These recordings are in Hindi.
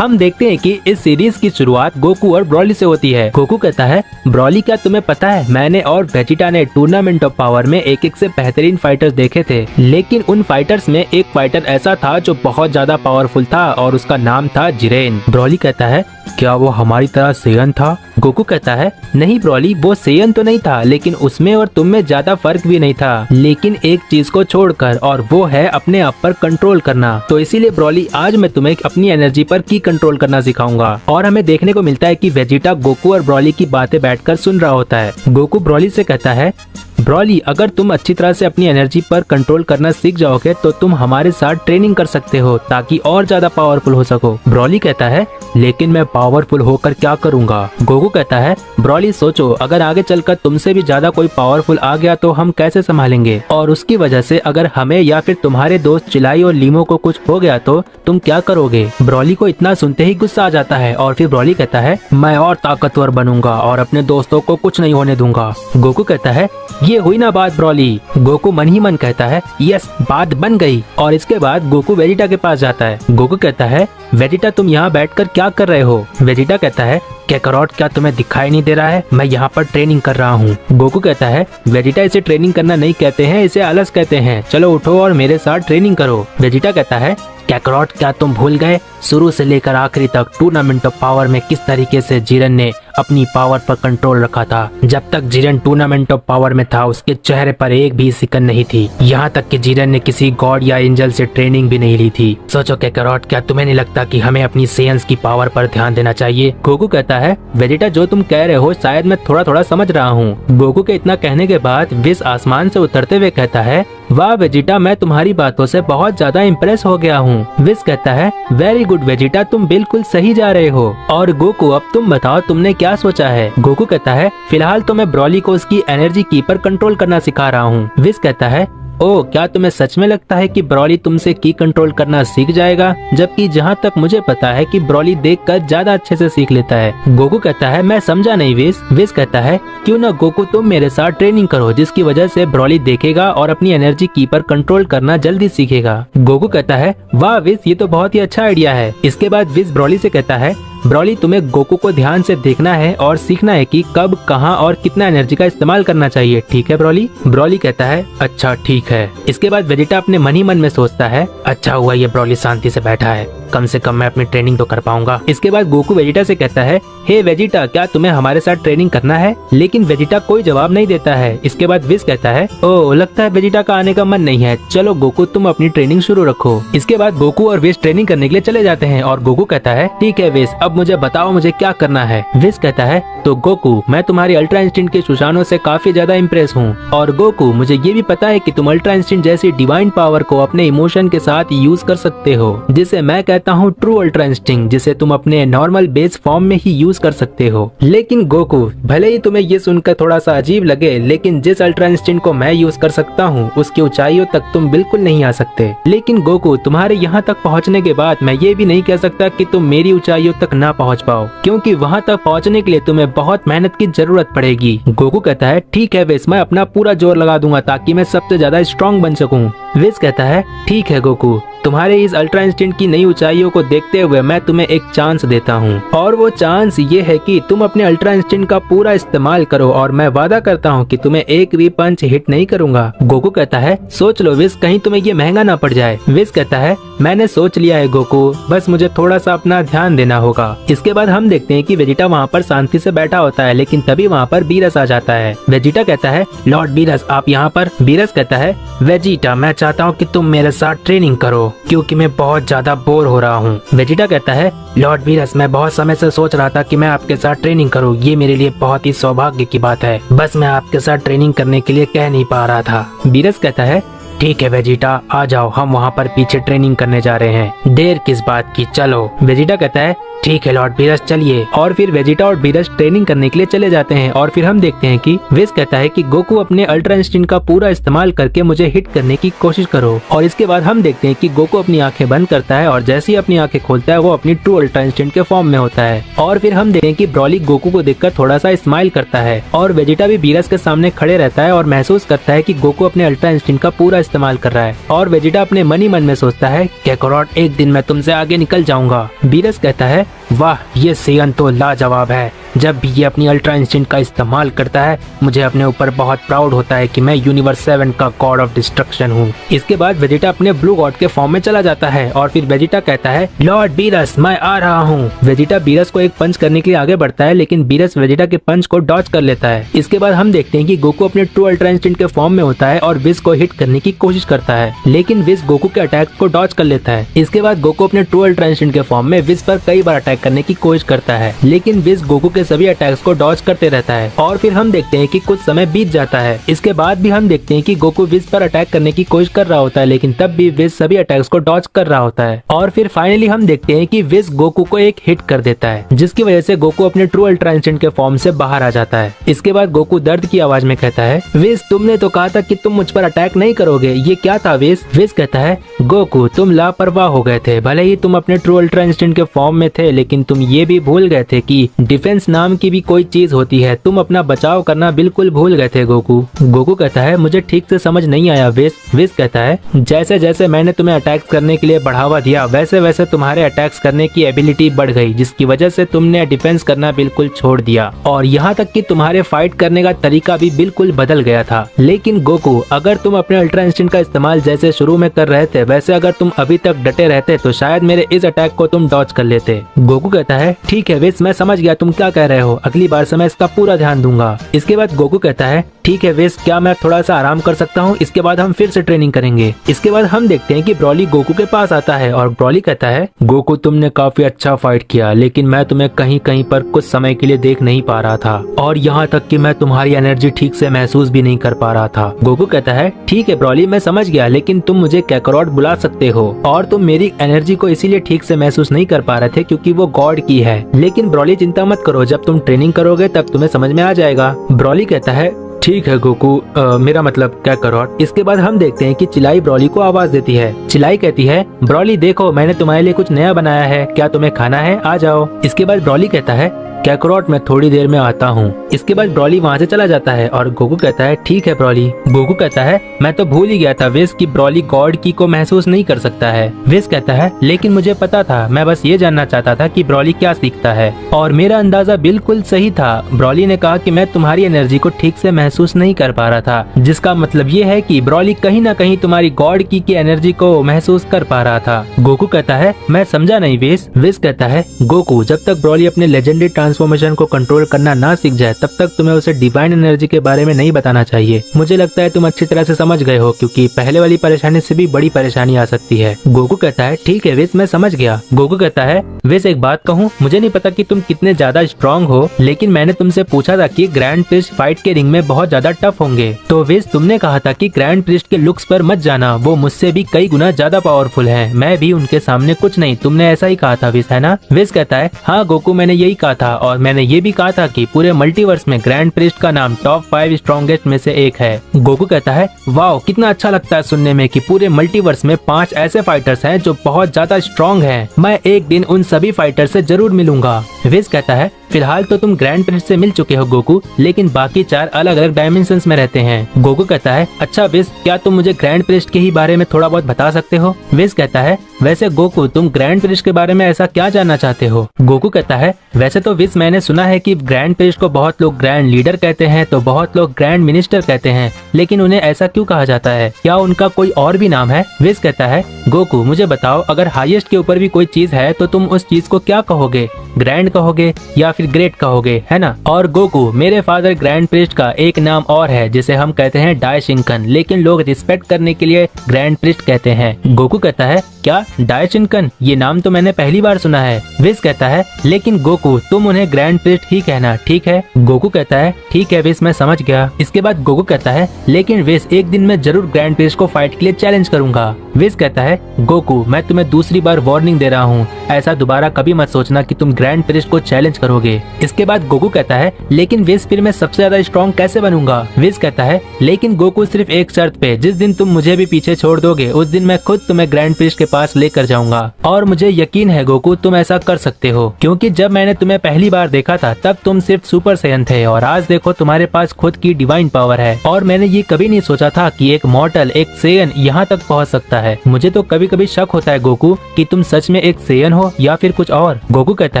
हम देखते हैं कि इस सीरीज की शुरुआत गोकू और ब्रॉली से होती है। गोकू कहता है, ब्रॉली क्या तुम्हें पता है, मैंने और वेजिटा ने टूर्नामेंट ऑफ पावर में एक से बेहतरीन फाइटर्स देखे थे, लेकिन उन फाइटर्स में एक फाइटर ऐसा था जो बहुत ज्यादा पावरफुल था और उसका नाम था जिरेन। ब्रॉली कहता है, क्या वो हमारी तरह सेयन था? गोकू कहता है, नहीं ब्रॉली, वो सेयन तो नहीं था, लेकिन उसमें और तुम में ज्यादा फर्क भी नहीं था, लेकिन एक चीज को छोड़कर, और वो है अपने आप पर कंट्रोल करना। तो इसीलिए ब्रॉली आज मैं तुम्हें अपनी एनर्जी पर की कंट्रोल करना सिखाऊंगा। और हमें देखने को मिलता है कि वेजिटा गोकू और ब्रॉली की बातें बैठकर सुन रहा होता है। गोकू ब्रॉली से कहता है, ब्रॉली अगर तुम अच्छी तरह से अपनी एनर्जी पर कंट्रोल करना सीख जाओगे तो तुम हमारे साथ ट्रेनिंग कर सकते हो ताकि और ज्यादा पावरफुल हो सको। ब्रॉली कहता है, लेकिन मैं पावरफुल होकर क्या करूंगा? गोकू कहता है, ब्रॉली सोचो, अगर आगे चलकर तुमसे भी ज्यादा कोई पावरफुल आ गया तो हम कैसे संभालेंगे, और उसकी वजह से अगर हमें या फिर तुम्हारे दोस्त चिलाई और लीमो को कुछ हो गया तो तुम क्या करोगे? ब्रॉली को इतना सुनते ही गुस्सा आ जाता है और फिर ब्रॉली कहता है, मैं और ताकतवर बनूंगा और अपने दोस्तों को कुछ नहीं होने दूंगा। गोकू कहता है, ये हुई ना बात ब्रॉली। गोकू मन ही मन कहता है, यस, बात बन गई। और इसके बाद गोकू वेजिटा के पास जाता है। गोकू कहता है, वेजिटा तुम यहाँ बैठकर क्या कर रहे हो? वेजिटा कहता है, कैकरॉट क्या तुम्हें दिखाई नहीं दे रहा है, मैं यहाँ पर ट्रेनिंग कर रहा हूँ। गोकू कहता है, वेजिटा इसे ट्रेनिंग करना नहीं कहते हैं, इसे आलस कहते हैं, चलो उठो और मेरे साथ ट्रेनिंग करो। वेजिटा कहता है, कैकरॉट क्या तुम भूल गए शुरू से लेकर आखिरी तक टूर्नामेंट ऑफ पावर में किस तरीके से जिरेन ने अपनी पावर पर कंट्रोल रखा था? जब तक जिरेन टूर्नामेंट ऑफ पावर में था उसके चेहरे पर एक भी सिकन नहीं थी, यहाँ तक कि जिरेन ने किसी गॉड या एंजल से ट्रेनिंग भी नहीं ली थी। सोचो कैकरॉट, क्या तुम्हें नहीं लगता कि हमें अपनी सेंस की पावर पर ध्यान देना चाहिए? गोकू कहता है, वेजिटा जो तुम कह रहे हो शायद मैं थोड़ा थोड़ा समझ रहा हूँ। गोकू के इतना कहने के बाद विश आसमान से उतरते हुए कहता है, वाह वेजिटा, मैं तुम्हारी बातों से बहुत ज्यादा इम्प्रेस हो गया हूँ। विश कहता है, वेरी गुड वेजिटा, तुम बिल्कुल सही जा रहे हो। और गोकू अब तुम बताओ तुमने क्या सोचा है? गोकू कहता है, फिलहाल तो मैं ब्रॉली को उसकी एनर्जी की पर कंट्रोल करना सिखा रहा हूँ। विश कहता है, ओह, क्या तुम्हें सच में लगता है कि ब्रॉली तुमसे की कंट्रोल करना सीख जाएगा? जबकि जहाँ तक मुझे पता है कि ब्रॉली देखकर ज्यादा अच्छे से सीख लेता है। गोकू कहता है, मैं समझा नहीं विश। विश कहता है, क्यों ना गोकू तुम मेरे साथ ट्रेनिंग करो, जिसकी वजह से ब्रॉली देखेगा और अपनी एनर्जी की पर कंट्रोल करना जल्दी सीखेगा। गोकू कहता है, वाह विश, ये तो बहुत ही अच्छा आइडिया है। इसके बाद विश ब्रॉली से कहता है, ब्रॉली तुम्हें गोकू को ध्यान से देखना है और सीखना है कि कब, कहां और कितना एनर्जी का इस्तेमाल करना चाहिए, ठीक है ब्रॉली? ब्रॉली कहता है, अच्छा ठीक है। इसके बाद वेजिटा अपने मन ही मन में सोचता है, अच्छा हुआ ये ब्रॉली शांति से बैठा है, कम से कम मैं अपनी ट्रेनिंग तो कर पाऊंगा। इसके बाद गोकू वेजिटा से कहता है, हे वेजिटा, क्या तुम्हें हमारे साथ ट्रेनिंग करना है? लेकिन वेजिटा कोई जवाब नहीं देता है। इसके बाद विश कहता है, ओह, लगता है वेजिटा का आने का मन नहीं है, चलो गोकू तुम अपनी ट्रेनिंग शुरू रखो। इसके बाद गोकू और विश ट्रेनिंग करने के लिए चले जाते हैं और गोकू कहता है, ठीक है विश, अब मुझे बताओ मुझे क्या करना है। विश कहता है, तो गोकू, मैं तुम्हारी अल्ट्रा इंस्टिंक्ट के सुशानों से काफी ज्यादा इम्प्रेस हूँ, और गोकू मुझे ये भी पता है कि तुम अल्ट्रा इंस्टिंक्ट जैसी डिवाइन पावर को अपने इमोशन के साथ यूज कर सकते हो, जिसे मैं कहता हूँ ट्रू अल्ट्रा इंस्टिंक्ट, जिसे तुम अपने नॉर्मल बेस फॉर्म में ही यूज कर सकते हो। लेकिन गोकू, भले ही तुम्हें ये सुनकर थोड़ा सा अजीब लगे, लेकिन जिस अल्ट्रा इंस्टिंक्ट को मैं यूज कर सकता हूँ उसकी ऊंचाइयों तक तुम बिल्कुल नहीं आ सकते। लेकिन गोकू, तुम्हारे यहाँ तक पहुँचने के बाद मैं ये भी नहीं कह सकता कि तुम मेरी ऊंचाइयों तक ना पहुँच पाओ, क्योंकि वहाँ तक पहुँचने के लिए तुम्हें बहुत मेहनत की जरूरत पड़ेगी। गोकू कहता है, ठीक है विश, मैं अपना पूरा जोर लगा दूंगा ताकि मैं सबसे ज्यादा स्ट्रॉन्ग बन सकूं। विश कहता है, ठीक है गोकू, तुम्हारे इस अल्ट्रा इंस्टिंक्ट की नई ऊंचाइयों को देखते हुए मैं तुम्हें एक चांस देता हूँ, और वो चांस ये है कि तुम अपने अल्ट्रा इंस्टिंक्ट का पूरा इस्तेमाल करो, और मैं वादा करता हूँ कि तुम्हें एक भी पंच हिट नहीं करूंगा। गोकू कहता है, सोच लो विश, कहीं तुम्हें ये महंगा ना पड़ जाए। विश कहता है, मैंने सोच लिया है गोकू, बस मुझे थोड़ा सा अपना ध्यान देना होगा। इसके बाद हम देखते हैं कि वेजिटा वहाँ पर शांति से बैठा होता है, लेकिन तभी वहाँ पर बीरस आ जाता है। वेजिटा कहता है, लॉर्ड बीरस आप यहाँ पर? बीरस कहता है, वेजिटा, मैं चाहता हूँ कि तुम मेरे साथ ट्रेनिंग करो, क्योंकि मैं बहुत ज्यादा बोर हो रहा हूँ। वेजिटा कहता है, लॉर्ड बीरस, मैं बहुत समय से सोच रहा था कि मैं आपके साथ ट्रेनिंग करूँ, ये मेरे लिए बहुत ही सौभाग्य की बात है, बस मैं आपके साथ ट्रेनिंग करने के लिए कह नहीं पा रहा था। बीरस कहता है, ठीक है वेजिटा, आ जाओ, हम वहाँ पर पीछे ट्रेनिंग करने जा रहे हैं, देर किस बात की, चलो। वेजिटा कहता है, ठीक है लॉर्ड बीरस चलिए। और फिर वेजिटा और बीरस ट्रेनिंग करने के लिए चले जाते हैं और फिर हम देखते हैं कि विस कहता है कि गोकू अपने अल्ट्रा इंस्टिंक्ट का पूरा इस्तेमाल करके मुझे हिट करने की कोशिश करो। और इसके बाद हम देखते हैं कि गोकू अपनी आंखें बंद करता है और जैसे ही अपनी आंखें खोलता है वो अपनी ट्रू अल्ट्रा इंस्टिंक्ट के फॉर्म में होता है। और फिर हम देखते हैं कि ब्रॉली गोकू को देखकर थोड़ा सा स्माइल करता है और वेजिटा भी बीरस के सामने खड़े रहता है और महसूस करता है कि गोकू अपने अल्ट्रा इंस्टिंक्ट का पूरा इस्तेमाल कर रहा है। और वेजिटा अपने मन ही मन में सोचता है कैकरोट एक दिन मैं तुमसे आगे निकल जाऊंगा। बीरस कहता है वाह ये सेयन तो लाजवाब है, जब भी ये अपनी अल्ट्रा इंस्टिंक्ट का इस्तेमाल करता है मुझे अपने ऊपर बहुत प्राउड होता है कि मैं यूनिवर्स 7 का गॉड ऑफ डिस्ट्रक्शन हूँ। इसके बाद वेजिटा अपने ब्लू गॉड के फॉर्म में चला जाता है और फिर वेजिटा कहता है लॉर्ड बीरस मैं आ रहा हूँ। वेजिटा बीरस को एक पंच करने के लिए आगे बढ़ता है लेकिन बीरस वेजिटा के पंच को डॉज कर लेता है। इसके बाद हम देखते हैं कि गोकू अपने ट्रू अल्ट्रा इंस्टिंक्ट के फॉर्म में होता है और विस को हिट करने की कोशिश करता है लेकिन विस गोकू के अटैक को डॉज कर लेता है। इसके बाद गोकू अपने ट्रू अल्ट्रा इंस्टिंक्ट के फॉर्म में विस पर कई बार अटैक करने की कोशिश करता है लेकिन विस गोकू के सभी अटैक्स को डॉज करते रहता है। और फिर हम देखते हैं कि कुछ समय बीत जाता है। इसके बाद भी हम देखते हैं कि गोकू विस पर अटैक करने की कोशिश कर रहा होता है लेकिन तब भी विस सभी अटैक्स को डॉज कर रहा होता है। और फिर फाइनली हम देखते हैं कि विस गोकू को एक हिट कर देता है जिसकी वजह से गोकू अपने ट्रू अल्ट्रा इंस्टिंक्ट के फॉर्म से बाहर आ जाता है। इसके बाद गोकू दर्द की आवाज में कहता है विस तुमने तो कहा था कि तुम मुझ पर अटैक नहीं करोगे, ये क्या था विस? विस कहता है गोकू तुम लापरवाह हो गए थे, भले ही तुम अपने ट्रू अल्ट्रा इंस्टिंक्ट के फॉर्म में थे लेकिन तुम ये भी भूल गए थे कि डिफेंस नाम की भी कोई चीज होती है, तुम अपना बचाव करना बिल्कुल भूल गए थे गोकू। गोकू कहता है मुझे ठीक से समझ नहीं आया विस। विस कहता है जैसे जैसे मैंने तुम्हें अटैक करने के लिए बढ़ावा दिया वैसे वैसे तुम्हारे अटैक्स करने की एबिलिटी बढ़ गई जिसकी वजह से तुमने डिफेंस करना बिल्कुल छोड़ दिया और यहाँ तक कि तुम्हारे फाइट करने का तरीका भी बिल्कुल बदल गया था। लेकिन गोकू अगर तुम अपने अल्ट्रा इंस्टिंक्ट का इस्तेमाल जैसे शुरू में कर रहे थे वैसे अगर तुम अभी तक डटे रहते तो शायद मेरे इस अटैक को तुम डॉज कर लेते। गोकू कहता है ठीक है विस मैं समझ गया तुम क्या कह रहे हो, अगली बार से मैं इसका पूरा ध्यान दूंगा। इसके बाद गोकू कहता है ठीक है विस क्या मैं थोड़ा सा आराम कर सकता हूँ, इसके बाद हम फिर से ट्रेनिंग करेंगे। इसके बाद हम देखते हैं कि ब्रॉली गोकू के पास आता है और ब्रॉली कहता है गोकू तुमने काफी अच्छा फाइट किया लेकिन मैं तुम्हें कहीं कहीं पर कुछ समय के लिए देख नहीं पा रहा था और यहाँ तक कि मैं तुम्हारी एनर्जी ठीक से महसूस भी नहीं कर पा रहा था। गोकू कहता है ठीक है ब्रॉली मैं समझ गया लेकिन तुम मुझे कैकरोट बुला सकते हो और तुम मेरी एनर्जी को इसीलिए ठीक से महसूस नहीं कर पा रहे थे क्योंकि वो गॉड की है। लेकिन ब्रॉली चिंता मत करो, जब तुम ट्रेनिंग करोगे तब तुम्हें समझ में आ जाएगा। ब्रॉली कहता है ठीक है गोकू मेरा मतलब कैकरोट। इसके बाद हम देखते हैं कि चिलाई ब्रॉली को आवाज देती है। चिलाई कहती है ब्रॉली देखो मैंने तुम्हारे लिए कुछ नया बनाया है, क्या तुम्हें खाना है, आ जाओ। इसके बाद ब्रॉली कहता है कैकरोट मैं थोड़ी देर में आता हूँ। इसके बाद ब्रॉली वहाँ से चला जाता है और गोकू कहता है ठीक है ब्रॉली। गोकू कहता है मैं तो भूल ही गया था विस कि ब्रॉली गॉड की को महसूस नहीं कर सकता है। विस कहता है लेकिन मुझे पता था, मैं बस ये जानना चाहता था कि ब्रॉली क्या सीखता है और मेरा अंदाजा बिल्कुल सही था। ब्रॉली ने कहा कि मैं तुम्हारी एनर्जी को ठीक से महसूस नहीं कर पा रहा था जिसका मतलब ये है कि ब्रॉली कहीं न कहीं तुम्हारी गॉड की एनर्जी को महसूस कर पा रहा था। गोकू कहता है मैं समझा नहीं विस। विस कहता है गोकू जब तक ब्रॉली अपने लेजेंडरी ट्रांसफॉर्मेशन को कंट्रोल करना ना सीख जाए तब तक तुम्हें उसे डिवाइन एनर्जी के बारे में नहीं बताना चाहिए। मुझे लगता है तुम अच्छी तरह से समझ गए हो क्योंकि पहले वाली परेशानी से भी बड़ी परेशानी आ सकती है। गोकू कहता है ठीक है विस मैं समझ गया। गोकू कहता है विस एक बात कहूँ, मुझे नहीं पता कि तुम कितने ज्यादा स्ट्रॉन्ग हो लेकिन मैंने तुमसे पूछा था कि ग्रैंड प्रिस्ट फाइट के रिंग में बहुत ज्यादा टफ होंगे तो विस तुमने कहा था कि ग्रैंड प्रिस्ट के लुक्स पर मत जाना, वो मुझसे भी कई गुना ज्यादा पावरफुल है, मैं भी उनके सामने कुछ नहीं, तुमने ऐसा ही कहा था विस है ना? विस कहता है हाँ गोकू मैंने यही कहा था और मैंने ये भी कहा था कि पूरे मल्टीवर्स में ग्रैंड प्रिस्ट का नाम टॉप 5 स्ट्रॉन्गेस्ट में से एक है। गोकू कहता है वाओ कितना अच्छा लगता है सुनने में कि पूरे मल्टीवर्स में 5 ऐसे फाइटर्स हैं जो बहुत ज्यादा स्ट्रॉन्ग हैं, मैं एक दिन उन सभी फाइटर से जरूर मिलूंगा। विस कहता है फिलहाल तो तुम ग्रैंड प्रिस्ट से मिल चुके हो गोकू लेकिन बाकी 4 अलग अलग डायमेंशंस में रहते हैं। गोकू कहता है अच्छा विस क्या तुम मुझे ग्रैंड प्रिस्ट के ही बारे में थोड़ा बहुत बता सकते हो? विस कहता है वैसे गोकू तुम ग्रैंड प्रिस्ट के बारे में ऐसा क्या जानना चाहते हो? गोकू कहता है वैसे तो विस मैंने सुना है कि ग्रैंड प्रिस्ट को बहुत लोग ग्रैंड लीडर कहते हैं तो बहुत लोग ग्रैंड मिनिस्टर कहते हैं लेकिन उन्हें ऐसा क्यों कहा जाता है, क्या उनका कोई और भी नाम है? विस कहता है गोकू मुझे बताओ अगर हाईएस्ट के ऊपर भी कोई चीज है तो तुम उस चीज को क्या कहोगे? ग्रैंड कहोगे या फिर ग्रेट कहोगे, है ना। और गोकू, मेरे फादर ग्रैंड प्रिस्ट का एक नाम और है जिसे हम कहते हैं डायशिंकन, लेकिन लोग रिस्पेक्ट करने के लिए ग्रैंड प्रिस्ट कहते हैं। गोकू कहता है क्या डायशिंकन, ये नाम तो मैंने पहली बार सुना है। विस कहता है लेकिन गोकू तुम उन्हें ग्रैंड प्रिस्ट ही कहना, ठीक है। गोकू कहता है ठीक है विस, मैं समझ गया। इसके बाद गोकू कहता है लेकिन विस एक दिन मैं जरूर ग्रैंड प्रिस्ट को फाइट के लिए चैलेंज करूंगा। विस कहता है गोकू मैं तुम्हें दूसरी बार वार्निंग दे रहा हूँ, ऐसा दोबारा कभी मत सोचना कि तुम ग्रैंड प्रिस्ट को चैलेंज करोगे। इसके बाद गोकू कहता है लेकिन विस फिर मैं सबसे ज्यादा स्ट्रॉन्ग कैसे बनूंगा। विस कहता है लेकिन गोकू सिर्फ एक शर्त पे, जिस दिन तुम मुझे भी पीछे छोड़ दोगे उस दिन मैं खुद तुम्हें ग्रैंड प्रिस्ट के पास लेकर जाऊंगा। और मुझे यकीन है गोकू तुम ऐसा कर सकते हो, क्योंकि जब मैंने तुम्हें पहली बार देखा था तब तुम सिर्फ सुपर सैयन थे और आज देखो तुम्हारे पास खुद की डिवाइन पावर है। और मैंने ये कभी नहीं सोचा था कि एक मॉर्टल, एक सेयन यहाँ तक पहुँच सकता है। मुझे तो कभी कभी शक होता है गोकू कि तुम सच में एक सेयन हो या फिर कुछ और। गोकू कहता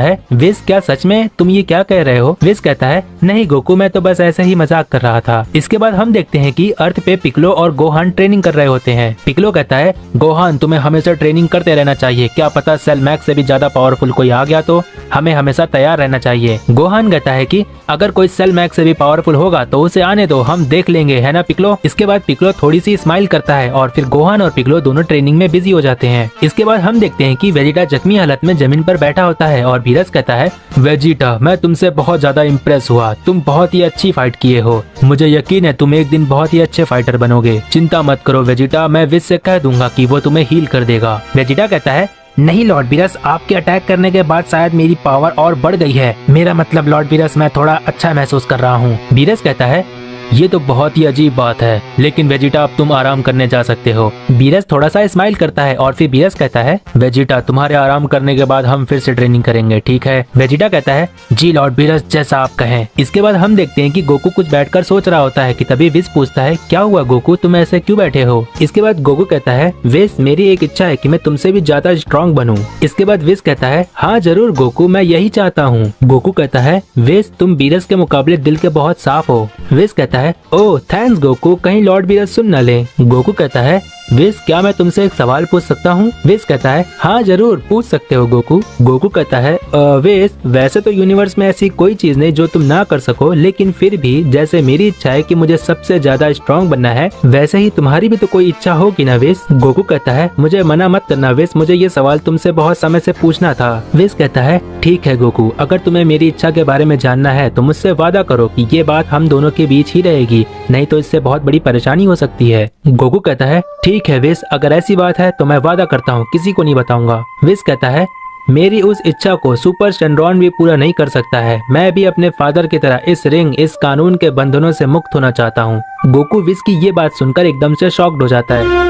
है विस क्या सच में तुम ये क्या कह रहे हो। विस कहता है नहीं गोकू मैं तो बस ऐसे ही मजाक कर रहा था। इसके बाद हम देखते हैं कि अर्थ पे पिकलो और गोहान ट्रेनिंग कर रहे होते हैं। पिकलो कहता है गोहान तुम्हें हमेशा ट्रेनिंग करते रहना चाहिए, क्या पता सेल मैक्स से भी ज्यादा पावरफुल कोई आ गया तो हमें हमेशा तैयार रहना चाहिए। गोहान कहता है कि अगर कोई सेल मैक्स से भी पावरफुल होगा तो उसे आने दो, हम देख लेंगे, है ना पिकलो। इसके बाद पिकलो थोड़ी सी स्माइल करता है और फिर गोहान और पिकलो दोनों ट्रेनिंग में बिजी हो जाते हैं। इसके बाद हम देखते हैं कि वेजिटा जख्मी हालत में जमीन पर बैठा होता है और वीरस कहता है वेजिटा मैं तुमसे बहुत ज्यादा इम्प्रेस हुआ, तुम बहुत ही अच्छी फाइट किए हो, मुझे यकीन है तुम एक दिन बहुत ही अच्छे फाइटर बनोगे। चिंता मत करो वेजिटा, मैं विस से कह दूंगा कि वो तुम्हें हील कर देगा। वेजिटा कहता है नहीं लॉर्ड वीरस, आपके अटैक करने के बाद शायद मेरी पावर और बढ़ गई है, मेरा मतलब लॉर्ड वीरस मैं थोड़ा अच्छा महसूस कर रहा हूँ। वीरस कहता है ये तो बहुत ही अजीब बात है, लेकिन वेजिटा अब तुम आराम करने जा सकते हो। वीरस थोड़ा सा स्माइल करता है और फिर वीरस कहता है वेजिटा तुम्हारे आराम करने के बाद हम फिर से ट्रेनिंग करेंगे, ठीक है। वेजिटा कहता है जी लॉर्ड वीरस जैसा आप कहें। इसके बाद हम देखते हैं कि गोकू कुछ बैठकर सोच रहा होता है कि तभी विस पूछता है क्या हुआ गोकू, तुम ऐसे क्यों बैठे हो। इसके बाद गोकू कहता है विस मेरी एक इच्छा है कि मैं तुमसे भी ज्यादा स्ट्रॉन्ग बनूं। इसके बाद विस कहता है हाँ जरूर गोकू, मैं यही चाहता हूँ। गोकू कहता है विस तुम वीरस के मुकाबले दिल के बहुत साफ हो। विस कहता है ओह थैंक्स गोकू, कहीं लॉर्ड वीरस सुन न ले। गोकू कहता है विस क्या मैं तुमसे एक सवाल पूछ सकता हूँ। विस कहता है हाँ जरूर पूछ सकते हो गोकू। गोकू कहता है विस वैसे तो यूनिवर्स में ऐसी कोई चीज नहीं जो तुम ना कर सको, लेकिन फिर भी जैसे मेरी इच्छा है कि मुझे सबसे ज्यादा स्ट्रॉन्ग बनना है, वैसे ही तुम्हारी भी तो कोई इच्छा होगी ना विस। गोकू कहता है मुझे मना मत करना विस, मुझे ये सवाल तुमसे बहुत समय से पूछना था। विस कहता है ठीक है गोकू, अगर तुम्हें मेरी इच्छा के बारे में जानना है तो मुझसे वादा करो कि ये बात हम दोनों के बीच ही रहेगी, नहीं तो इससे बहुत बड़ी परेशानी हो सकती है। गोकू कहता है ठीक है विस, अगर ऐसी बात है तो मैं वादा करता हूँ किसी को नहीं बताऊंगा। विस कहता है मेरी उस इच्छा को सुपर शेनरॉन भी पूरा नहीं कर सकता है, मैं भी अपने फादर की तरह इस रिंग, इस कानून के बंधनों से मुक्त होना चाहता हूँ। गोकू विस की ये बात सुनकर एकदम से शॉक्ड हो जाता है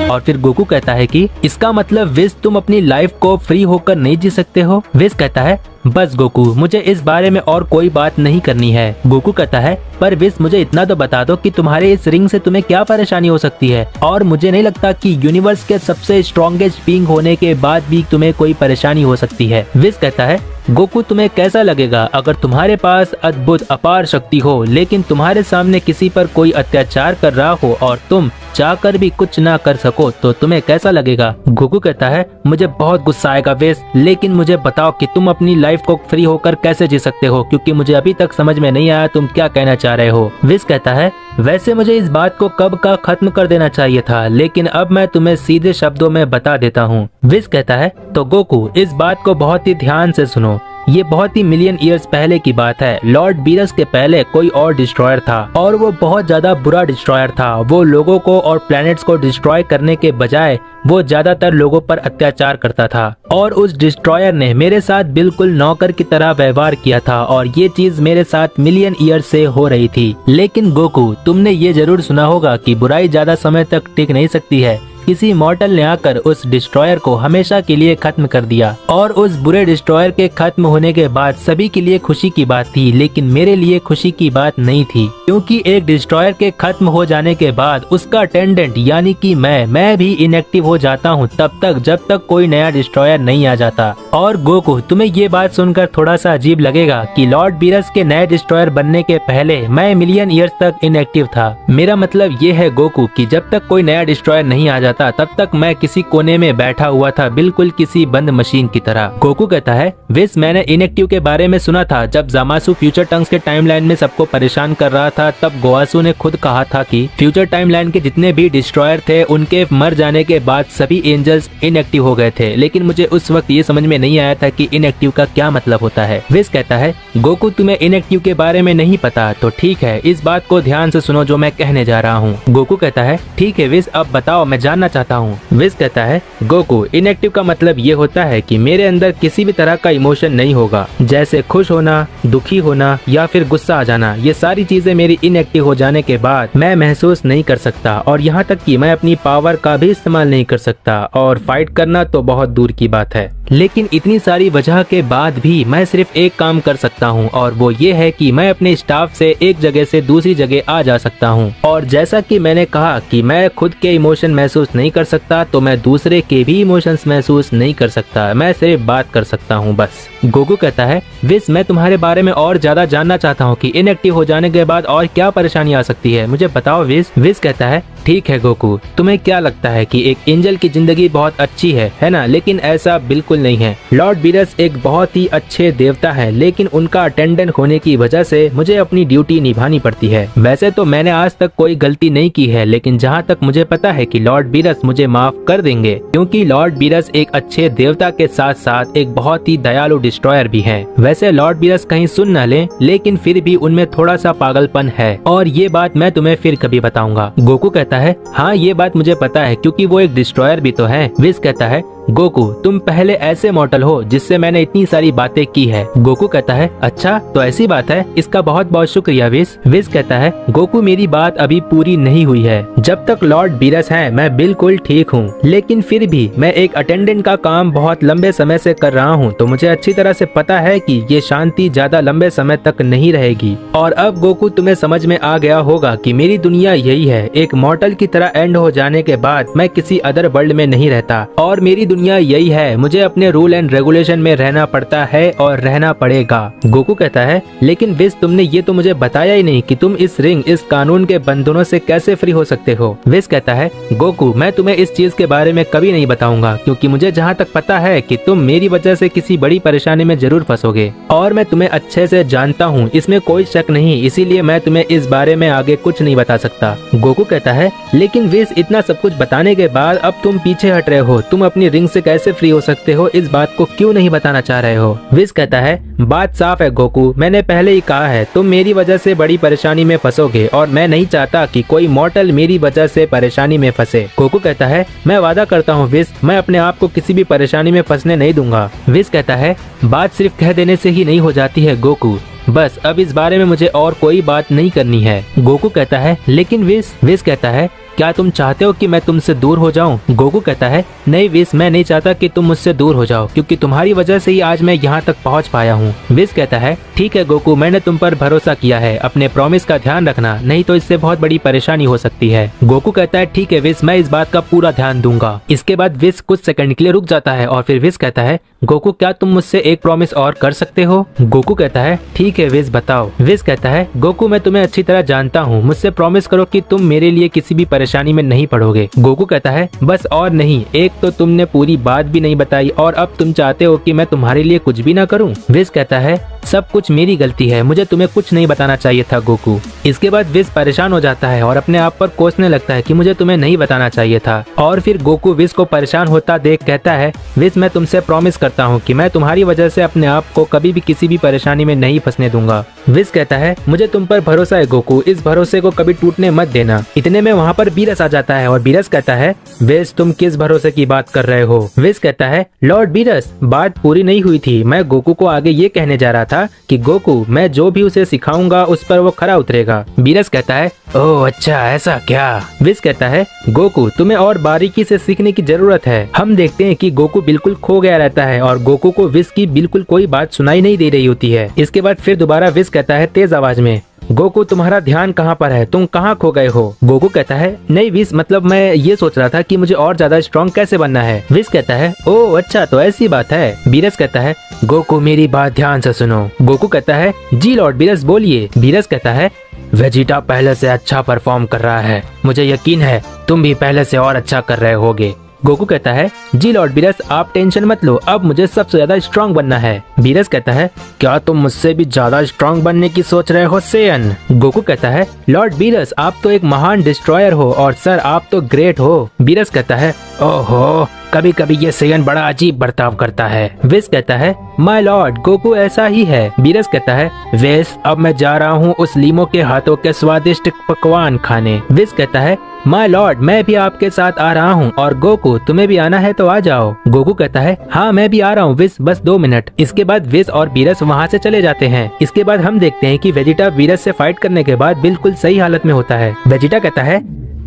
और फिर गोकू कहता है कि इसका मतलब विस तुम अपनी लाइफ को फ्री होकर नहीं जी सकते हो। विस कहता है बस गोकू, मुझे इस बारे में और कोई बात नहीं करनी है। गोकू कहता है पर विस मुझे इतना तो बता दो कि तुम्हारे इस रिंग से तुम्हें क्या परेशानी हो सकती है, और मुझे नहीं लगता कि यूनिवर्स के सबसे स्ट्रॉन्गेस्ट बीइंग होने के बाद भी तुम्हें कोई परेशानी हो सकती है। विस कहता है गोकू तुम्हें कैसा लगेगा अगर तुम्हारे पास अद्भुत अपार शक्ति हो, लेकिन तुम्हारे सामने किसी पर कोई अत्याचार कर रहा हो और तुम चाहकर भी कुछ ना कर सको, तो तुम्हें कैसा लगेगा। गोकू कहता है मुझे बहुत गुस्सा आएगा विस, लेकिन मुझे बताओ कि तुम अपनी लाइफ को फ्री होकर कैसे जी सकते हो, क्योंकि मुझे अभी तक समझ में नहीं आया तुम क्या कहना चाह रहे हो। विस कहता है वैसे मुझे इस बात को कब का खत्म कर देना चाहिए था, लेकिन अब मैं तुम्हें सीधे शब्दों में बता देता हूँ। विस कहता है तो गोकू इस बात को बहुत ही ध्यान से सुनो, ये बहुत ही मिलियन ईयर्स पहले की बात है। लॉर्ड वीरस के पहले कोई और डिस्ट्रॉयर था और वो बहुत ज्यादा बुरा डिस्ट्रॉयर था। वो लोगों को और प्लैनेट्स को डिस्ट्रॉय करने के बजाय वो ज्यादातर लोगों पर अत्याचार करता था, और उस डिस्ट्रॉयर ने मेरे साथ बिल्कुल नौकर की तरह व्यवहार किया था, और ये चीज मेरे साथ मिलियन ईयर से हो रही थी। लेकिन गोकू तुमने ये जरूर सुना होगा कि बुराई ज्यादा समय तक टिक नहीं सकती है। किसी मॉर्टल ने आकर उस डिस्ट्रॉयर को हमेशा के लिए खत्म कर दिया, और उस बुरे डिस्ट्रॉयर के खत्म होने के बाद सभी के लिए खुशी की बात थी, लेकिन मेरे लिए खुशी की बात नहीं थी, क्योंकि एक डिस्ट्रॉयर के खत्म हो जाने के बाद उसका अटेंडेंट यानी कि मैं भी इनएक्टिव हो जाता हूँ तब तक जब तक कोई नया डिस्ट्रॉयर नहीं आ जाता। और गोकू तुम्हें ये बात सुनकर थोड़ा सा अजीब लगेगा कि लॉर्ड वीरस के नए डिस्ट्रॉयर बनने के पहले मैं मिलियन ईयर्स तक इनएक्टिव था। मेरा मतलब ये है गोकू कि जब तक कोई नया डिस्ट्रॉयर नहीं आ जाता जाता तब तक मैं किसी कोने में बैठा हुआ था, बिल्कुल किसी बंद मशीन की तरह। गोकू कहता है विस मैंने इनएक्टिव के बारे में सुना था। जब जामासु फ्यूचर टंक्स के टाइमलाइन में सबको परेशान कर रहा था तब गोआसु ने खुद कहा था कि फ्यूचर टाइमलाइन के जितने भी डिस्ट्रॉयर थे उनके मर जाने के बाद सभी एंजल्स इनएक्टिव हो गए थे, लेकिन मुझे उस वक्त ये समझ में नहीं आया था कि इनएक्टिव का क्या मतलब होता है। विस कहता है गोकू तुम्हें इनएक्टिव के बारे में नहीं पता, तो ठीक है इस बात को ध्यान से सुनो जो मैं कहने जा रहा हूँ। गोकू कहता है ठीक है विस अब बताओ, मैं जानना चाहता हूँ। विस कहता है गोकू इनएक्टिव का मतलब ये होता है कि मेरे अंदर किसी भी तरह का इमोशन नहीं होगा, जैसे खुश होना, दुखी होना या फिर गुस्सा आ जाना। ये सारी चीजें मेरी इनएक्टिव हो जाने के बाद मैं महसूस नहीं कर सकता, और यहाँ तक कि मैं अपनी पावर का भी इस्तेमाल नहीं कर सकता, और फाइट करना तो बहुत दूर की बात है। लेकिन इतनी सारी वजह के बाद भी मैं सिर्फ एक काम कर सकता हूँ, और वो ये है कि मैं अपने स्टाफ से एक जगह से दूसरी जगह आ जा सकता हूँ। और जैसा कि मैंने कहा कि मैं खुद के इमोशन महसूस नहीं कर सकता, तो मैं दूसरे के भी इमोशंस महसूस नहीं कर सकता, मैं सिर्फ बात कर सकता हूँ बस। गोकू कहता है विस मैं तुम्हारे बारे में और ज्यादा जानना चाहता हूँ कि इनएक्टिव हो जाने के बाद और क्या परेशानी आ सकती है, मुझे बताओ विस। विस कहता है ठीक है गोकू, तुम्हें क्या लगता है कि एक एंजल की जिंदगी बहुत अच्छी है ना? लेकिन ऐसा बिल्कुल नहीं है। लॉर्ड बीरस एक बहुत ही अच्छे देवता है, लेकिन उनका अटेंडेंट होने की वजह से मुझे अपनी ड्यूटी निभानी पड़ती है। वैसे तो मैंने आज तक कोई गलती नहीं की है, लेकिन जहाँ तक मुझे पता है कि लॉर्ड बीरस मुझे माफ कर देंगे, क्योंकि लॉर्ड बीरस एक अच्छे देवता के साथ साथ एक बहुत ही दयालु डिस्ट्रॉयर भी है। वैसे लॉर्ड बीरस कहीं सुन न ले, लेकिन फिर भी उनमें थोड़ा सा पागलपन है, और ये बात मैं तुम्हें फिर कभी बताऊंगा। गोकू कहता है हाँ ये बात मुझे पता है, क्योंकि वो एक डिस्ट्रॉयर भी तो है। विस कहता है गोकू तुम पहले ऐसे मॉडल हो जिससे मैंने इतनी सारी बातें की है। गोकू कहता है अच्छा तो ऐसी बात है, इसका बहुत बहुत शुक्रिया विस। विस कहता है गोकू मेरी बात अभी पूरी नहीं हुई है। जब तक लॉर्ड बीरस हैं मैं बिल्कुल ठीक हूँ, लेकिन फिर भी मैं एक अटेंडेंट का काम बहुत लंबे समय से कर रहा हूँ, तो मुझे अच्छी तरह से पता है कि ये शांति ज्यादा लंबे समय तक नहीं रहेगी। और अब गोकू तुम्हें समझ में आ गया होगा कि मेरी दुनिया यही है, एक मॉडल की तरह एंड हो जाने के बाद मैं किसी अदर वर्ल्ड में नहीं रहता, और मेरी दुनिया यही है, मुझे अपने रूल एंड रेगुलेशन में रहना पड़ता है और रहना पड़ेगा। गोकू कहता है लेकिन विस तुमने ये तो मुझे बताया ही नहीं कि तुम इस रिंग, इस कानून के बंधनों से कैसे फ्री हो सकते हो। विस कहता है गोकू मैं तुम्हें इस चीज के बारे में कभी नहीं बताऊंगा, क्योंकि मुझे जहाँ तक पता है कि तुम मेरी वजह से किसी बड़ी परेशानी में जरूर फंसोगे, और मैं तुम्हें अच्छे से जानता हूँ, इसमें कोई शक नहीं, इसीलिए मैं तुम्हें इस बारे में आगे कुछ नहीं बता सकता। गोकू कहता है लेकिन विस इतना सब कुछ बताने के बाद अब तुम पीछे हट रहे हो, तुम अपनी रिंग से कैसे फ्री हो सकते हो, इस बात को क्यों नहीं बताना चाह रहे हो। विस कहता है बात साफ है गोकू, मैंने पहले ही कहा है तुम मेरी वजह से बड़ी परेशानी में फंसोगे, और मैं नहीं चाहता कि कोई मॉर्टल मेरी वजह से परेशानी में फंसे। गोकू कहता है मैं वादा करता हूँ विस, मैं अपने आप को किसी भी परेशानी में फंसने नहीं दूंगा। विस कहता है बात सिर्फ कह देने से ही नहीं हो जाती है गोकू, बस अब इस बारे में मुझे और कोई बात नहीं करनी है। गोकू कहता है लेकिन विस। विस कहता है क्या तुम चाहते हो कि मैं तुमसे दूर हो जाऊं? गोकू कहता है नहीं विस, मैं नहीं चाहता कि तुम मुझसे दूर हो जाओ, क्योंकि तुम्हारी वजह से ही आज मैं यहाँ तक पहुँच पाया हूँ। विस कहता है ठीक है गोकू, मैंने तुम पर भरोसा किया है, अपने प्रॉमिस का ध्यान रखना, नहीं तो इससे बहुत बड़ी परेशानी हो सकती है। गोकू कहता है ठीक है विस, मैं इस बात का पूरा ध्यान दूंगा। इसके बाद विस कुछ सेकंड के लिए रुक जाता है, और फिर विस कहता है गोकू क्या तुम मुझसे एक प्रॉमिस और कर सकते हो? गोकू कहता है ठीक है विस बताओ। विस कहता है गोकू मैं तुम्हें अच्छी तरह जानता हूँ, मुझसे प्रॉमिस करो कि तुम मेरे लिए किसी भी परेशानी में नहीं पड़ोगे। गोकू कहता है बस और नहीं, एक तो तुमने पूरी बात भी नहीं बताई, और अब तुम चाहते हो कि मैं तुम्हारे लिए कुछ भी ना करूं। विस कहता है सब कुछ मेरी गलती है, मुझे तुम्हें कुछ नहीं बताना चाहिए था गोकू। इसके बाद विस परेशान हो जाता है और अपने आप पर कोसने लगता है कि मुझे तुम्हें नहीं बताना चाहिए था, और फिर गोकू विस को परेशान होता देख कहता है विस मैं तुमसे प्रॉमिस करता हूँ कि मैं तुम्हारी वजह से अपने आप को कभी भी किसी भी परेशानी में नहीं फंसने दूंगा। विस कहता है मुझे तुम पर भरोसा है गोकू, इस भरोसे को कभी टूटने मत देना। इतने में वहाँ पर बीरस आ जाता है, और बीरस कहता है विस तुम किस भरोसे की बात कर रहे हो? विस कहता है लॉर्ड बीरस बात पूरी नहीं हुई थी, मैं गोकू को आगे ये कहने जा रहा था कि गोकू मैं जो भी उसे सिखाऊंगा उस पर वो खरा उतरेगा। बीरस कहता है ओह अच्छा ऐसा क्या? विस कहता है गोकू तुम्हें और बारीकी से सीखने की जरूरत है। हम देखते हैं कि गोकू बिल्कुल खो गया रहता है, और गोकू को विस की बिल्कुल कोई बात सुनाई नहीं दे रही होती है। इसके बाद फिर दोबारा विस कहता है तेज आवाज में गोकू तुम्हारा ध्यान कहाँ पर है, तुम कहाँ खो गए हो? गोकू कहता है नहीं विस, मतलब मैं ये सोच रहा था कि मुझे और ज्यादा स्ट्रॉन्ग कैसे बनना है। विस कहता है ओह अच्छा तो ऐसी बात है। बीरस कहता है गोकू मेरी बात ध्यान से सुनो। गोकू कहता है जी लॉर्ड बीरस बोलिए। बीरस कहता है वेजिटा पहले से अच्छा परफॉर्म कर रहा है, मुझे यकीन है तुम भी पहले से और अच्छा कर रहे होगे। गोकू कहता है जी लॉर्ड बीरस, आप टेंशन मत लो, अब मुझे सबसे ज्यादा स्ट्रांग बनना है। बीरस कहता है क्या तुम मुझसे भी ज्यादा स्ट्रांग बनने की सोच रहे हो सेयन? गोकू कहता है लॉर्ड बीरस, आप तो एक महान डिस्ट्रॉयर हो और सर आप तो ग्रेट हो। बीरस कहता है ओहो, कभी कभी ये सेयन बड़ा अजीब बर्ताव करता है। विस कहता है माय लॉर्ड, गोकू ऐसा ही है। बीरस कहता है विस, अब मैं जा रहा हूँ उस लीमो के हाथों के स्वादिष्ट पकवान खाने। विस कहता है माय लॉर्ड, मैं भी आपके साथ आ रहा हूँ, और गोकू तुम्हें भी आना है तो आ जाओ। गोकू कहता है हाँ मैं भी आ रहा हूँ विस, बस 2 मिनट। इसके बाद विस और बीरस वहाँ से चले जाते हैं। इसके बाद हम देखते हैं कि वेजिटा बीरस से फाइट करने के बाद बिल्कुल सही हालत में होता है। वेजिटा कहता है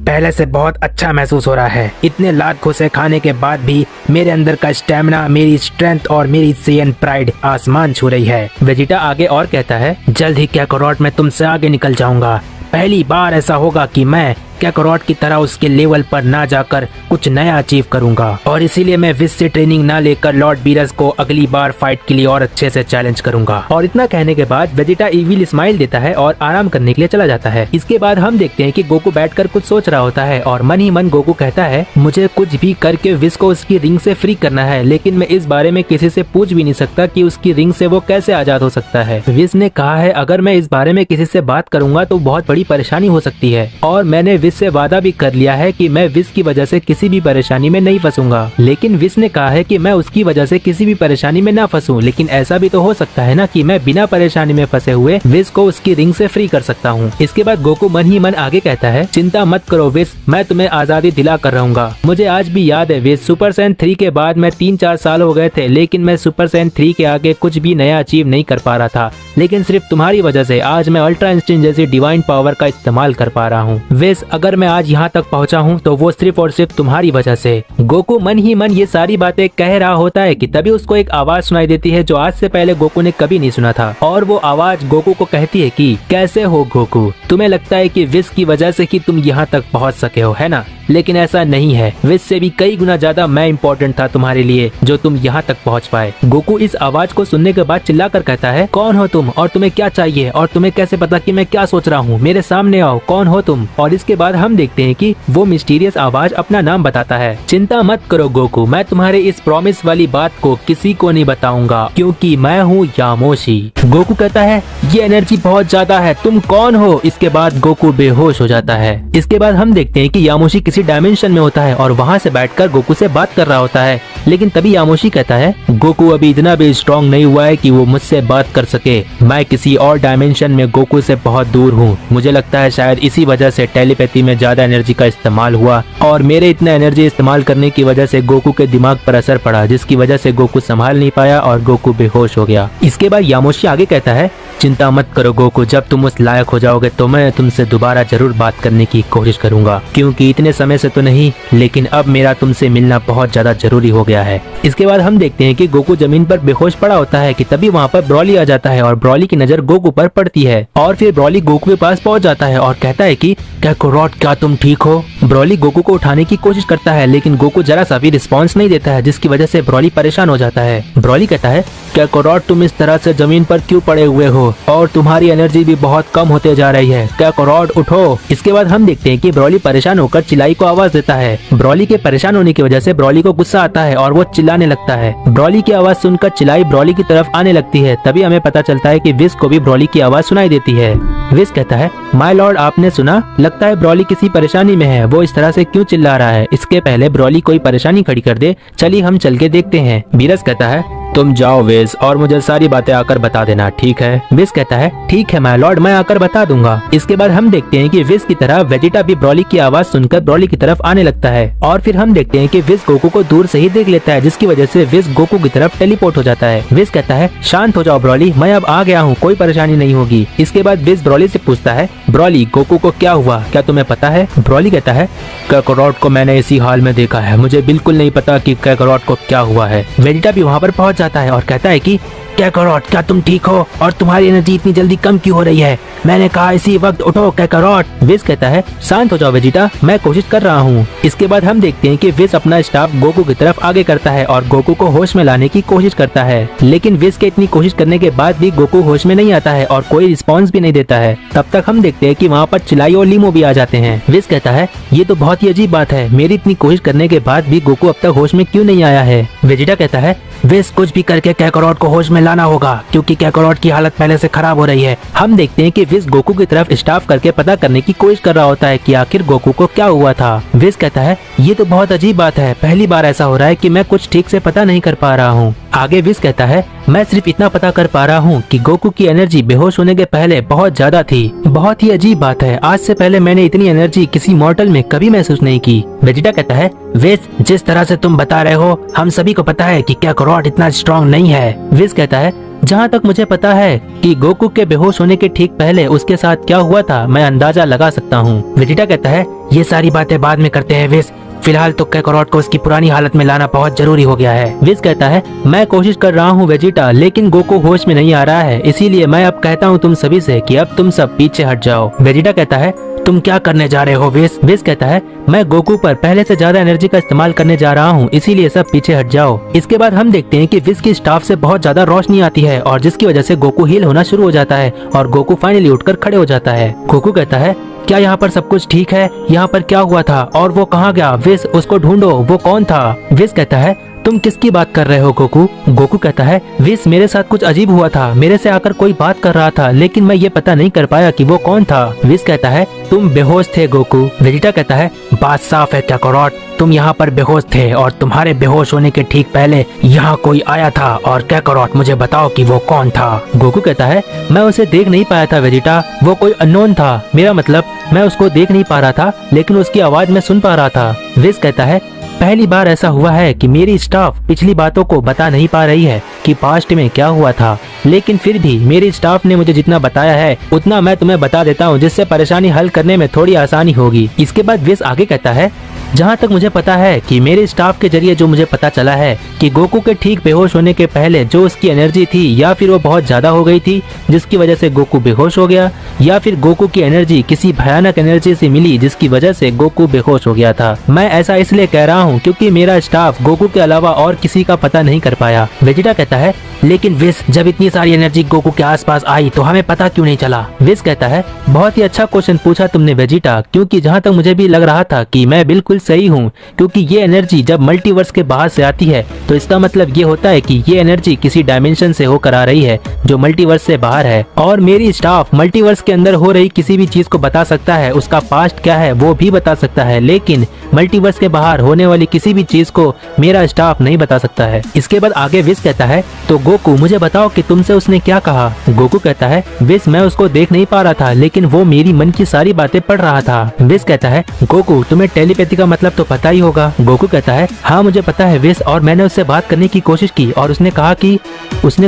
पहले से बहुत अच्छा महसूस हो रहा है, इतने लात घुसे खाने के बाद भी मेरे अंदर का स्टेमिना, मेरी स्ट्रेंथ और मेरी सेयन प्राइड आसमान छू रही है। वेजिटा आगे और कहता है जल्द ही काकारोट मैं तुमसे आगे निकल जाऊंगा, पहली बार ऐसा होगा कि मैं काकारोट की तरह उसके लेवल पर ना जाकर कुछ नया अचीव करूंगा, और इसीलिए मैं विस से ट्रेनिंग ना लेकर लॉर्ड बीरस को अगली बार फाइट के लिए और अच्छे से चैलेंज करूंगा। और इतना कहने के बाद वेजिटा इविल स्माइल देता है और आराम करने के लिए चला जाता है। इसके बाद हम देखते हैं कि गोकू बैठकर कुछ सोच रहा होता है और मन ही मन गोकू कहता है मुझे कुछ भी करके विस को उसकी रिंग से फ्री करना है, लेकिन मैं इस बारे में किसी से पूछ भी नहीं सकता कि उसकी रिंग से वो कैसे आजाद हो सकता है। विस ने कहा है अगर मैं इस बारे में किसी से बात करूंगा तो बहुत बड़ी परेशानी हो सकती है, और मैंने विस से वादा भी कर लिया है कि मैं विस की वजह से किसी भी परेशानी में नहीं फंसूंगा। लेकिन विस ने कहा है कि मैं उसकी वजह से किसी भी परेशानी में ना फंसूं, लेकिन ऐसा भी तो हो सकता है ना कि मैं बिना परेशानी में फंसे हुए विस को उसकी रिंग से फ्री कर सकता हूँ। इसके बाद गोकू मन ही मन आगे कहता है चिंता मत करो विस, मैं तुम्हें आजादी दिला कर रहूंगा। मुझे आज भी याद है विस, सुपर सैयन 3 के बाद मैं 3-4 साल हो गए थे, लेकिन मैं सुपर सैयन 3 के आगे कुछ भी नया अचीव नहीं कर पा रहा था, लेकिन सिर्फ तुम्हारी वजह से आज मैं अल्ट्रा इंस्टिंक्ट जैसी डिवाइन पावर का इस्तेमाल कर पा रहा हूँ। विस, अगर मैं आज यहाँ तक पहुँचा हूँ तो वो सिर्फ और सिर्फ तुम्हारी वजह से। गोकू मन ही मन ये सारी बातें कह रहा होता है कि तभी उसको एक आवाज सुनाई देती है जो आज से पहले गोकू ने कभी नहीं सुना था, और वो आवाज गोकू को कहती है कि कैसे हो गोकू, तुम्हें लगता है कि विस की वजह से कि तुम यहाँ तक पहुँच सके हो, है ना? लेकिन ऐसा नहीं है, विस से भी कई गुना ज्यादा मैं इम्पोर्टेंट था तुम्हारे लिए जो तुम यहाँ तक पहुँच पाए। गोकू इस आवाज को सुनने के बाद चिल्लाकर कहता है कौन हो तुम और तुम्हें क्या चाहिए, और तुम्हें कैसे पता कि मैं क्या सोच रहा हूँ, मेरे सामने आओ, कौन हो तुम? और इसके बाद हम देखते हैं कि वो मिस्टीरियस आवाज अपना नाम बताता है। चिंता मत करो गोकू, मैं तुम्हारे इस प्रॉमिस वाली बात को किसी को नहीं बताऊंगा क्योंकि मैं हूँ यामोशी। गोकू कहता है ये एनर्जी बहुत ज्यादा है, तुम कौन हो? इसके बाद गोकू बेहोश हो जाता है। इसके बाद हम देखते हैं कि यामोशी किसी डायमेंशन में होता है और वहाँ से बैठकर गोकू से बात कर रहा होता है, लेकिन तभी यामोशी कहता है गोकू अभी इतना भी स्ट्रॉन्ग नहीं हुआ है कि वो मुझसे बात कर सके, मैं किसी और डायमेंशन में गोकू से बहुत दूर हूँ। मुझे लगता है शायद इसी वजह से टेलीपैथी में ज्यादा एनर्जी का इस्तेमाल हुआ, और मेरे इतना एनर्जी इस्तेमाल करने की वजह से गोकू के दिमाग पर असर पड़ा, जिसकी वजह से गोकू संभाल नहीं पाया और गोकू बेहोश हो गया। इसके बाद यामोशी आगे कहता है चिंता मत करो गोकू, जब तुम उस लायक हो जाओगे तो मैं तुमसे दोबारा जरूर बात करने की कोशिश करूंगा, क्योंकि इतने समय से तो नहीं, लेकिन अब मेरा तुमसे मिलना बहुत ज्यादा जरूरी हो गया है। इसके बाद हम देखते हैं कि गोकू जमीन पर बेहोश पड़ा होता है कि तभी वहाँ पर ब्रॉली आ जाता है और ब्रॉली की नजर गोकू पर पड़ती है, और फिर ब्रॉली गोकू के पास पहुँच जाता है और कहता है कि काकारोट क्या तुम ठीक हो? ब्रॉली गोकू को उठाने की कोशिश करता है, लेकिन गोकू जरा सा भी रिस्पॉन्स नहीं देता है, जिसकी वजह से ब्रॉली परेशान हो जाता है। ब्रॉली कहता है काकारोट तुम इस तरह से जमीन पर क्यों पड़े हुए हो, और तुम्हारी एनर्जी भी बहुत कम होते जा रही है, काकारोट उठो। इसके बाद हम देखते हैं कि ब्रॉली परेशान होकर चिल्लाई को आवाज देता है। ब्रॉली के परेशान होने की वजह से ब्रॉली को गुस्सा आता है और वो चिल्लाने लगता है। ब्रॉली की आवाज सुनकर चिल्लाई ब्रॉली की तरफ आने लगती है, तभी हमें पता चलता है कि विस को भी ब्रॉली की आवाज सुनाई देती है। विस कहता है माय लॉर्ड आपने सुना, लगता है ब्रॉली किसी परेशानी में है, वो इस तरह से क्यों चिल्ला रहा है? इसके पहले ब्रॉली कोई परेशानी खड़ी कर दे, चलिए हम चल के देखते हैं। बीरस कहता है तुम जाओ विस और मुझे सारी बातें आकर बता देना, ठीक है? विस कहता है ठीक है माय लॉर्ड, मैं आकर बता दूंगा। इसके बाद हम देखते हैं कि विस की तरह वेजिटा भी ब्रॉली की आवाज सुनकर ब्रॉली की तरफ आने लगता है, और फिर हम देखते हैं कि विस गोकू को दूर से ही देख लेता है, जिसकी वजह से विस गोकू की तरफ टेलीपोर्ट हो जाता है। विस कहता है शांत हो जाओ ब्रॉली, मैं अब आ गया हूँ, कोई परेशानी नहीं होगी। इसके बाद विस ब्रॉली से पूछता है ब्रॉली गोकू को क्या हुआ, क्या तुम्हें पता है? ब्रॉली कहता है काकारोट को मैंने इसी हाल में देखा है, मुझे बिल्कुल नहीं पता कि काकारोट को क्या हुआ है। वेजिटा भी वहाँ पर पहुँच जाता है और कहता है कि कैकारोट, क्या तुम ठीक हो? और तुम्हारी एनर्जी इतनी जल्दी कम क्यों हो रही है? मैंने कहा इसी वक्त उठो कैकारोट। विस कहता है शांत हो जाओ वेजिटा, मैं कोशिश कर रहा हूँ। इसके बाद हम देखते हैं कि विस अपना स्टाफ गोकू की तरफ आगे करता है और गोकू को होश में लाने की कोशिश करता है, लेकिन विस के इतनी कोशिश करने के बाद भी गोकू होश में नहीं आता है और कोई रिस्पॉन्स भी नहीं देता है। तब तक हम देखते हैं कि वहाँ पर चिलाई और लीमो भी आ जाते हैं। विस कहता है ये तो बहुत ही अजीब बात है, मेरी इतनी कोशिश करने के बाद भी गोकू अब तक होश में क्यों नहीं आया है? वेजिटा कहता है विस कुछ भी करके कैकारोट को होश में लाना होगा, क्योंकि कैकारोट की हालत पहले से खराब हो रही है। हम देखते हैं कि विस गोकू की तरफ स्टाफ करके पता करने की कोशिश कर रहा होता है कि आखिर गोकू को क्या हुआ था। विस कहता है ये तो बहुत अजीब बात है, पहली बार ऐसा हो रहा है कि मैं कुछ ठीक से पता नहीं कर पा रहा हूँ। आगे विस कहता है मैं सिर्फ इतना पता कर पा रहा हूँ कि गोकू की एनर्जी बेहोश होने के पहले बहुत ज्यादा थी। बहुत ही अजीब बात है, आज से पहले मैंने इतनी एनर्जी किसी मॉर्टल में कभी महसूस नहीं की। वेजिटा कहता है विस जिस तरह से तुम बता रहे हो हम सभी को पता है कि कैकारोट इतना स्ट्रॉन्ग नहीं है। विस कहता है जहाँ तक मुझे पता है कि गोकू के बेहोश होने के ठीक पहले उसके साथ क्या हुआ था मैं अंदाजा लगा सकता हूँ। वेजिटा कहता है ये सारी बातें बाद में करते हैं विस, फिलहाल तो कैकारोट को उसकी पुरानी हालत में लाना बहुत जरूरी हो गया है। विस कहता है मैं कोशिश कर रहा हूँ वेजिटा, लेकिन गोकू होश में नहीं आ रहा है, इसीलिए मैं अब कहता हूँ तुम सभी से कि अब तुम सब पीछे हट जाओ। वेजिटा कहता है तुम क्या करने जा रहे हो विस? विस कहता है मैं गोकू पर पहले से ज्यादा एनर्जी का इस्तेमाल करने जा रहा हूँ, इसीलिए सब पीछे हट जाओ। इसके बाद हम देखते हैं कि विस की स्टाफ से बहुत ज्यादा रोशनी आती है और जिसकी वजह से गोकू हील होना शुरू हो जाता है और गोकू फाइनली उठकर खड़े हो जाता है। गोकू कहता है क्या यहाँ पर सब कुछ ठीक है? यहाँ पर क्या हुआ था और वो कहाँ गया? विस उसको ढूंढो, वो कौन था? विस कहता है तुम किसकी बात कर रहे हो गोकू? गोकू कहता है विस मेरे साथ कुछ अजीब हुआ था, मेरे से आकर कोई बात कर रहा था लेकिन मैं ये पता नहीं कर पाया कि वो कौन था। विस कहता है तुम बेहोश थे गोकू। वेजिटा कहता है बात साफ है कैकारोट, तुम यहाँ पर बेहोश थे और तुम्हारे बेहोश होने के ठीक पहले यहाँ कोई आया था और कैकारोट मुझे बताओ कि वो कौन था। गोकू कहता है मैं उसे देख नहीं पाया था वेजिटा, वो कोई अननोन था, मेरा मतलब मैं उसको देख नहीं पा रहा था लेकिन उसकी आवाज में सुन पा रहा था। विस कहता है पहली बार ऐसा हुआ है कि मेरी स्टाफ पिछली बातों को बता नहीं पा रही है कि पास्ट में क्या हुआ था, लेकिन फिर भी मेरी स्टाफ ने मुझे जितना बताया है उतना मैं तुम्हें बता देता हूँ, जिससे परेशानी हल करने में थोड़ी आसानी होगी। इसके बाद विस आगे कहता है जहाँ तक मुझे पता है कि मेरे स्टाफ के जरिए जो मुझे पता चला है कि गोकू के ठीक बेहोश होने के पहले जो उसकी एनर्जी थी या फिर वो बहुत ज्यादा हो गई थी जिसकी वजह से गोकू बेहोश हो गया, या फिर गोकू की एनर्जी किसी भयानक एनर्जी से मिली जिसकी वजह से गोकू बेहोश हो गया था। मैं ऐसा इसलिए कह रहा हूँ क्योंकि मेरा स्टाफ गोकू के अलावा और किसी का पता नहीं कर पाया। वेजिटा कहता है लेकिन विस जब इतनी सारी एनर्जी गोकू के आसपास आई तो हमें पता क्यों नहीं चला? विस कहता है बहुत ही अच्छा क्वेश्चन पूछा तुमने वेजिटा, क्योंकि जहाँ तक मुझे भी लग रहा था कि मैं बिल्कुल सही हूँ, क्योंकि ये एनर्जी जब मल्टीवर्स के बाहर से आती है तो इसका मतलब ये होता है कि ये एनर्जी किसी डायमेंशन से होकर आ रही है जो मल्टीवर्स से बाहर है, और मेरी स्टाफ मल्टीवर्स के अंदर हो रही किसी भी चीज को बता सकता है, उसका पास्ट क्या है वो भी बता सकता है, लेकिन मल्टीवर्स के बाहर होने वाली किसी भी चीज को मेरा स्टाफ नहीं बता सकता है। इसके बाद आगे विस कहता है तो गोकू मुझे बताओ कि तुमसे उसने क्या कहा? गोकू कहता है विस मैं उसको देख नहीं पा रहा था लेकिन वो मेरी मन की सारी बातें पढ़ रहा था। विस कहता है गोकू तुम्हें टेलीपैथी का मतलब तो पता ही होगा। गोकू कहता है हाँ मुझे पता है विस, और मैंने उससे बात करने की कोशिश की और उसने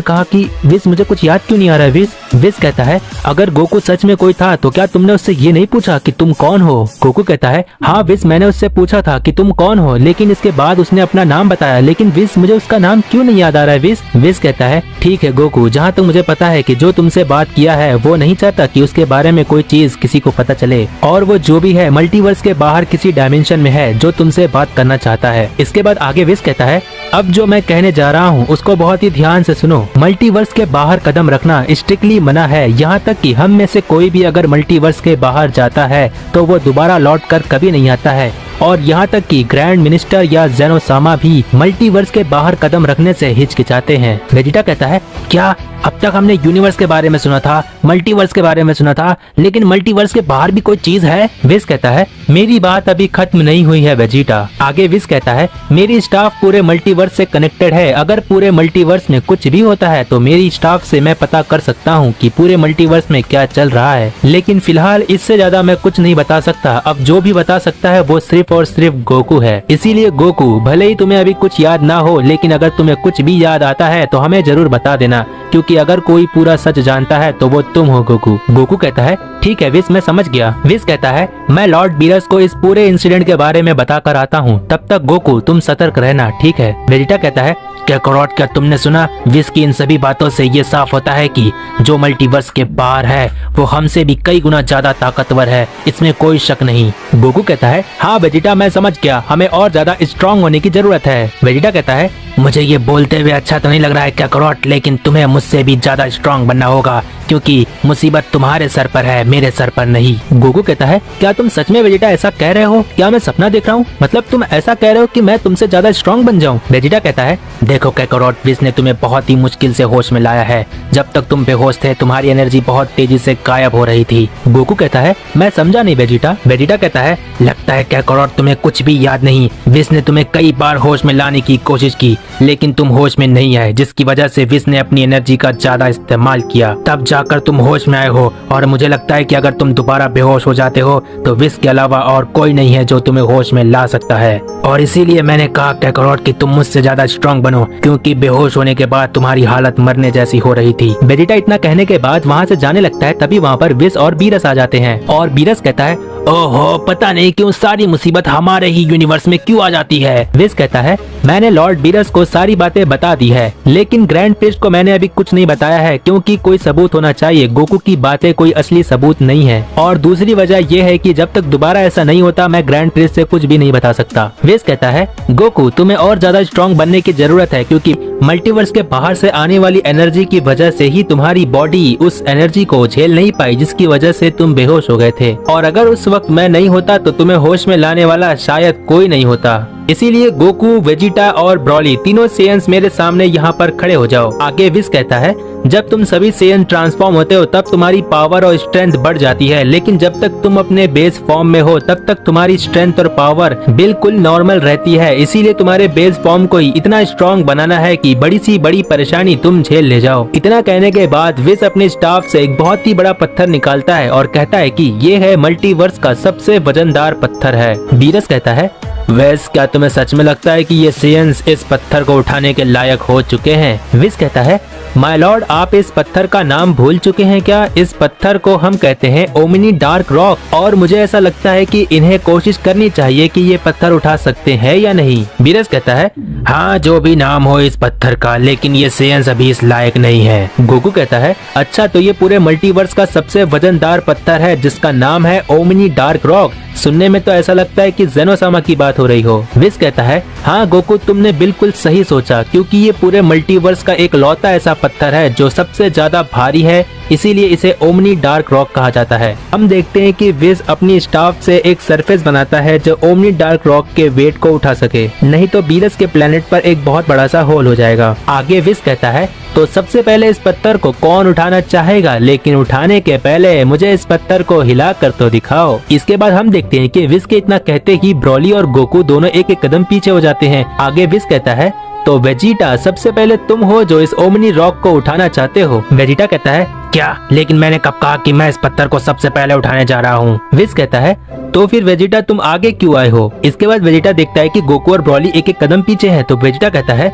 कहा कि विस मुझे कुछ याद क्यों नहीं आ रहा है विस? विस कहता है अगर गोकू सच में कोई था तो क्या तुमने उससे ये नहीं पूछा कि तुम कौन हो? गोकू कहता है हाँ विस मैंने उससे पूछा था कि तुम कौन हो, लेकिन इसके बाद उसने अपना नाम बताया, लेकिन विस मुझे उसका नाम क्यों नहीं याद आ रहा है विस? विस कहता है ठीक है गोकू, जहाँ तक मुझे पता है कि जो तुमसे बात किया है वो नहीं चाहता कि उसके बारे में कोई चीज किसी को पता चले, और वो जो भी है मल्टीवर्स के बाहर किसी डायमेंशन में है जो तुमसे बात करना चाहता है। इसके बाद आगे विस कहता है अब जो मैं कहने जा रहा हूँ उसको बहुत ही ध्यान से सुनो। मल्टीवर्स के बाहर कदम रखना स्ट्रिक्टली मना है, यहाँ तक कि हम में से कोई भी अगर मल्टीवर्स के बाहर जाता है तो वो दोबारा लौट कर कभी नहीं आता है, और यहाँ तक कि ग्रैंड मिनिस्टर या जेनोसामा भी मल्टीवर्स के बाहर कदम रखने से हिचकिचाते हैं। वेजिटा कहता है क्या अब तक हमने यूनिवर्स के बारे में सुना था, मल्टीवर्स के बारे में सुना था, लेकिन मल्टीवर्स के बाहर भी कोई चीज है? विस कहता है मेरी बात अभी खत्म नहीं हुई है वेजिटा। आगे विस कहता है मेरी स्टाफ पूरे मल्टीवर्स से कनेक्टेड है, अगर पूरे मल्टीवर्स में कुछ भी होता है तो मेरी स्टाफ से मैं पता कर सकता हूँ कि पूरे मल्टीवर्स में क्या चल रहा है, लेकिन फिलहाल इससे ज्यादा मैं कुछ नहीं बता सकता। अब जो भी बता सकता है वो सिर्फ और सिर्फ गोकू है। इसीलिए गोकू भले ही तुम्हें अभी कुछ याद ना हो, लेकिन अगर तुम्हें कुछ भी याद आता है तो हमें जरूर बता देना, क्योंकि अगर कोई पूरा सच जानता है तो वो तुम हो गोकू। गोकू कहता है ठीक है विस, मैं समझ गया। विस कहता है मैं लॉर्ड बीरस को इस पूरे इंसिडेंट के बारे में बता कर आता हूँ, तब तक गोकू तुम सतर्क रहना, ठीक है। वेजिटा कहता है कैकारोट, क्या तुमने सुना? विस की इन सभी बातों से ये साफ होता है कि जो मल्टीवर्स के बाहर है वो हमसे भी कई गुना ज्यादा ताकतवर है, इसमें कोई शक नहीं। गोकू कहता है हाँ वेजिटा, मैं समझ गया, हमें और ज्यादा स्ट्रांग होने की जरूरत है। वेजिटा कहता है मुझे ये बोलते हुए अच्छा तो नहीं लग रहा है कैकारोट, लेकिन तुम्हें मुझसे भी ज्यादा स्ट्रांग बनना होगा क्योंकि मुसीबत तुम्हारे सर पर है, मेरे सर पर नहीं। गोकू कहता है क्या तुम सच में वेजिटा ऐसा कह रहे हो? क्या मैं सपना देख रहा हूँ? मतलब तुम ऐसा कह रहे हो कि मैं तुमसे ज्यादा स्ट्रांग बन जाऊँ? वेजिटा कहता है देखो कैकारोट, विस ने तुम्हें बहुत ही मुश्किल से होश में लाया है। जब तक तुम बेहोश थे तुम्हारी एनर्जी बहुत तेजी से गायब हो रही थी। गोकू कहता है मैं समझा नहीं वेजिटा। वेजिटा कहता है लगता है कैकारोट तुम्हें कुछ भी याद नहीं। विस ने तुम्हें कई बार होश में लाने की कोशिश की लेकिन तुम होश में नहीं आए, जिसकी वजह से विस ने अपनी एनर्जी का ज्यादा इस्तेमाल किया, तब जाकर तुम होश में आए हो। और मुझे लगता है कि अगर तुम दोबारा बेहोश हो जाते हो तो विस के अलावा और कोई नहीं है जो तुम्हें होश में ला सकता है। और इसीलिए मैंने कहा कैकारोट कि तुम मुझसे ज्यादा स्ट्रांग बनो, क्योंकि बेहोश होने के बाद तुम्हारी हालत मरने जैसी हो रही थी। वेजिटा इतना कहने के बाद वहाँ से जाने लगता है, तभी वहाँ पर विस और बीरस आ जाते हैं और बीरस कहता है ओहो, पता नहीं क्यों सारी मुसीबत हमारे ही यूनिवर्स में क्यों आ जाती है। विस कहता है मैंने लॉर्ड बीरस को सारी बातें बता दी है, लेकिन ग्रैंड प्रिस्ट को मैंने अभी कुछ नहीं बताया है क्योंकि कोई सबूत होना चाहिए। गोकू की बातें कोई असली सबूत नहीं है, और दूसरी वजह यह है कि जब तक दोबारा ऐसा नहीं होता मैं ग्रैंड प्रिस्ट से कुछ भी नहीं बता सकता। विस कहता है गोकू तुम्हें और ज्यादा स्ट्रांग बनने की जरूरत है, क्योंकि मल्टीवर्स के बाहर से आने वाली एनर्जी की वजह से ही तुम्हारी बॉडी उस एनर्जी को झेल नहीं पाई, जिसकी वजह से तुम बेहोश हो गए थे। और अगर उस वक्त मैं नहीं होता तो तुम्हें होश में लाने वाला शायद कोई नहीं होता। इसीलिए गोकू, वेजिटा और ब्रॉली तीनों सेयंस मेरे सामने यहाँ पर खड़े हो जाओ। आगे विस कहता है जब तुम सभी सेयन ट्रांसफॉर्म होते हो तब तुम्हारी पावर और स्ट्रेंथ बढ़ जाती है, लेकिन जब तक तुम अपने बेस फॉर्म में हो तब तक तुम्हारी स्ट्रेंथ और पावर बिल्कुल नॉर्मल रहती है। इसीलिए तुम्हारे बेस फॉर्म को ही इतना स्ट्रॉन्ग बनाना है कि बड़ी सी बड़ी परेशानी तुम झेल ले जाओ। इतना कहने के बाद विस अपने स्टाफ से एक बहुत ही बड़ा पत्थर निकालता है और कहता है कि ये है मल्टीवर्स का सबसे वजनदार पत्थर है। बीरस कहता है वेस, क्या तुम्हें सच में लगता है कि ये सेयंस इस पत्थर को उठाने के लायक हो चुके हैं? विस कहता है माय लॉर्ड, आप इस पत्थर का नाम भूल चुके हैं क्या? इस पत्थर को हम कहते हैं ओमिनी डार्क रॉक, और मुझे ऐसा लगता है कि इन्हें कोशिश करनी चाहिए कि ये पत्थर उठा सकते हैं या नहीं। बीरस कहता है हाँ, जो भी नाम हो इस पत्थर का, लेकिन ये सेयंस अभी इस लायक नहीं है। गोकू कहता है अच्छा, तो ये पूरे मल्टीवर्स का सबसे वजनदार पत्थर है जिसका नाम है ओमिनी डार्क रॉक। सुनने में तो ऐसा लगता है कि ज़ेनोसामा की बात हो रही हो। विस कहता है हाँ गोकू, तुमने बिल्कुल सही सोचा, क्योंकि ये पूरे मल्टीवर्स का एक लौता ऐसा पत्थर है जो सबसे ज्यादा भारी है, इसीलिए इसे ओमनी डार्क रॉक कहा जाता है। हम देखते हैं कि विस अपनी स्टाफ से एक सरफेस बनाता है जो ओमनी डार्क रॉक के वेट को उठा सके, नहीं तो बीरस के प्लेनेट पर एक बहुत बड़ा सा होल हो जाएगा। आगे विस कहता है तो सबसे पहले इस पत्थर को कौन उठाना चाहेगा, लेकिन उठाने के पहले मुझे इस पत्थर को हिला कर तो दिखाओ। इसके बाद हम देखते हैं कि विस के इतना कहते ही ब्रॉली और गोकू दोनों एक एक कदम पीछे हो जाते हैं। आगे विस कहता है तो वेजिटा, सबसे पहले तुम हो जो इस ओमनी रॉक को उठाना चाहते हो। वेजिटा कहता है क्या? लेकिन मैंने कब कहा कि मैं इस पत्थर को सबसे पहले उठाने जा रहा हूँ। विस कहता है तो फिर वेजिटा तुम आगे क्यों आए हो? इसके बाद वेजिटा देखता है कि गोकू और ब्रॉली एक एक कदम पीछे हैं, तो वेजिटा कहता है